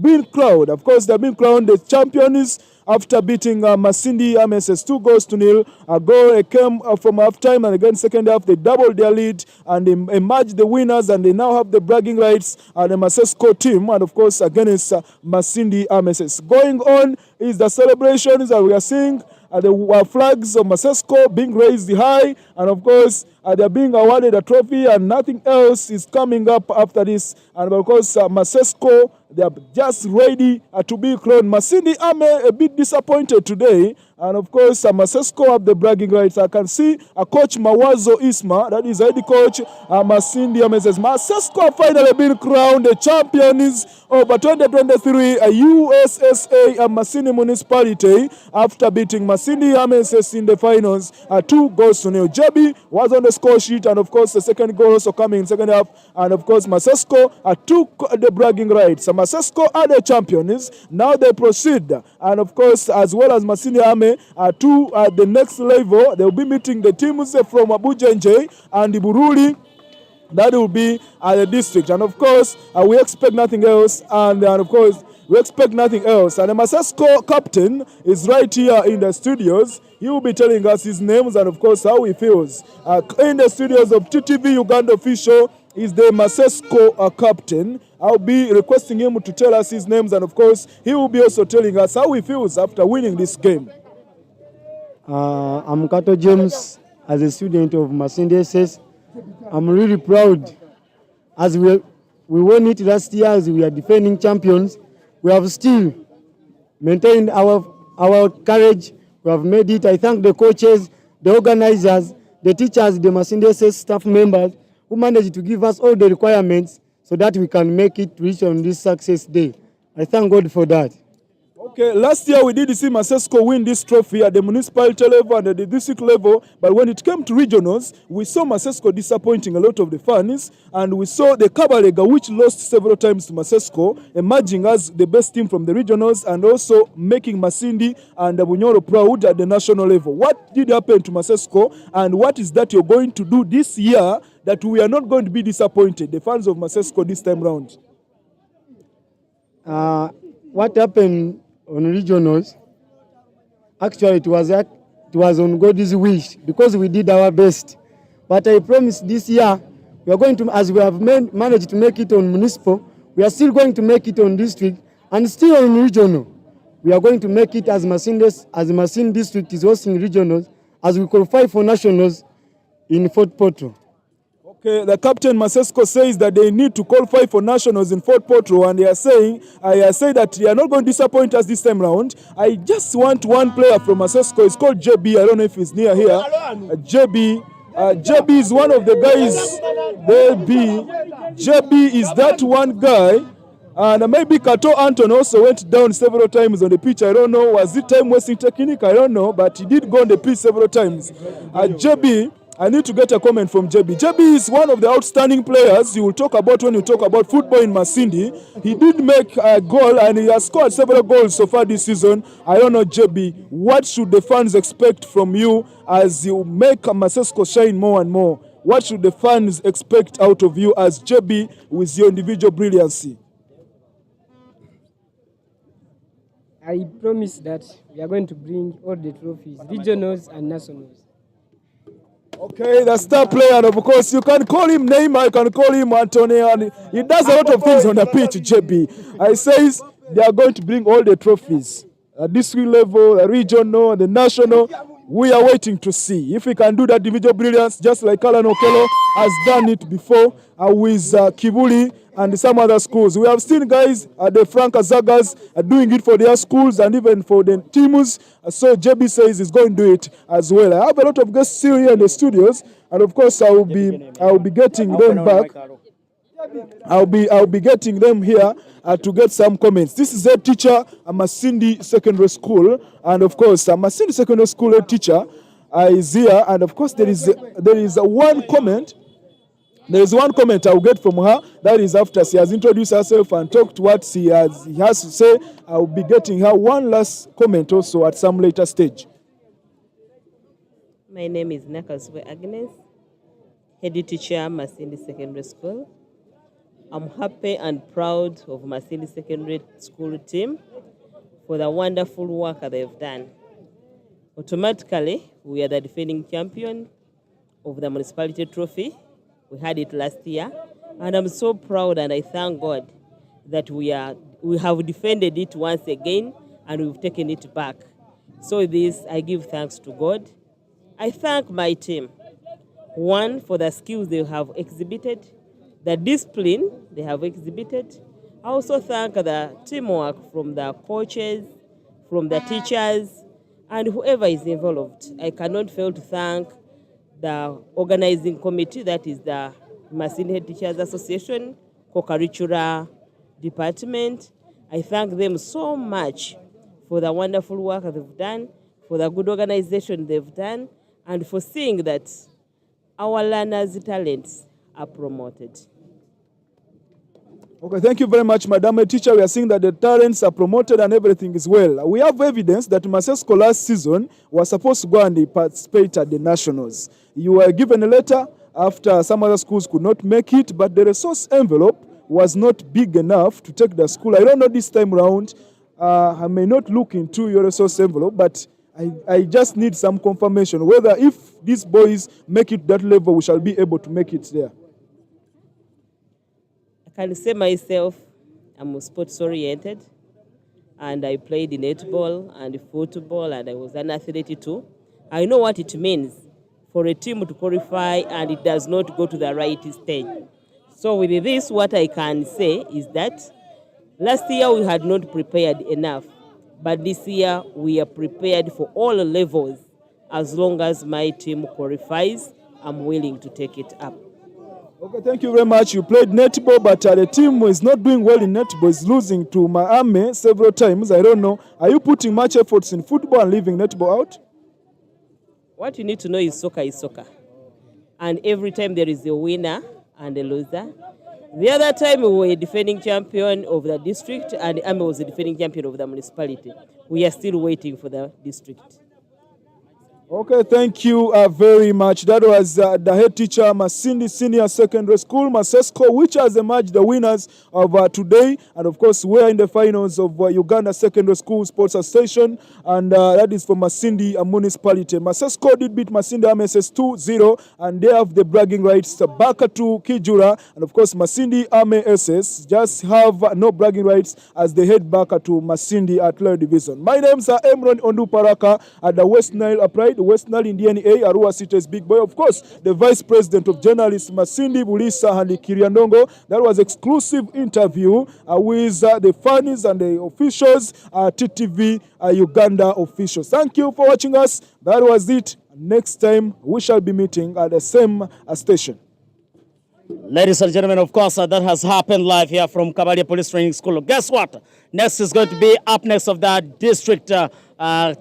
been crowned. Of course, they've been crowned the champions after beating Masindi MSS 2-0. A goal came from halftime, and again second half they doubled their lead and they emerged the winners, and they now have the bragging rights the Masesco team, and of course against Masindi MSS. Going on is the celebrations that we are seeing. The flags of Masesco being raised high, and of course they're being awarded a trophy, and nothing else is coming up after this. And of course Masesco, they are just ready to be crowned. Masindi Ame a bit disappointed today, and of course Masesco have the bragging rights. I can see Coach Mawazo Isma, that is head coach Masindi Ame, says Masesco have finally been crowned the champions of 2023 USSA Masindi Municipality after beating Masindi MSS in the finals 2-0. JB was on the score sheet, and of course the second goal also coming in second half, and of course Masesco took the bragging rights. Masesco are the champions. Now they proceed, and of course as well as Masindi Ame to the next level. They will be meeting the teams from Abuja and Bururi. That will be the district, and of course we expect nothing else, and of course we expect nothing else. And the Masesco captain is right here in the studios. He will be telling us his names and of course how he feels. In the studios of TTV Uganda Official is the Masesco captain. I'll be requesting him to tell us his names, and of course he will be also telling us how he feels after winning this game. I'm Kato James, as a student of Masindi SS. I'm really proud as we won it last year, as we are defending champions. We have still maintained our courage. We have made it. I thank the coaches, the organizers, the teachers, the Masindi SS staff members who managed to give us all the requirements so that we can make it reach on this success day. I thank God for that. Okay, last year we did see Masesco win this trophy at the municipality level and at the district level, but when it came to regionals, we saw Masesco disappointing a lot of the fans, and we saw the Kabalega, which lost several times to Masesco, emerging as the best team from the regionals and also making Masindi and Bunyoro proud at the national level. What did happen to Masesco, and what is that you're going to do this year that we are not going to be disappointed, the fans of Masesco this time round? What happened on regionals, actually it was on God's wish because we did our best. But I promise this year we are going to, as we have managed to make it on municipal, we are still going to make it on district and still on regional. We are going to make it as Masindi district is hosting regionals as we qualify for nationals in Fort Portal. Okay, the captain Masesco says that they need to qualify for nationals in Fort Portal, and they are saying, I say that they are not going to disappoint us this time round. I just want one player from Masesco. It's called JB. I don't know if he's near here. JB is one of the guys. JB is that one guy. And maybe Kato Anton also went down several times on the pitch. I don't know. Was it time wasting technique? I don't know. But he did go on the pitch several times. JB, I need to get a comment from JB. JB is one of the outstanding players you will talk about when you talk about football in Masindi. He did make a goal and he has scored several goals so far this season. I don't know, JB, what should the fans expect from you as you make Masesco shine more and more? What should the fans expect out of you as JB with your individual brilliancy? I promise that we are going to bring all the trophies, regionals and nationals. Okay, the star player, and of course, you can call him Neymar, you can call him Antonio, and he does a lot of things on the pitch, JB. I says they are going to bring all the trophies, at district level, the regional, the national. We are waiting to see if we can do that individual brilliance, just like Alan Okello has done it before with Kivuli and some other schools. We have seen guys at the Franca Zagas doing it for their schools and even for the teams. So JB says he's going to do it as well. I have a lot of guests still here in the studios, and of course I will be getting them back. I'll be getting them here to get some comments. This is head teacher at Masindi Secondary School, and of course Masindi Secondary School head teacher is here, and of course there is one comment. There is one comment I'll get from her. That is after she has introduced herself and talked what he has to say. I'll be getting her one last comment also at some later stage. My name is Nakaswe Agnes, head teacher at Masindi Secondary School. I'm happy and proud of Masindi Secondary School team for the wonderful work they've done. Automatically, we are the defending champion of the municipality trophy. We had it last year, and I'm so proud and I thank God that we have defended it once again and we've taken it back. So this, I give thanks to God. I thank my team, one, for the skills they have exhibited, the discipline they have exhibited. I also thank the teamwork from the coaches, from the teachers, and whoever is involved. I cannot fail to thank the organizing committee, that is the Masindi Head Teachers Association, Co-Curricular Department. I thank them so much for the wonderful work they've done, for the good organization they've done, and for seeing that our learners' talents are promoted. Okay, thank you very much, Madam Teacher. We are seeing that the talents are promoted and everything is well. We have evidence that Masesco last season was supposed to go and participate at the Nationals. You were given a letter after some other schools could not make it, but the resource envelope was not big enough to take the school. I don't know this time around. I may not look into your resource envelope, but I just need some confirmation whether if these boys make it that level, we shall be able to make it there. I can say myself, I'm sports oriented, and I played in netball and football, and I was an athlete too. I know what it means for a team to qualify and it does not go to the right stage. So with this, what I can say is that last year we had not prepared enough, but this year we are prepared for all levels. As long as my team qualifies, I'm willing to take it up. Okay, thank you very much. You played netball, but the team is not doing well in netball. It's losing to Miami several times. I don't know. Are you putting much efforts in football and leaving netball out? What you need to know is soccer. And every time there is a winner and a loser. The other time we were a defending champion of the district and Ame was a defending champion of the municipality. We are still waiting for the district. Okay, thank you very much. That was the head teacher, Masindi Senior Secondary School, Masesco, which has emerged the winners of today. And of course, we're in the finals of Uganda Secondary School Sports Association, and that is for Masindi Municipality. Masesco did beat Masindi MSS 2-0, and they have the bragging rights back to Kijura. And of course, Masindi MSS just have no bragging rights as they head back to Masindi at lower division. My name is Emron Onduparaka at the West Nile Pride. The West Nile Indian A, Arua City's big boy. Of course, the Vice President of Journalists, Masindi Bulisa and Kiriandongo. That was exclusive interview with the fans and the officials, TTV Uganda officials. Thank you for watching us. That was it. Next time, we shall be meeting at the same station. Ladies and gentlemen, of course, that has happened live here from Kabadia Police Training School. Guess what? Next is going to be up next of that district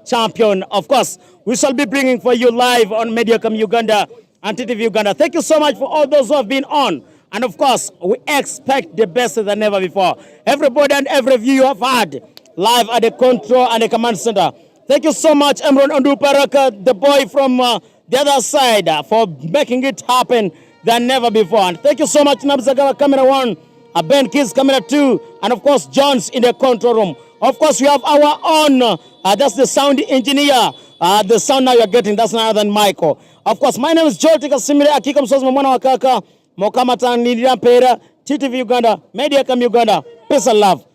champion. Of course, we shall be bringing for you live on Mediacom Uganda and TTV Uganda. Thank you so much for all those who have been on. And of course, we expect the best than ever before. Everybody and every view you have had live at the control and the command center. Thank you so much, Emron Onduparaka, the boy from the other side, for making it happen than never before. And thank you so much, Nabzagawa Camera 1, Ben Kids Camera 2, and of course, John's in the control room. Of course, we have our own, that's the sound engineer. The sound now you're getting, that's none other than Michael. Of course, my name is Joel Tikasimile, Akika Msozi Mwana Wakaka, Mokamata Nidirampera, TTV Uganda, Mediacom Uganda. Peace and love.